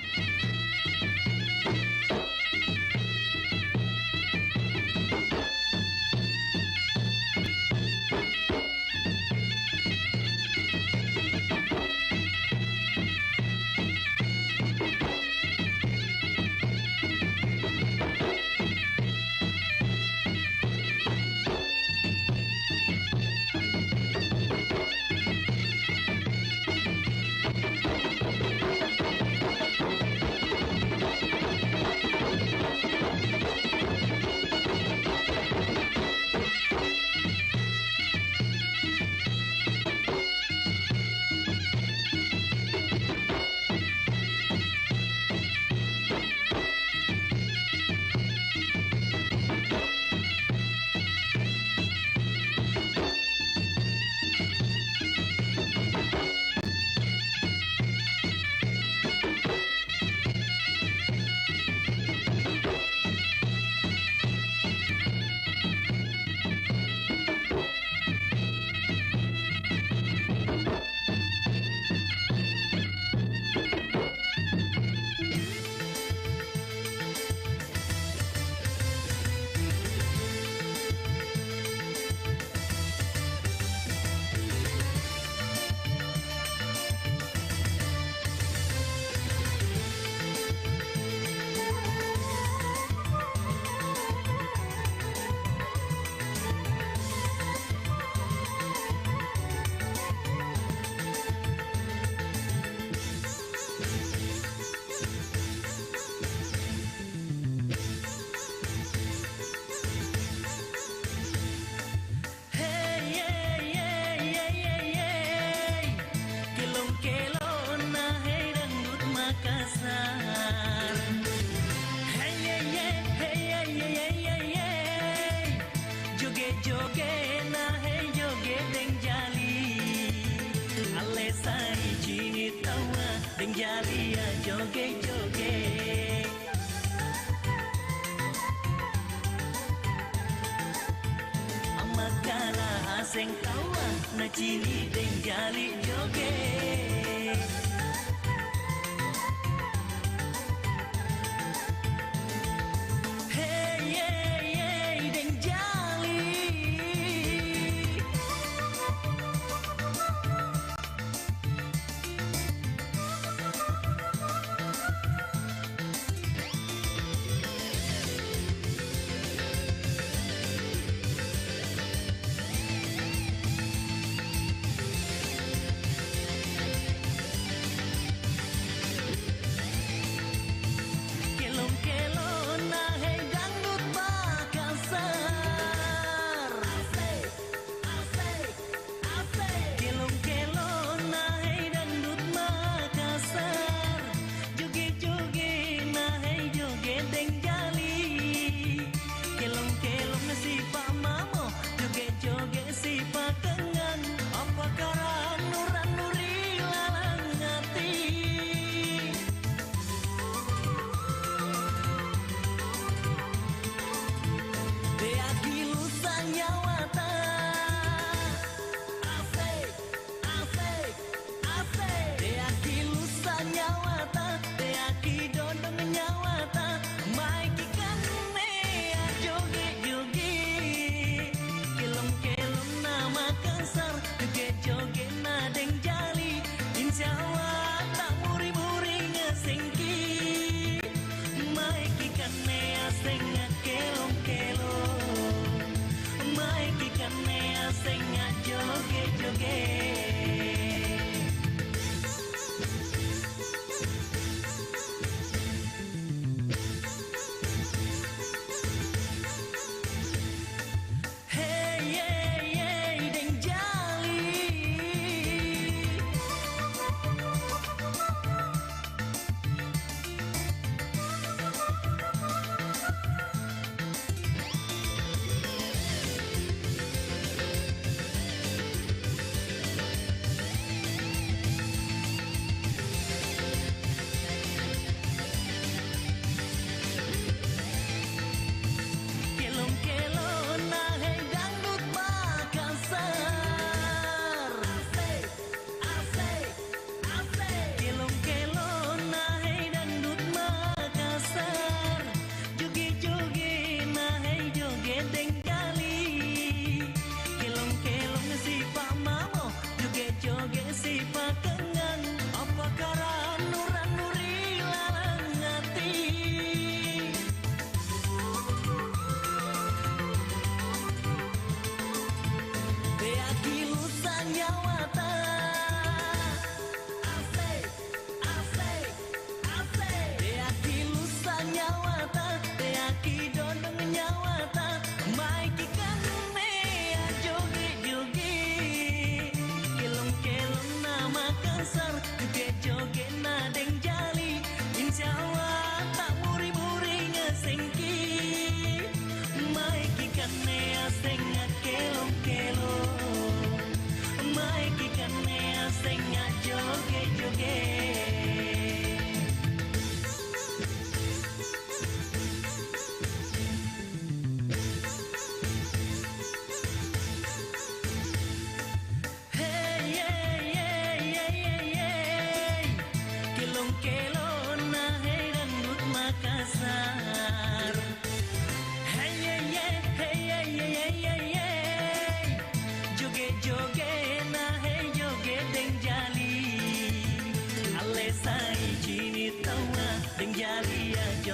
Seng tawa na cini deng jali joget.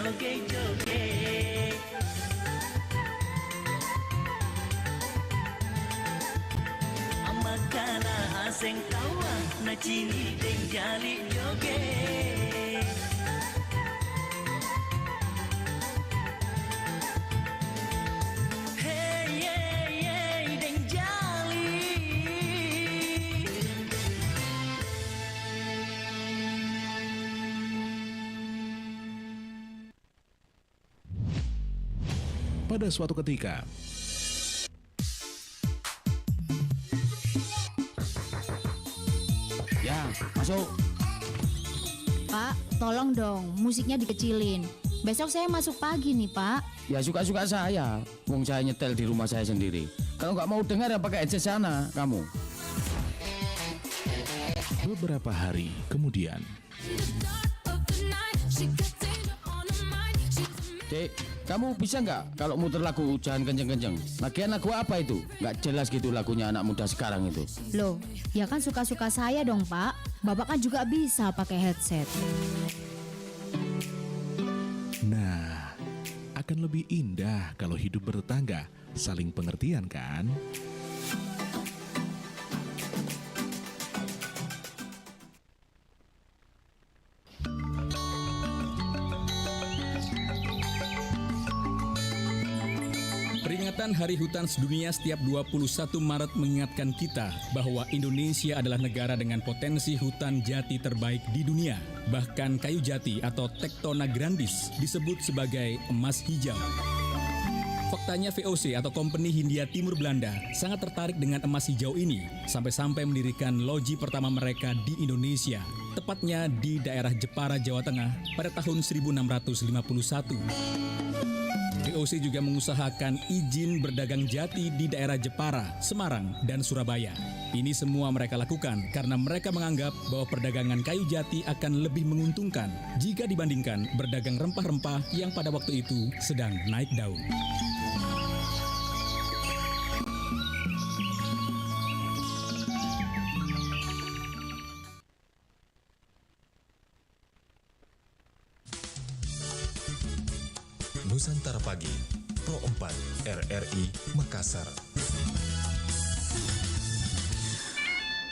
joget-joget. Amakana aseng tawa na cini deng jali joget. Hey hey hey deng jali. Pada suatu ketika, ya, masuk. Pak, tolong dong, musiknya dikecilin. Besok saya masuk pagi nih, Pak. Ya suka-suka saya. Wong saya nyetel di rumah saya sendiri. Kalau nggak mau dengar ya pakai headset sana, kamu. beberapa hari kemudian. Dek, kamu bisa nggak kalau muter lagu jangan kenceng-kenceng? Lagian lagu apa itu? Nggak jelas gitu lagunya anak muda sekarang itu. Loh, ya kan suka-suka saya dong, Pak. Bapak kan juga bisa pakai headset. Nah, akan lebih indah kalau hidup bertetangga, saling pengertian kan? Peringatan Hari Hutan Sedunia setiap 21 Maret mengingatkan kita bahwa Indonesia adalah negara dengan potensi hutan jati terbaik di dunia. Bahkan kayu jati atau Tectona grandis disebut sebagai emas hijau. Faktanya VOC atau Company Hindia Timur Belanda sangat tertarik dengan emas hijau ini sampai-sampai mendirikan loji pertama mereka di Indonesia, tepatnya di daerah Jepara, Jawa Tengah pada tahun 1651. VOC juga mengusahakan izin berdagang jati di daerah Jepara, Semarang, dan Surabaya. Ini semua mereka lakukan karena mereka menganggap bahwa perdagangan kayu jati akan lebih menguntungkan jika dibandingkan berdagang rempah-rempah yang pada waktu itu sedang naik daun. Nusantara Pagi, Pro 4 RRI Makassar.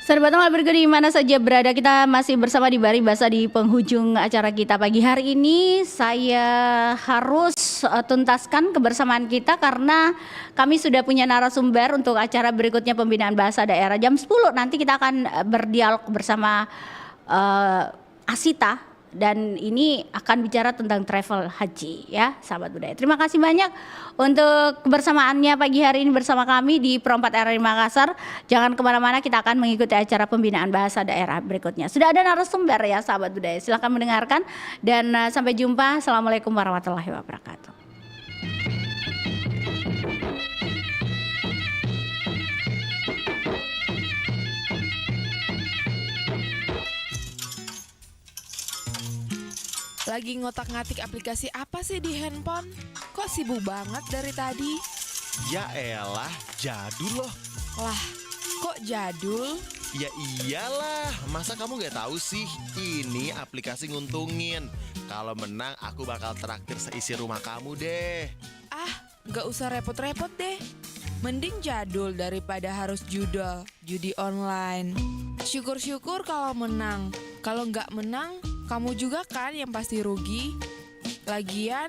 Sahabat Amal Bergedi, mana saja berada, kita masih bersama di Bari Basa di penghujung acara kita pagi hari ini. Saya harus tuntaskan kebersamaan kita karena kami sudah punya narasumber untuk acara berikutnya pembinaan bahasa daerah jam 10. Nanti kita akan berdialog bersama Asita. Dan ini akan bicara tentang travel haji ya sahabat budaya. Terima kasih banyak untuk kebersamaannya pagi hari ini bersama kami di Pro 4 RRI Makassar. Jangan kemana-mana, kita akan mengikuti acara pembinaan bahasa daerah berikutnya. Sudah ada narasumber ya sahabat budaya, silahkan mendengarkan. Dan sampai jumpa, Assalamualaikum warahmatullahi wabarakatuh. Lagi ngotak-ngatik aplikasi apa sih di handphone? Kok sibuk banget dari tadi? Ya elah, jadul loh. Lah, kok jadul? Ya iyalah, masa kamu gak tahu sih? Ini aplikasi nguntungin. Kalau menang aku bakal traktir seisi rumah kamu deh. Ah, gak usah repot-repot deh. Mending jadul daripada harus judi online. Syukur-syukur kalau menang. Kalau nggak menang, kamu juga kan yang pasti rugi. Lagian,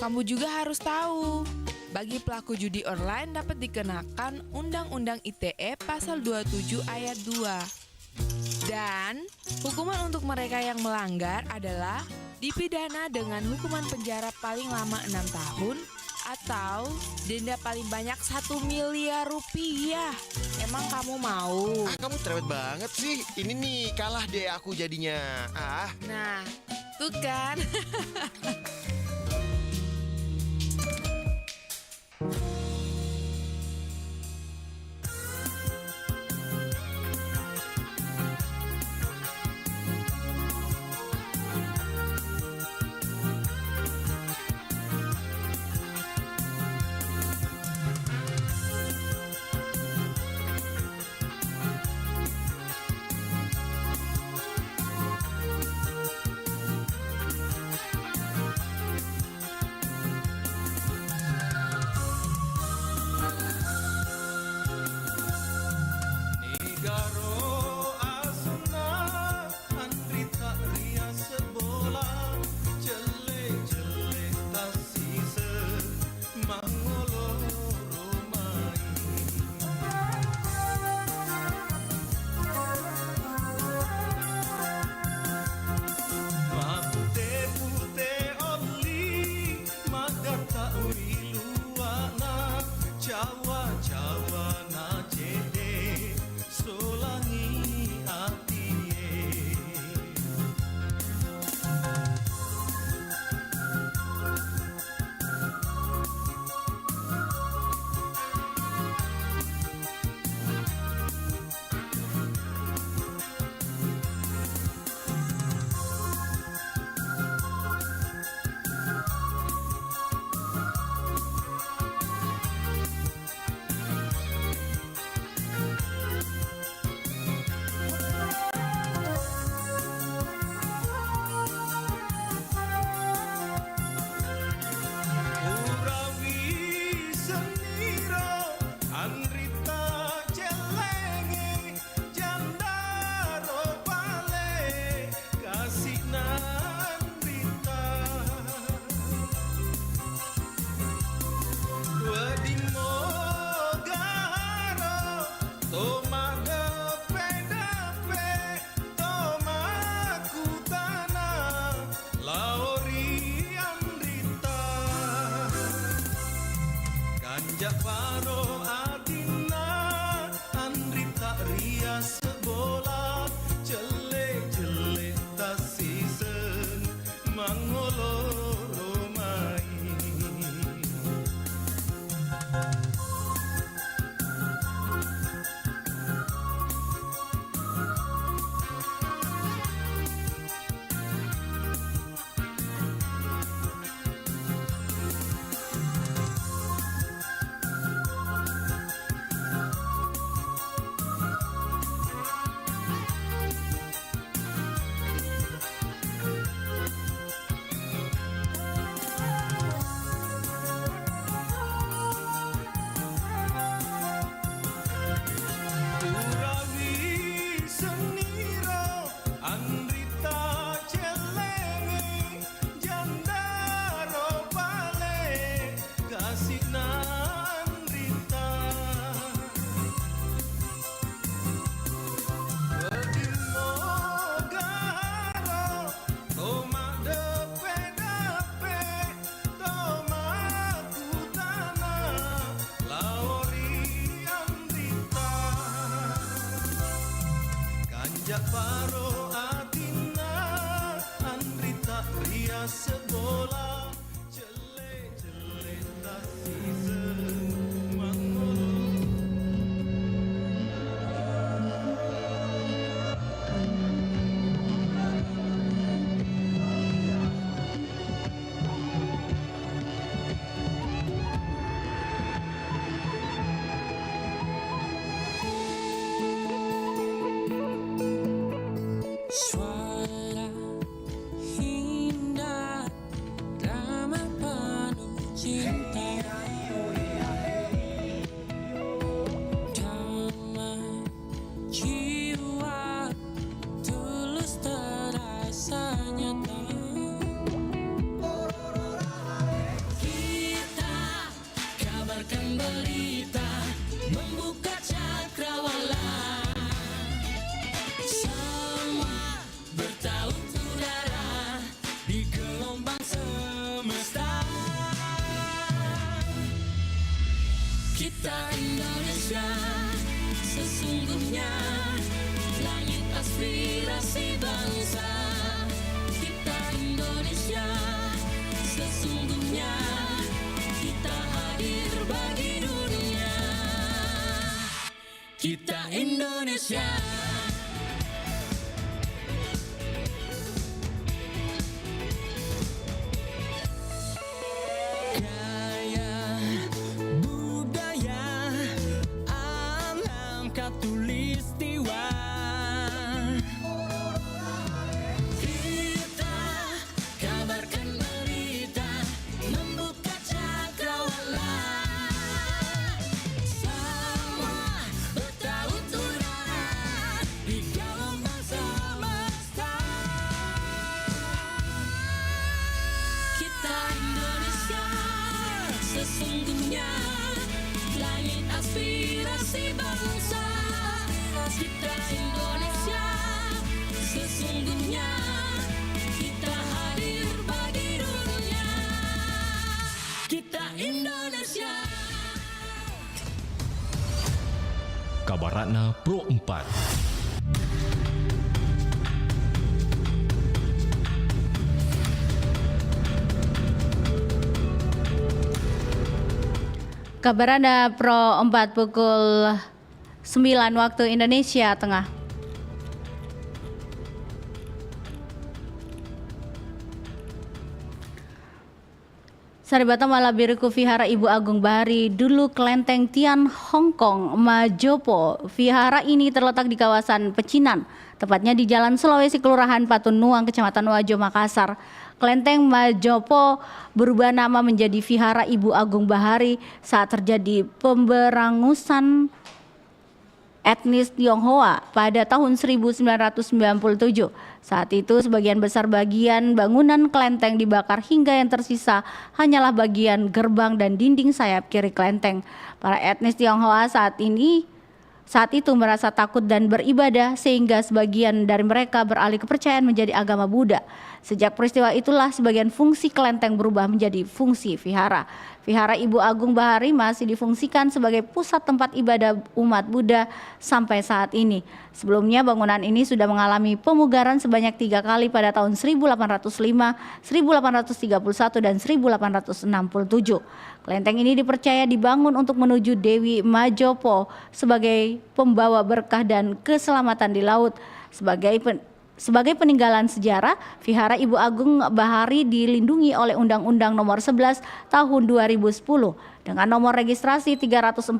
kamu juga harus tahu, bagi pelaku judi online dapat dikenakan Undang-Undang ITE Pasal 27 Ayat 2. Dan hukuman untuk mereka yang melanggar adalah dipidana dengan hukuman penjara paling lama 6 tahun atau denda paling banyak 1 miliar rupiah. Emang kamu mau? Kamu cerewet banget sih. Ini nih, kalah deh aku jadinya. Nah, tuh kan. sejak paro atina Andrita pria sebola cele-cele tasi semangolo. Suara indah, drama penuh cinta, damai jiwa, tulus terasa nyata. Kita kabarkan berita, membuka cakrawala. Semua bertaut udara di gelombang semesta. Kita Indonesia, sesungguhnya langit aspirasi bangsa. Kita Indonesia, sesungguhnya kita hadir bagi dunia. Kita Indonesia. Gaya budaya alam katulistiwa. Kita kabarkan berita, membuka cakrawala. Semua bertaut udara di gelombang semesta. Kita Indonesia, sesungguhnya langit aspirasi bangsa. Kita Indonesia, sesungguhnya kita hadir bagi dunia. Kita Indonesia. Kabar Ratna Pro 4. Kabar Anda Pro 4 pukul 9 waktu Indonesia Tengah. Saribata Malabiriku Vihara Ibu Agung Bahari, dulu Kelenteng Tian Hong Kong, Majopo. Vihara ini terletak di kawasan Pecinan, tepatnya di Jalan Sulawesi, Kelurahan Patunuang, Kecamatan Wajo, Makassar. Kelenteng Majopo berubah nama menjadi Vihara Ibu Agung Bahari saat terjadi pemberangusan etnis Tionghoa pada tahun 1997. Saat itu sebagian besar bagian bangunan kelenteng dibakar hingga yang tersisa hanyalah bagian gerbang dan dinding sayap kiri kelenteng. Para etnis Tionghoa saat itu merasa takut dan beribadah sehingga sebagian dari mereka beralih kepercayaan menjadi agama Buddha. Sejak peristiwa itulah sebagian fungsi kelenteng berubah menjadi fungsi vihara. Vihara Ibu Agung Bahari masih difungsikan sebagai pusat tempat ibadah umat Buddha sampai saat ini. Sebelumnya bangunan ini sudah mengalami pemugaran sebanyak 3 kali pada tahun 1805, 1831 dan 1867. Kelenteng ini dipercaya dibangun untuk menuju Dewi Majopo sebagai pembawa berkah dan keselamatan di laut. Sebagai peninggalan sejarah, Vihara Ibu Agung Bahari dilindungi oleh Undang-Undang Nomor 11 Tahun 2010 dengan nomor registrasi 342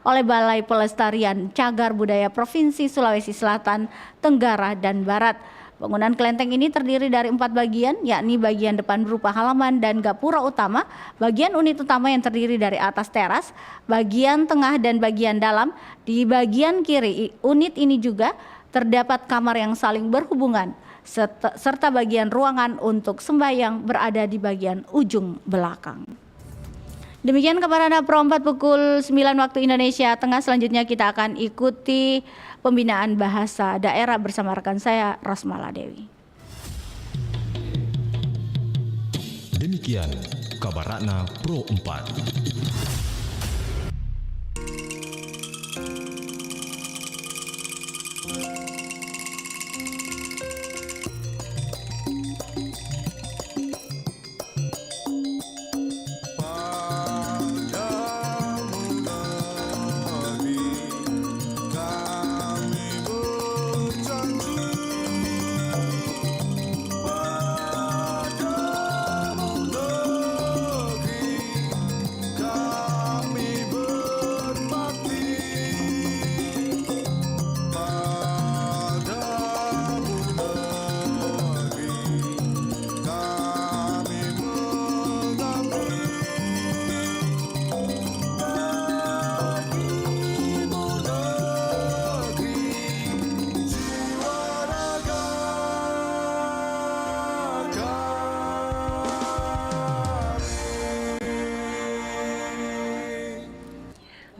oleh Balai Pelestarian Cagar Budaya Provinsi Sulawesi Selatan, Tenggara, dan Barat. Bangunan kelenteng ini terdiri dari 4 bagian, yakni bagian depan berupa halaman dan gapura utama, bagian unit utama yang terdiri dari atas teras, bagian tengah dan bagian dalam. Di bagian kiri unit ini juga terdapat kamar yang saling berhubungan, serta bagian ruangan untuk sembahyang berada di bagian ujung belakang. Demikian kabar Anda Pro 4 pukul 9 waktu Indonesia Tengah. Selanjutnya kita akan ikuti pembinaan bahasa daerah bersama rekan saya Rosmala Dewi. Demikian kabar Ratna Pro 4.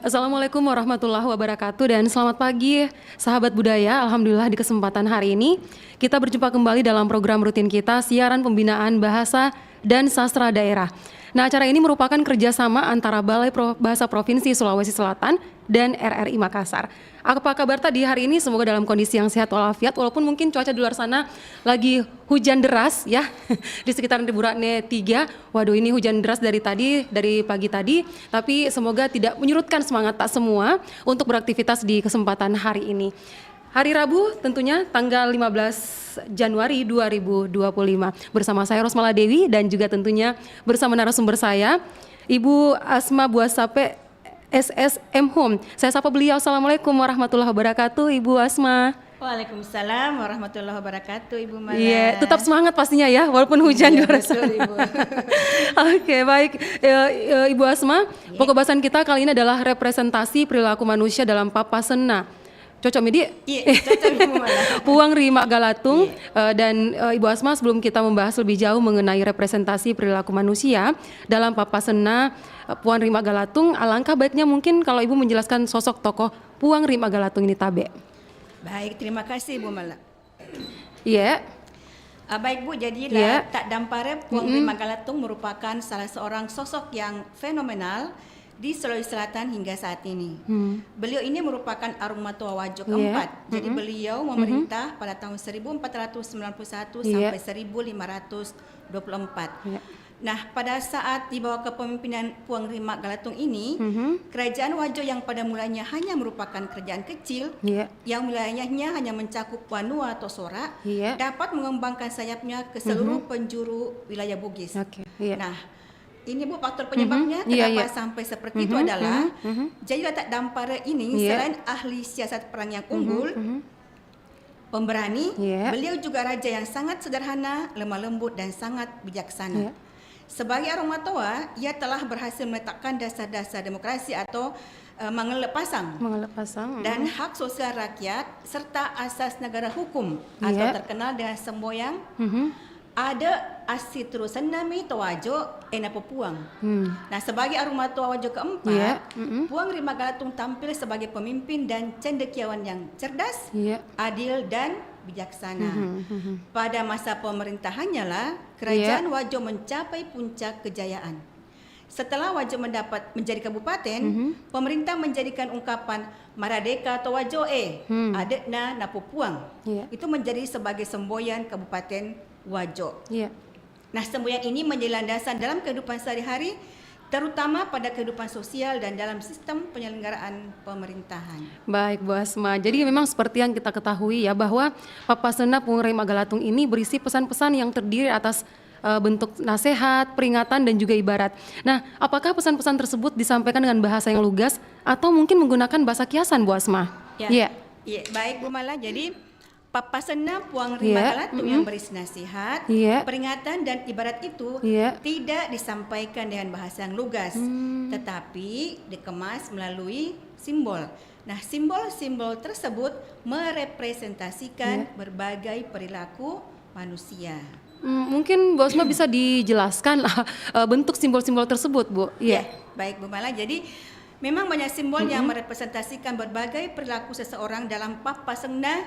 Assalamualaikum warahmatullahi wabarakatuh dan selamat pagi sahabat budaya. Alhamdulillah di kesempatan hari ini kita berjumpa kembali dalam program rutin kita siaran pembinaan bahasa dan sastra daerah. Nah, acara ini merupakan kerjasama antara Balai Bahasa Provinsi Sulawesi Selatan dan RRI Makassar. Apa kabar tadi hari ini? Semoga dalam kondisi yang sehat walafiat, walaupun mungkin cuaca di luar sana lagi hujan deras ya di sekitaran Riburakne 3. Waduh, ini hujan deras dari pagi tadi, tapi semoga tidak menyurutkan semangat tak semua untuk beraktivitas di kesempatan hari ini. Hari Rabu tentunya tanggal 15 Januari 2025 bersama saya Rosmala Dewi dan juga tentunya bersama narasumber saya Ibu Asma Buasape SSM Home. Saya sapa beliau. Assalamualaikum warahmatullahi wabarakatuh Ibu Asma. Waalaikumsalam warahmatullahi wabarakatuh Ibu Mala. Iya, tetap semangat pastinya ya walaupun hujan di luar sana. Oke, baik. Ibu Asma, pokok bahasan kita kali ini adalah representasi perilaku manusia dalam Papasena. Cocok Medi? Iya, cocok Ibu Mala. Puang Rima Galatung dan Ibu Asma, sebelum kita membahas lebih jauh mengenai representasi perilaku manusia dalam Papasena Puang Rima Galatung, alangkah baiknya mungkin kalau Ibu menjelaskan sosok tokoh Puang Rima Galatung ini tabe. Baik, terima kasih Ibu Mala. Iya. Baik Bu, jadilah Tak Dampare Puang Rima Galatung merupakan salah seorang sosok yang fenomenal di Sulawesi Selatan hingga saat ini. Beliau ini merupakan Arumatua Wajo keempat. Jadi beliau memerintah pada tahun 1491 sampai 1524. Nah, pada saat di bawah kepemimpinan Puang Rima Galatung ini, kerajaan Wajo yang pada mulanya hanya merupakan kerajaan kecil, yang wilayahnya hanya mencakup Wanua atau Sora, dapat mengembangkan sayapnya ke seluruh penjuru wilayah Bugis. Nah, ini Bu faktor penyebabnya kenapa sampai seperti itu adalah jadilah Tak Dampare ini selain ahli siasat perang yang unggul, pemberani, beliau juga raja yang sangat sederhana, lemah lembut dan sangat bijaksana. Sebagai Arumatua, ia telah berhasil meletakkan dasar-dasar demokrasi atau mengelep pasang dan hak sosial rakyat serta asas negara hukum atau terkenal dengan semboyan ada asi terusan nami Towajo Enapo Puang. Nah, sebagai Arumatua Wajo keempat, Puang Rima Galatung tampil sebagai pemimpin dan cendekiawan yang cerdas, adil dan bijaksana. Pada masa pemerintahannya lah kerajaan Wajo mencapai puncak kejayaan. Setelah Wajo menjadi kabupaten, pemerintah menjadikan ungkapan Maradeka atau Wajo Adetna Napo Puang itu menjadi sebagai semboyan Kabupaten Wajo. Nah, semboyan ini menjadi landasan dalam kehidupan sehari-hari, terutama pada kehidupan sosial dan dalam sistem penyelenggaraan pemerintahan. Baik Bu Asma, jadi memang seperti yang kita ketahui ya bahwa Papasena Puang Rima Galatung ini berisi pesan-pesan yang terdiri atas bentuk nasihat, peringatan dan juga ibarat. Nah, apakah pesan-pesan tersebut disampaikan dengan bahasa yang lugas atau mungkin menggunakan bahasa kiasan Bu Asma? Iya, baik Bu Mala. Jadi Papasena Puang Rima Galatung yang berisi nasihat, peringatan dan ibarat itu tidak disampaikan dengan bahasa yang lugas, tetapi dikemas melalui simbol. Nah, simbol-simbol tersebut merepresentasikan berbagai perilaku manusia. Mungkin Bu Asma bisa dijelaskan bentuk simbol-simbol tersebut, Bu? Baik Bu Mala. Jadi memang banyak simbol yang merepresentasikan berbagai perilaku seseorang dalam Papasena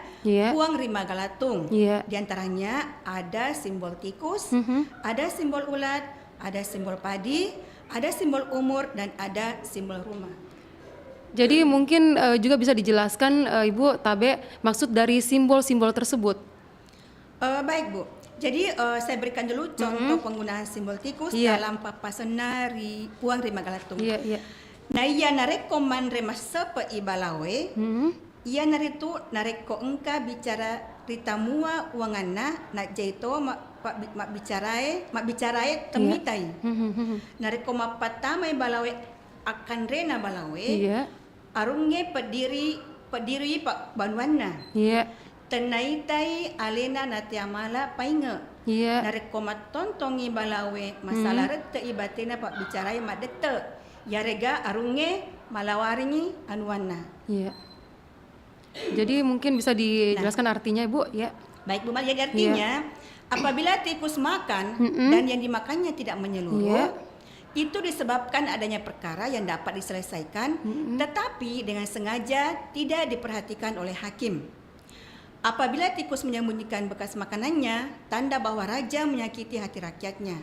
Puang Rima Galatung. Di antaranya ada simbol tikus, ada simbol ulat, ada simbol padi, ada simbol umur dan ada simbol rumah. Jadi mungkin juga bisa dijelaskan Ibu Tabe maksud dari simbol-simbol tersebut. Baik Bu. Jadi saya berikan dulu contoh penggunaan simbol tikus dalam Papasena Puang Rima Galatung. Nah, ia nareko man remasa pe ibalawe, ia naritu nareko engka bicara ritamua uangana nak jaito mak bicarae temitai. Nareko mapatama ibalawe akan rena balawe, arunge pediri pak banwana. Tenaitai alena natiamala painga. Nareko matontongi balawe masalah rete ibatena pak bicarae mak dete. Yarega arunge malawaringi anuana. Jadi mungkin bisa dijelaskan artinya Ibu ya. Baik Bu Mal, jadi artinya apabila tikus makan dan yang dimakannya tidak menyeluruh, Itu disebabkan adanya perkara yang dapat diselesaikan, tetapi dengan sengaja tidak diperhatikan oleh hakim. Apabila tikus menyembunyikan bekas makanannya, tanda bahwa raja menyakiti hati rakyatnya.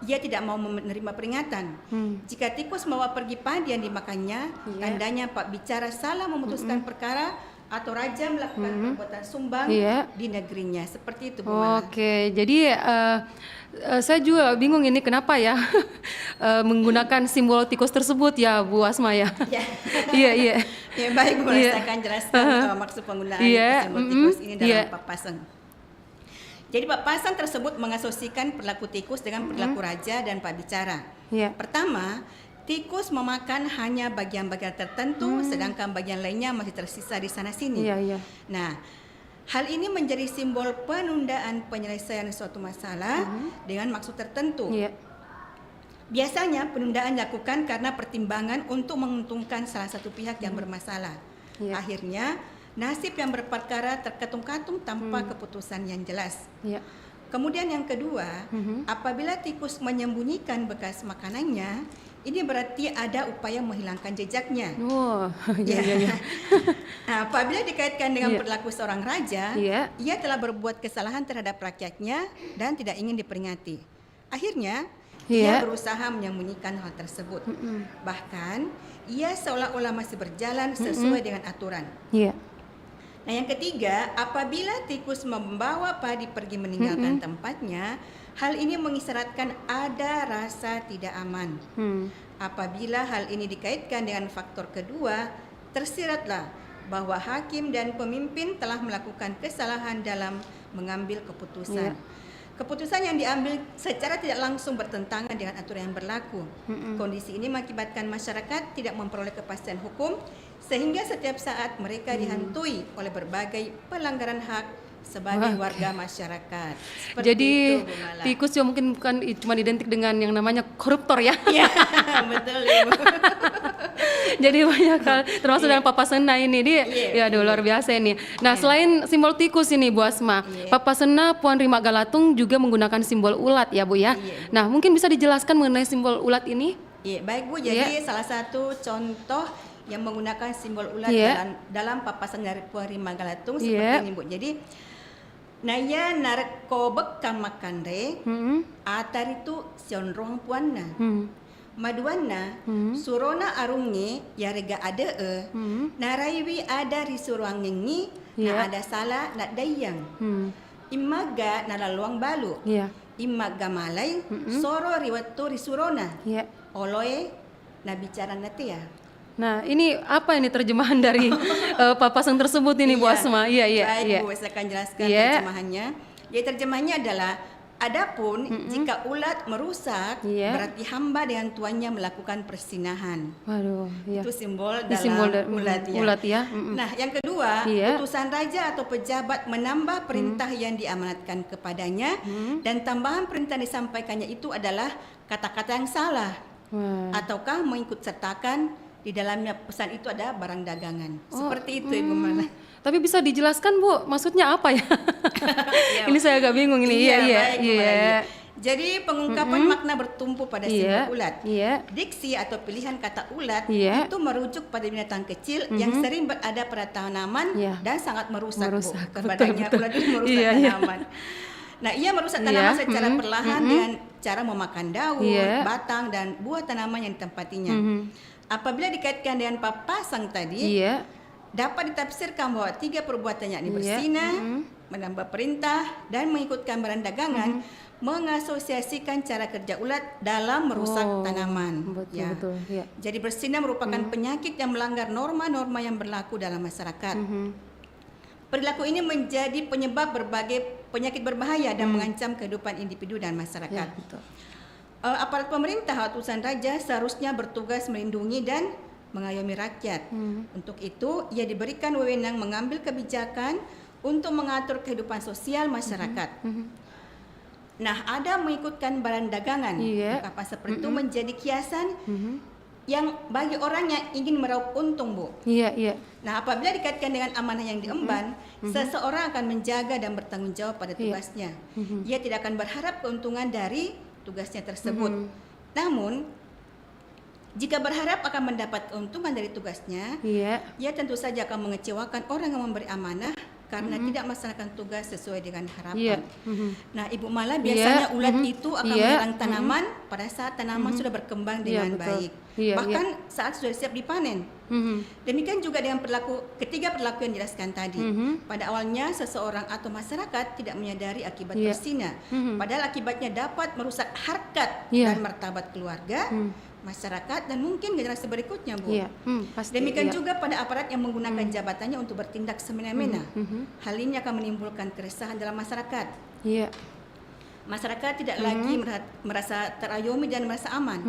Ia tidak mau menerima peringatan. Jika tikus membawa pergi padi yang dimakannya, tandanya Pak Bicara salah memutuskan perkara atau raja melakukan perbuatan sumbang di negerinya. Seperti itu, Bu Mala. Oke, jadi saya juga bingung ini kenapa ya menggunakan simbol tikus tersebut ya Bu Asma ya. Iya. Ya, baik, Bu, saya akan jelaskan maksud penggunaan simbol tikus ini dalam papasan. Jadi papasan tersebut mengasosiasikan perilaku tikus dengan perilaku raja dan Pak Bicara. Pertama, tikus memakan hanya bagian-bagian tertentu, sedangkan bagian lainnya masih tersisa di sana-sini. Nah, hal ini menjadi simbol penundaan penyelesaian suatu masalah dengan maksud tertentu. Biasanya penundaan dilakukan karena pertimbangan untuk menguntungkan salah satu pihak yang bermasalah. Akhirnya, nasib yang berperkara terkatung-katung tanpa keputusan yang jelas. Kemudian yang kedua, apabila tikus menyembunyikan bekas makanannya, ini berarti ada upaya menghilangkan jejaknya. Nah, apabila dikaitkan dengan perilaku seorang raja, ia telah berbuat kesalahan terhadap rakyatnya dan tidak ingin diperingati. Akhirnya, ia berusaha menyembunyikan hal tersebut. Bahkan, ia seolah-olah masih berjalan sesuai dengan aturan. Nah, yang ketiga, apabila tikus membawa padi pergi meninggalkan tempatnya, hal ini mengisyaratkan ada rasa tidak aman. Apabila hal ini dikaitkan dengan faktor kedua, tersiratlah bahwa hakim dan pemimpin telah melakukan kesalahan dalam mengambil keputusan. Keputusan yang diambil secara tidak langsung bertentangan dengan aturan yang berlaku. Kondisi ini mengakibatkan masyarakat tidak memperoleh kepastian hukum, sehingga setiap saat mereka dihantui oleh berbagai pelanggaran hak sebagai warga masyarakat. Seperti jadi itu, Bu Mala. tikus ya mungkin bukan cuma identik dengan yang namanya koruptor ya. Iya, betul Ibu. Jadi banyak hal termasuk dalam Papasena ini ya luar biasa ini. Nah, selain simbol tikus ini Bu Asma, Papasena Puan Rima Galatung juga menggunakan simbol ulat ya Bu ya. Nah, mungkin bisa dijelaskan mengenai simbol ulat ini? Iya, baik Bu. Jadi salah satu contoh yang menggunakan simbol ulat dalam papasan dari Puan Rima Galatung seperti ini Bu. Jadi naya narkobek kamakandre ataritu sionrong puanna maduanna surona arunge yarega ada naraiwi ada risuruangengi na ada salah nak dayang imaga nalaluang balu imaga malay soro riwatu risurona oloe na bicara nate ya. Nah, ini apa ini terjemahan dari papasan tersebut ini Bu Asma? Baik Bu, saya akan jelaskan terjemahannya. Jadi terjemahannya adalah adapun jika ulat merusak berarti hamba dengan tuannya melakukan persinahan. Waduh, itu simbol dalam ulat ya. Nah, yang kedua, utusan raja atau pejabat menambah perintah yang diamanatkan kepadanya dan tambahan perintah disampaikannya itu adalah kata-kata yang salah ataukah mengikut sertakan di dalamnya pesan itu ada barang dagangan. Seperti itu Ibu Mala. Tapi bisa dijelaskan Bu, maksudnya apa ya? Ini saya agak bingung ini. Iya. Jadi pengungkapan makna bertumpu pada simbol ulat. Diksi atau pilihan kata ulat itu merujuk pada binatang kecil yang sering berada pada tanaman dan sangat merusak. Bu. Kepadanya ulat itu merusak tanaman. Nah, ia merusak tanaman secara perlahan dengan cara memakan daun, batang dan buah tanaman yang ditempatinya. Apabila dikaitkan dengan papasang tadi, dapat ditafsirkan bahwa 3 perbuatan yakni bersinah, menambah perintah, dan mengikutkan barang dagangan mengasosiasikan cara kerja ulat dalam merusak tanaman. Betul. Jadi bersinah merupakan penyakit yang melanggar norma-norma yang berlaku dalam masyarakat. Perilaku ini menjadi penyebab berbagai penyakit berbahaya dan mengancam kehidupan individu dan masyarakat. Aparat pemerintah utusan raja seharusnya bertugas melindungi dan mengayomi rakyat. Untuk itu, ia diberikan wewenang mengambil kebijakan untuk mengatur kehidupan sosial masyarakat. Nah, ada mengikutkan barang dagangan. Apa seperti itu menjadi kiasan yang bagi orang yang ingin meraup untung, Bu. Nah, apabila dikaitkan dengan amanah yang diemban, seseorang akan menjaga dan bertanggung jawab pada tugasnya. Ia tidak akan berharap keuntungan dari tugasnya tersebut. Namun, Jika berharap akan mendapat keuntungan dari tugasnya, ia tentu saja akan mengecewakan orang yang memberi amanah karena tidak melaksanakan tugas sesuai dengan harapan. Nah, Ibu Mala, biasanya ulat itu akan menyerang tanaman pada saat tanaman sudah berkembang dengan baik. Bahkan saat sudah siap dipanen. Demikian juga dengan ketiga perilaku yang dijelaskan tadi. Pada awalnya seseorang atau masyarakat tidak menyadari akibat berzina, padahal akibatnya dapat merusak harkat dan martabat keluarga, masyarakat, dan mungkin generasi berikutnya, Bu. Demikian juga pada aparat yang menggunakan jabatannya untuk bertindak semena-mena. Hal ini akan menimbulkan keresahan dalam masyarakat. Masyarakat tidak lagi merasa terayomi dan merasa aman.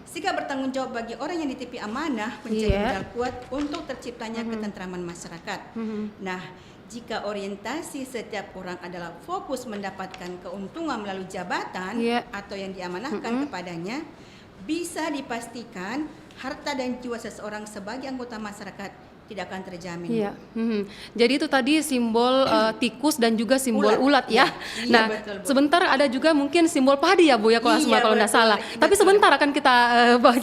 Sikap bertanggung jawab bagi orang yang ditipi amanah menjadi modal kuat untuk terciptanya ketentraman masyarakat. Nah, jika orientasi setiap orang adalah fokus mendapatkan keuntungan melalui jabatan atau yang diamanahkan kepadanya, bisa dipastikan harta dan jiwa seseorang sebagai anggota masyarakat tidak akan terjamin. Jadi itu tadi simbol tikus dan juga simbol ulat ya. Nah, betul, sebentar ada juga mungkin simbol padi ya Bu ya kalau tidak salah. Tapi sebentar akan kita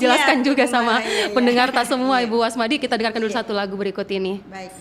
jelaskan juga sama pendengar tak semua Ibu Wasmadi. Kita dengarkan dulu satu lagu berikut ini. Baik.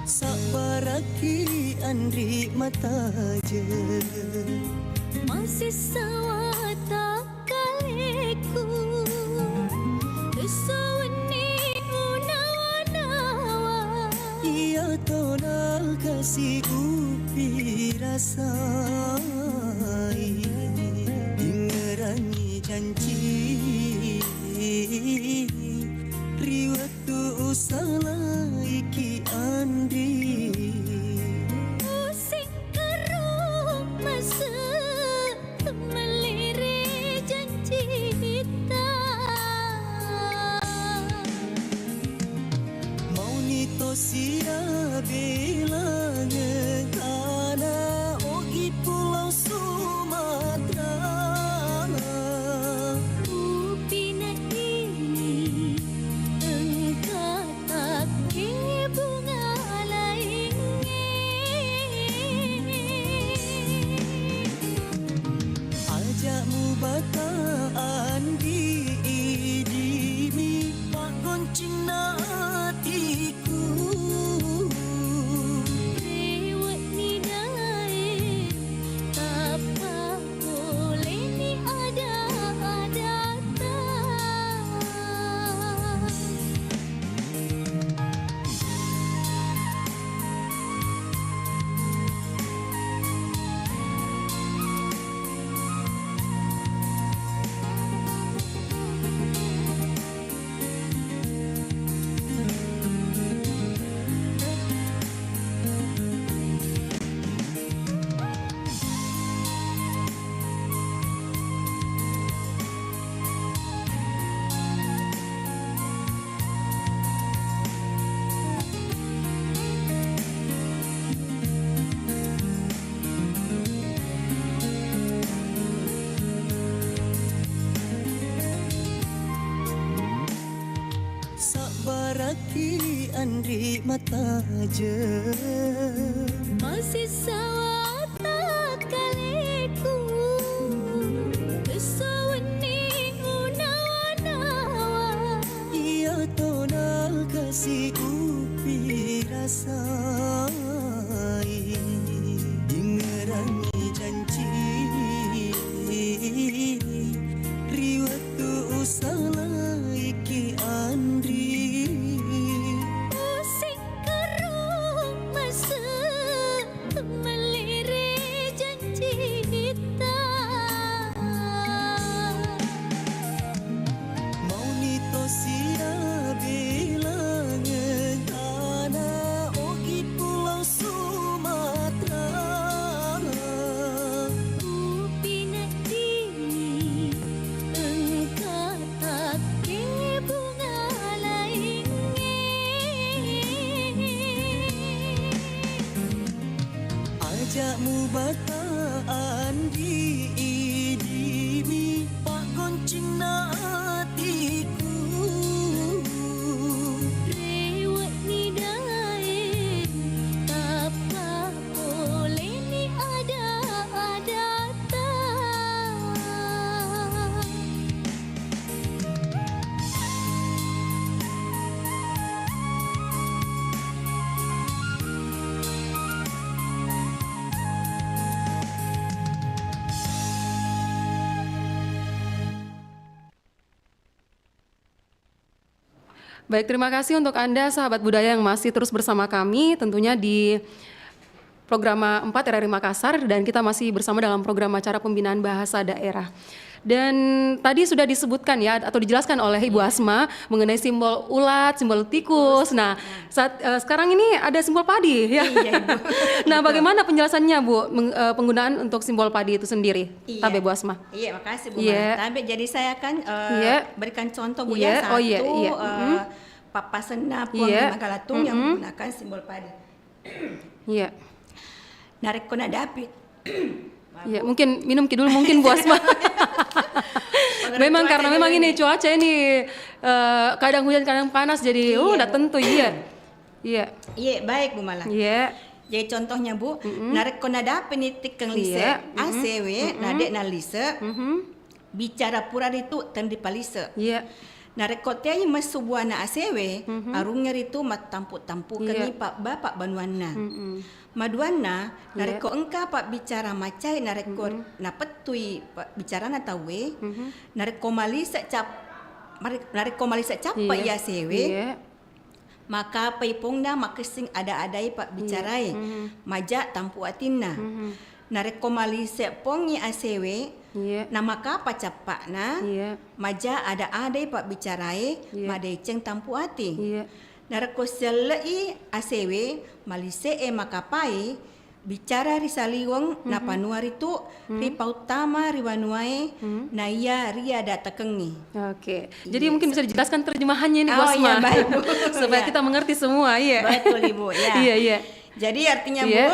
Sabaraki andri mataje masih sawata kaleku esawani unawa iya tonal kasih upi rasai ingerangi janji riwatu usalah iki andri Sia bila ngekana ogi pulau Sumatera upina ini engkau tak ke bunga lainnya ajakmu bataan di idimi pagoncing na hatiku Sabaraki andri mataje masih sawata kaleku esawani unawa iya tonal kasih upi rasai ingerangi janji anakmu bataan diidimi pak goncing na hatiku Rewet ni dae tapa boleh ni ada ta. Baik, terima kasih untuk Anda sahabat budaya yang masih terus bersama kami tentunya di program 4 RRI Makassar dan kita masih bersama dalam program acara pembinaan bahasa daerah. Dan tadi sudah disebutkan ya atau dijelaskan oleh Ibu Asma mengenai simbol ulat, simbol tikus. Nah, sekarang ini ada simbol padi ya. Iya, Ibu. Nah, bagaimana penjelasannya Bu penggunaan untuk simbol padi itu sendiri? Iya. Tabe Bu Asma. Iya, makasih Bu. Iya. Tabe, jadi saya akan berikan contoh Bu Iya. ya. Satu, Oh, iya, iya. Papa Sena Puang Iya. Rima Galatung yang menggunakan simbol padi. Iya. Narik kona dapit. Ya, mungkin minum dulu mungkin Bu Asma. Memang karena memang ini cuaca ini kadang hujan kadang panas jadi udah tentu iya. Iya. Iya, baik Bu Mala. Iya. Jadi contohnya Bu, narik kona dapit ni tikeng lise Iya. ACW nadek na lise. Bicara pura itu tendi palise. Iya. Narik kotea mas subuana ACW arungnya itu mat tampu-tampu Iya. keni Pak Bapak Banuana. Maduana nareko engka pak bicara macai nareko napetui pak bicara na tawe nareko mali secap nareko mali secap pak ya sewe maka paipongna makesing ada-adai pak bicarai maja tampu atinna nareko mali sepongi asewe nama ka pacapakna maja ada-adai pak bicarai madeceng tampu ati nareko selei asewe malise makapai bicara risaliwang na panuar itu ripautama riwanuae na iya ria datakengi. Oke. Jadi mungkin bisa dijelaskan terjemahannya ini Bu Asma. Iya, baik, Bu. Supaya Iya. kita mengerti semua, iya. Betul Ibu, ya. Iya, iya. Jadi artinya Bu,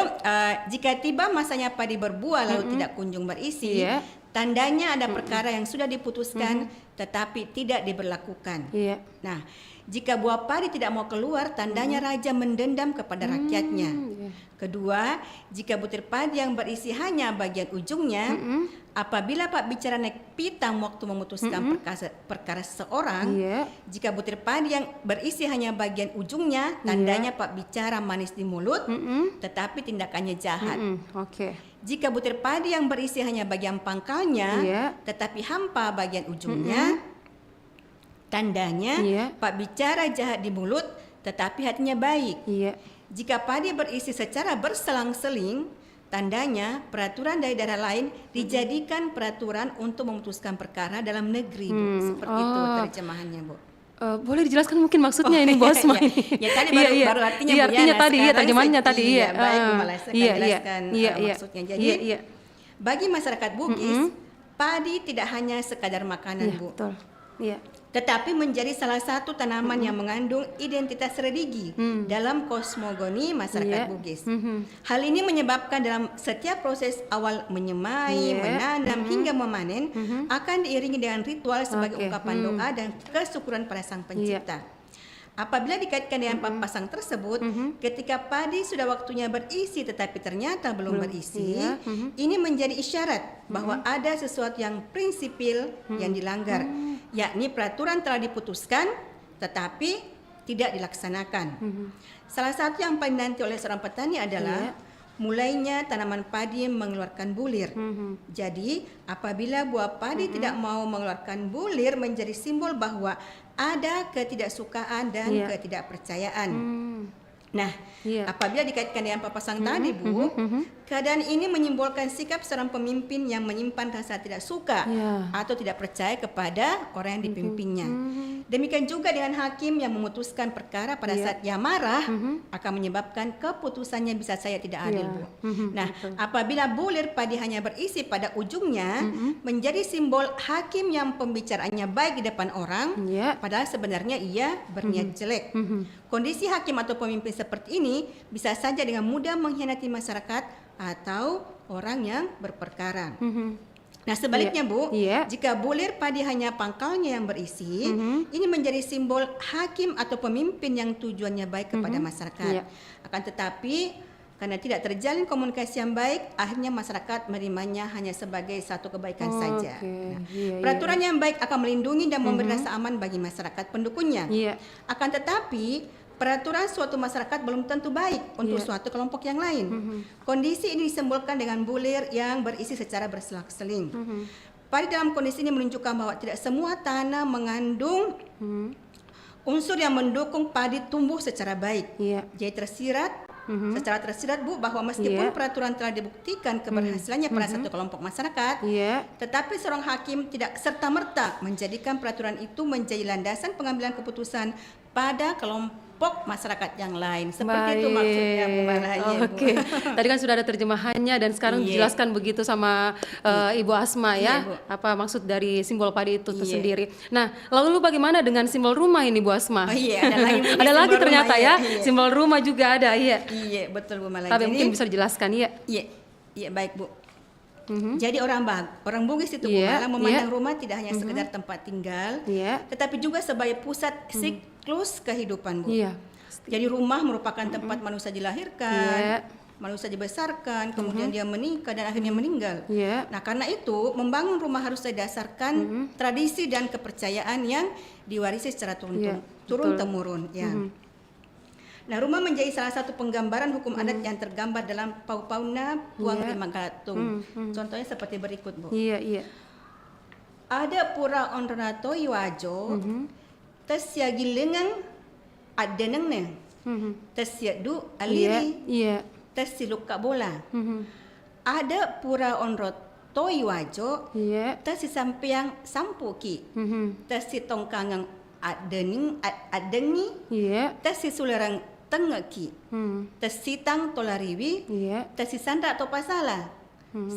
jika tiba masanya padi berbuah lalu tidak kunjung berisi, tandanya ada perkara yang sudah diputuskan tetapi tidak diberlakukan. Nah, jika buah padi tidak mau keluar, tandanya raja mendendam kepada rakyatnya. Kedua, jika butir padi yang berisi hanya bagian ujungnya, apabila Pak bicara naik pitang waktu memutuskan perkara seseorang, jika butir padi yang berisi hanya bagian ujungnya, tandanya Pak bicara manis di mulut, tetapi tindakannya jahat. Jika butir padi yang berisi hanya bagian pangkalnya, tetapi hampa bagian ujungnya, tandanya Pak bicara jahat di mulut tetapi hatinya baik. Jika padi berisi secara berselang-seling, tandanya peraturan dari daerah lain dijadikan peraturan untuk memutuskan perkara dalam negeri, Bu. Seperti itu terjemahannya, Bu. Boleh dijelaskan mungkin maksudnya ini Bu Asma ini. Ya tadi baru artinya iya, Bu artinya Yana. tadi iya terjemahannya tadi iya. Baik Bu Mala, saya akan jelaskan maksudnya. Jadi iya. bagi masyarakat Bugis, padi tidak hanya sekadar makanan, Bu. Betul. Iya. Tetapi menjadi salah satu tanaman yang mengandung identitas religi dalam kosmogoni masyarakat Bugis. Hal ini menyebabkan dalam setiap proses awal menyemai, menanam hingga memanen akan diiringi dengan ritual sebagai ungkapan doa dan kesyukuran pada Sang Pencipta. Apabila dikaitkan dengan papasan tersebut, ketika padi sudah waktunya berisi tetapi ternyata belum berisi, ini menjadi isyarat bahwa ada sesuatu yang prinsipil yang dilanggar, yakni peraturan telah diputuskan tetapi tidak dilaksanakan. Salah satu yang paling dinanti oleh seorang petani adalah mulainya tanaman padi mengeluarkan bulir. Jadi apabila buah padi tidak mau mengeluarkan bulir menjadi simbol bahwa ada ketidaksukaan dan ketidakpercayaan. Nah, apabila dikaitkan dengan papasan tadi, Bu, keadaan ini menyimbolkan sikap seorang pemimpin yang menyimpan rasa tidak suka atau tidak percaya kepada orang yang dipimpinnya. Demikian juga dengan hakim yang memutuskan perkara pada saat ia marah akan menyebabkan keputusannya bisa saja tidak adil, Bu. Nah, apabila bulir padi hanya berisi pada ujungnya menjadi simbol hakim yang pembicaraannya baik di depan orang, padahal sebenarnya ia berniat jelek. Kondisi hakim atau pemimpin seperti ini bisa saja dengan mudah mengkhianati masyarakat atau orang yang berperkara. Nah sebaliknya Bu, jika bulir padi hanya pangkalnya yang berisi, ini menjadi simbol hakim atau pemimpin yang tujuannya baik kepada masyarakat. Akan tetapi karena tidak terjalin komunikasi yang baik, akhirnya masyarakat menerimanya hanya sebagai satu kebaikan saja. Nah, peraturan yang baik akan melindungi dan memberi rasa aman bagi masyarakat pendukungnya. Akan tetapi peraturan suatu masyarakat belum tentu baik untuk suatu kelompok yang lain. Kondisi ini disimbolkan dengan bulir yang berisi secara berselang-seling. Padi dalam kondisi ini menunjukkan bahwa tidak semua tanah mengandung unsur yang mendukung padi tumbuh secara baik. Jadi tersirat secara tersirat Bu, bahwa meskipun peraturan telah dibuktikan keberhasilannya pada satu kelompok masyarakat, tetapi seorang hakim tidak serta-merta menjadikan peraturan itu menjadi landasan pengambilan keputusan pada kelompok masyarakat yang lain. Seperti itu maksudnya Bu Malaya. Oke. Tadi kan sudah ada terjemahannya dan sekarang dijelaskan begitu sama Ibu Asma ya, apa maksud dari simbol padi itu sendiri. Nah, lalu bagaimana dengan simbol rumah ini Bu Asma? Ada lagi ternyata ya, simbol rumah juga ada. Iya, betul Bu Malaya. Tapi mungkin bisa dijelaskan Iya, baik Bu. Jadi orang Bugis itu Bu Malaya memandang rumah tidak hanya sekedar tempat tinggal, tetapi juga sebagai pusat siklus kehidupan Bu. Jadi rumah merupakan tempat manusia dilahirkan, manusia dibesarkan, kemudian dia menikah dan akhirnya meninggal. Nah karena itu membangun rumah harus didasarkan tradisi dan kepercayaan yang diwarisi secara turun-temurun. Nah, rumah menjadi salah satu penggambaran hukum adat yang tergambar dalam Paupauna Puang Rima Galatung. Contohnya seperti berikut, Bu. Ada pura onronato iwajo, tersiagi lengang adeneng tersiadu aliri, tersiluka bola. Ada pura onroto iwajo, tersisampiang sampuki, tersitongkangang adengi, tersisulerang tengeki, tersitang tolariwi, tersisanda atau pasala,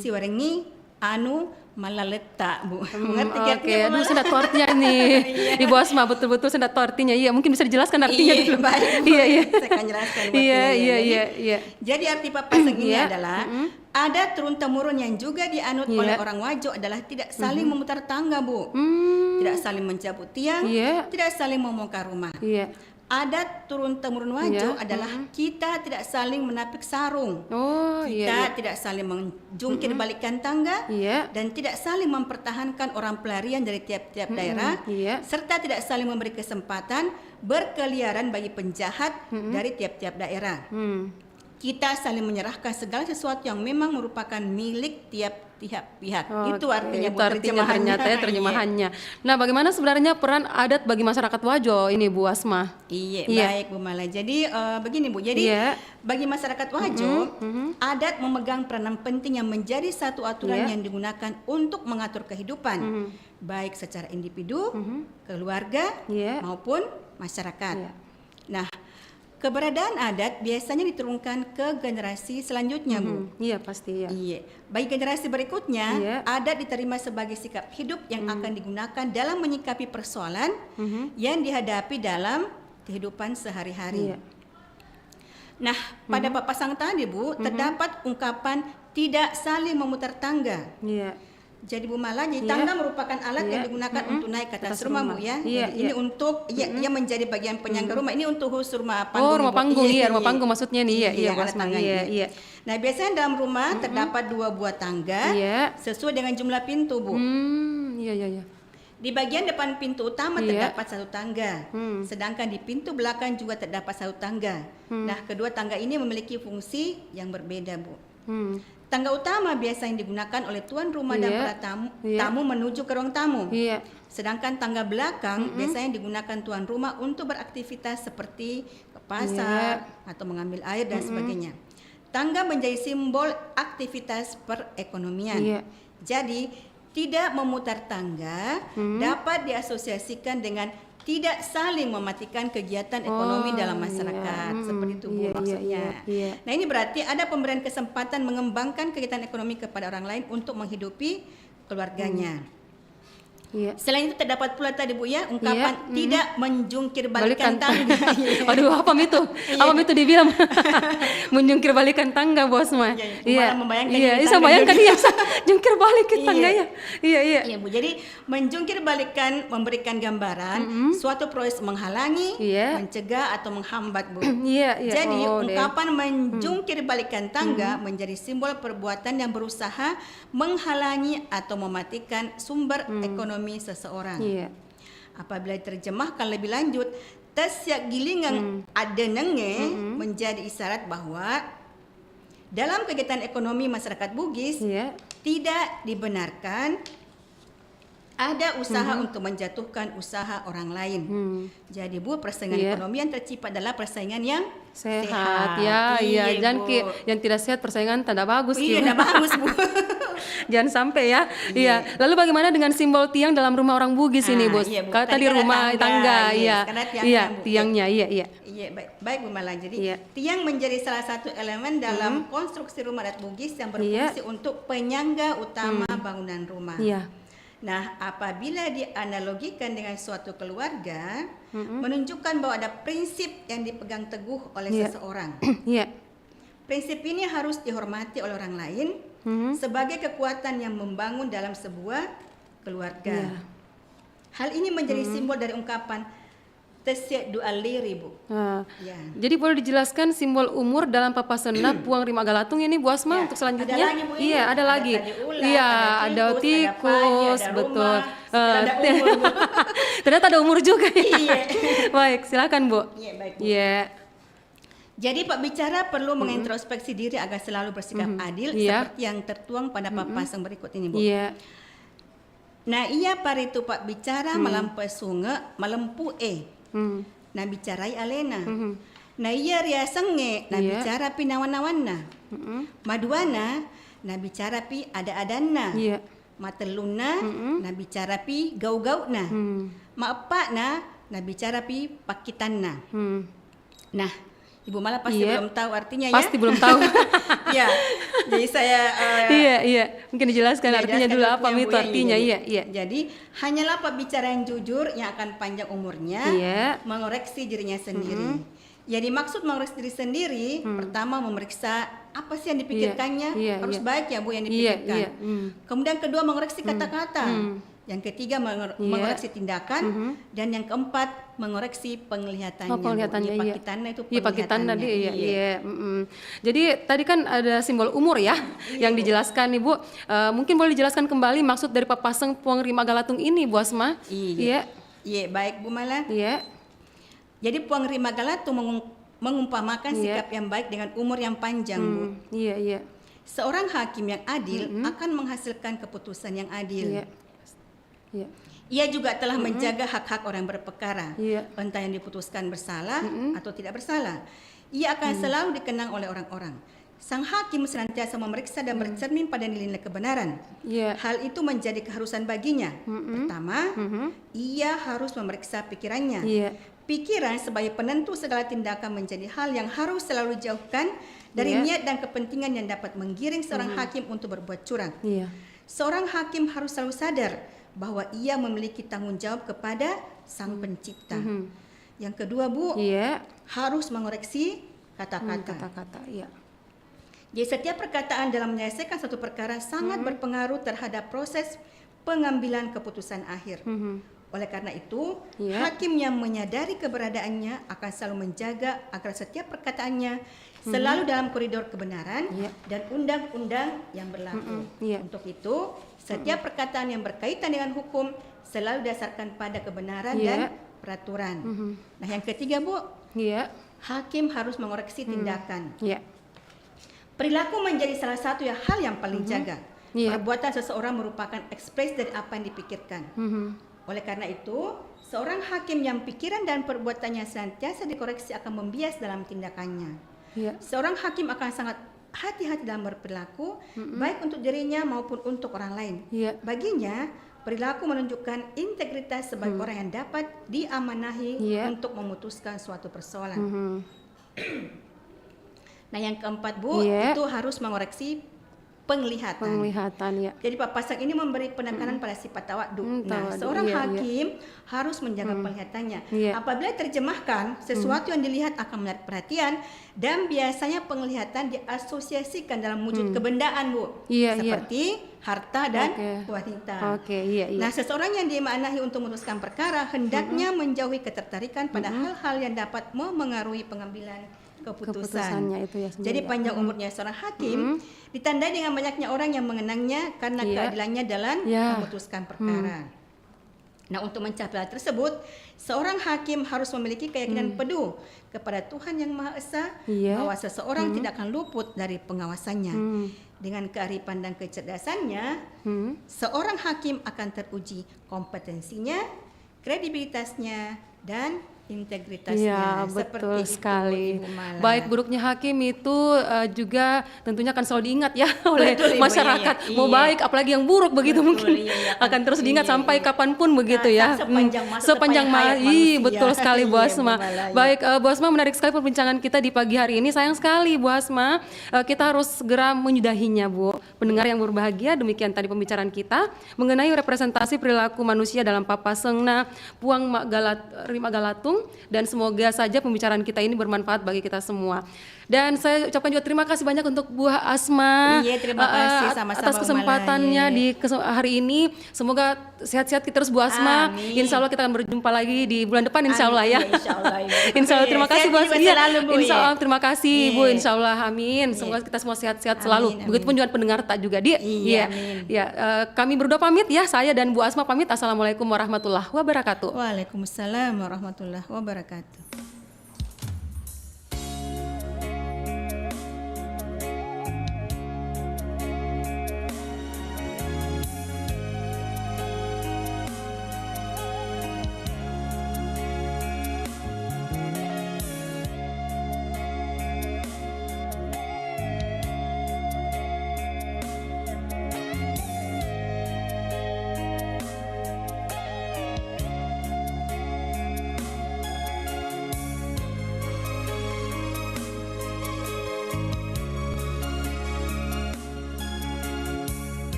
siwarengi anu malaleta Bu. Mengerti Oke, aduh sudah tahu artinya nih. Ibu Asma betul-betul sudah tahu artinya. Iya, mungkin bisa dijelaskan artinya dulu. Iya. Saya akan jelaskan. Iya. Jadi arti papaseng ini adalah ada turun-temurun yang juga dianut oleh orang Wajo adalah tidak saling memutar tangga Bu, tidak saling mencabut tiang, tidak saling membongkar rumah. Adat turun-temurun Wajo adalah kita tidak saling menapik sarung, kita tidak saling menjungkir balikkan tangga, dan tidak saling mempertahankan orang pelarian dari tiap-tiap daerah, serta tidak saling memberi kesempatan berkeliaran bagi penjahat dari tiap-tiap daerah. Kita saling menyerahkan segala sesuatu yang memang merupakan milik tiap-tiap pihak. Itu artinya terjemahannya. Nah, bagaimana sebenarnya peran adat bagi masyarakat Wajo ini Bu Asma? Baik Bu Mala. Jadi begini Bu. Jadi bagi masyarakat Wajo, adat memegang peranan penting yang menjadi satu aturan yang digunakan untuk mengatur kehidupan, baik secara individu, keluarga, maupun masyarakat. Nah, keberadaan adat biasanya diturunkan ke generasi selanjutnya, Bu. Iya, pasti ya. Bagi generasi berikutnya, adat diterima sebagai sikap hidup yang akan digunakan dalam menyikapi persoalan yang dihadapi dalam kehidupan sehari-hari. Nah, pada papasang tadi, Bu, terdapat ungkapan tidak saling memutar tangga. Jadi Bu Mala, tangga merupakan alat yang digunakan untuk naik ke atas rumah, Bu ya. Jadi ini untuk ia menjadi bagian penyangga rumah. Ini untuk khusus rumah panggung. Rumah panggung, rumah panggung maksudnya nih. Iya, Bu Asma. Nah, biasanya dalam rumah terdapat 2 buah tangga sesuai dengan jumlah pintu, Bu. Di bagian depan pintu utama terdapat 1 tangga, sedangkan di pintu belakang juga terdapat 1 tangga. Nah, kedua tangga ini memiliki fungsi yang berbeda, Bu. Tangga utama biasanya digunakan oleh tuan rumah dan para tamu menuju ke ruang tamu. Sedangkan tangga belakang biasanya digunakan tuan rumah untuk beraktivitas seperti ke pasar atau mengambil air dan sebagainya. Tangga menjadi simbol aktivitas perekonomian. Jadi tidak memutar tangga dapat diasosiasikan dengan tidak saling mematikan kegiatan ekonomi dalam masyarakat. Seperti itu Bu maksudnya. Nah, ini berarti ada pemberian kesempatan mengembangkan kegiatan ekonomi kepada orang lain untuk menghidupi keluarganya. Selain itu terdapat pula tadi Bu ya ungkapan tidak menjungkir Balikan balikan tangga. Aduh, apa itu? Apa itu dibilang? Menjungkir balikan tangga, Bos mah. Malah membayangkan Iya, di bisa tangga bayangkan juga. ya, jungkir balik ke tangga ya. Iya Bu, jadi menjungkir balikan memberikan gambaran suatu proses menghalangi, mencegah atau menghambat Bu. Jadi ungkapan menjungkir balikan tangga menjadi simbol perbuatan yang berusaha menghalangi atau mematikan sumber ekonomi seseorang. Apabila diterjemahkan lebih lanjut, tasyak gilingan ada nenge menjadi isyarat bahwa dalam kegiatan ekonomi masyarakat Bugis tidak dibenarkan ada usaha untuk menjatuhkan usaha orang lain. Jadi Bu, persaingan ekonomi yang tercipta adalah persaingan yang sehat. Iya, jangan yang tidak sehat persaingan tanda bagus. Tanda bagus Bu. Jangan sampai ya. Iya. Lalu bagaimana dengan simbol tiang dalam rumah orang Bugis ini, Bos? Kalau tadi rumah tangga, tiangnya, iya. Iya, baik Bu Mala. Jadi tiang menjadi salah satu elemen dalam konstruksi rumah adat Bugis yang berfungsi untuk penyangga utama bangunan rumah. Nah, apabila dianalogikan dengan suatu keluarga, menunjukkan bahwa ada prinsip yang dipegang teguh oleh seseorang. Prinsip ini harus dihormati oleh orang lain sebagai kekuatan yang membangun dalam sebuah keluarga. Hal ini menjadi simbol dari ungkapan Tesya dualiri Bu. Jadi boleh dijelaskan simbol umur dalam Papasena Puang Rima Galatung ini Bu Asma untuk selanjutnya? Ada lagi, Bu, ada lagi. Ada tikus, betul. Ada umur, Bu. Ternyata ada umur juga ya. Baik, silakan Bu. Baik, Bu. Jadi Pak Bicara perlu mengintrospeksi diri agar selalu bersikap adil seperti yang tertuang pada papasang berikut ini Bu. Nah ia paritu Pak Bicara melampai sunga malempu nah bicarai alena. Nah iya ria senge nah bicara pi nawan-nawanna. Maduana nah bicara pi ada-adanna. Mateluna nah bicara pi gau-gauna. Maepakna nah bicara pi pakitanna. Nah Ibu Mala pasti belum tahu artinya ya. Pasti belum tahu. Jadi saya mungkin dijelaskan artinya dulu apa itu artinya. Jadi hanyalah pembicara yang jujur yang akan panjang umurnya, mengoreksi dirinya sendiri. Jadi maksud mengoreksi diri sendiri, pertama memeriksa apa sih yang dipikirkannya, harus baik ya Bu yang dipikirkan. Kemudian kedua mengoreksi kata-kata. Yang ketiga mengoreksi tindakan dan yang keempat mengoreksi penglihatannya. Penglihatannya Pakitannya itu penglihatannya. Jadi tadi kan ada simbol umur ya yang dijelaskan Ibu. Mungkin boleh dijelaskan kembali maksud dari Papaseng Puang Rima Galatung ini Bu Asma? Iya, baik Bu Mala. Jadi Puang Rima Galatung mengumpamakan sikap yang baik dengan umur yang panjang Bu. Seorang hakim yang adil akan menghasilkan keputusan yang adil. Ia juga telah menjaga hak-hak orang berperkara, entah yang diputuskan bersalah atau tidak bersalah. Ia akan selalu dikenang oleh orang-orang. Sang hakim senantiasa memeriksa dan bercermin pada nilai kebenaran. Hal itu menjadi keharusan baginya. Pertama, ia harus memeriksa pikirannya. Pikiran sebagai penentu segala tindakan menjadi hal yang harus selalu dijauhkan dari niat dan kepentingan yang dapat menggiring seorang hakim untuk berbuat curang. Seorang hakim harus selalu sadar bahwa ia memiliki tanggung jawab kepada Sang Pencipta. Yang kedua Bu, harus mengoreksi kata-kata. Jadi setiap perkataan dalam menyelesaikan satu perkara sangat berpengaruh terhadap proses pengambilan keputusan akhir. Oleh karena itu, hakim yang menyadari keberadaannya akan selalu menjaga agar setiap perkataannya selalu dalam koridor kebenaran dan undang-undang yang berlaku. Untuk itu, setiap perkataan yang berkaitan dengan hukum selalu didasarkan pada kebenaran dan peraturan. Nah, yang ketiga Bu, hakim harus mengoreksi tindakan. Perilaku menjadi salah satu hal yang paling jaga. Perbuatan seseorang merupakan ekspresi dari apa yang dipikirkan. Oleh karena itu, seorang hakim yang pikiran dan perbuatannya senantiasa dikoreksi akan membias dalam tindakannya. Seorang hakim akan sangat hati-hati dalam berperilaku, baik untuk dirinya maupun untuk orang lain. Baginya, perilaku menunjukkan integritas sebagai orang yang dapat diamanahi untuk memutuskan suatu persoalan. Nah, yang keempat Bu, itu harus mengoreksi penglihatan. Ya. Jadi papasan ini memberi penekanan pada sifat tawadu. Nah, seorang hakim harus menjaga penglihatannya. Apabila terjemahkan, sesuatu yang dilihat akan menarik perhatian dan biasanya penglihatan diasosiasikan dalam wujud kebendaan, Bu. Seperti harta dan wanita. Nah, seseorang yang dimaknai untuk memutuskan perkara hendaknya menjauhi ketertarikan pada hal-hal yang dapat memengaruhi pengambilan keputusannya itu ya sendiri. Jadi panjang umurnya seorang hakim ditandai dengan banyaknya orang yang mengenangnya karena keadilannya dalam memutuskan perkara. Nah, untuk mencapai hal tersebut, seorang hakim harus memiliki keyakinan penuh kepada Tuhan yang Maha Esa bahwa seseorang tidak akan luput dari pengawasannya. Dengan kearifan dan kecerdasannya, seorang hakim akan teruji kompetensinya, kredibilitasnya, dan integritasnya. Betul sekali. Baik buruknya hakim itu juga tentunya akan selalu diingat ya oleh masyarakat. Mau baik apalagi yang buruk begitu mungkin akan terus diingat sampai kapanpun begitu ya. Sepanjang masa. Betul sekali Bu Asma. Baik Bu Asma, menarik sekali perbincangan kita di pagi hari ini. Sayang sekali Bu Asma, kita harus segera menyudahinya Bu. Pendengar yang berbahagia, demikian tadi pembicaraan kita mengenai representasi perilaku manusia dalam Papasengna Puang Rima Galatung. Dan semoga saja pembicaraan kita ini bermanfaat bagi kita semua. Dan saya ucapkan juga terima kasih banyak untuk Bu Asma terima kasih sama-sama atas kesempatannya di hari ini. Semoga sehat-sehat terus Bu Asma. Insya Allah kita akan berjumpa lagi di bulan depan insya Allah ya. Insya Allah terima kasih Bu Asma. Insya Allah terima kasih Bu. Insya Allah amin. Semoga kita semua sehat-sehat selalu. Begitupun juga pendengar tak juga dia. Kami berdua pamit ya. Saya dan Bu Asma pamit. Assalamualaikum warahmatullahi wabarakatuh. Waalaikumsalam warahmatullahi wabarakatuh.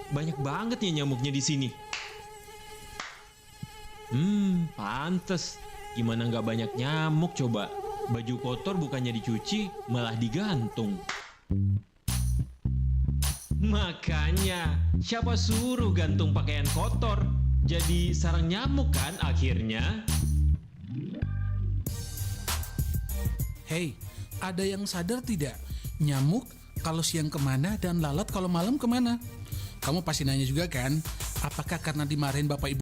Banyak banget ya nyamuknya di sini. Pantes. Gimana nggak banyak nyamuk coba? Baju kotor bukannya dicuci, malah digantung. Makanya, siapa suruh gantung pakaian kotor? Jadi sarang nyamuk kan akhirnya? Hei, ada yang sadar tidak? Nyamuk kalau siang kemana dan lalat kalau malam kemana? Kamu pasti nanya juga kan, apakah karena dimarahin bapak ibu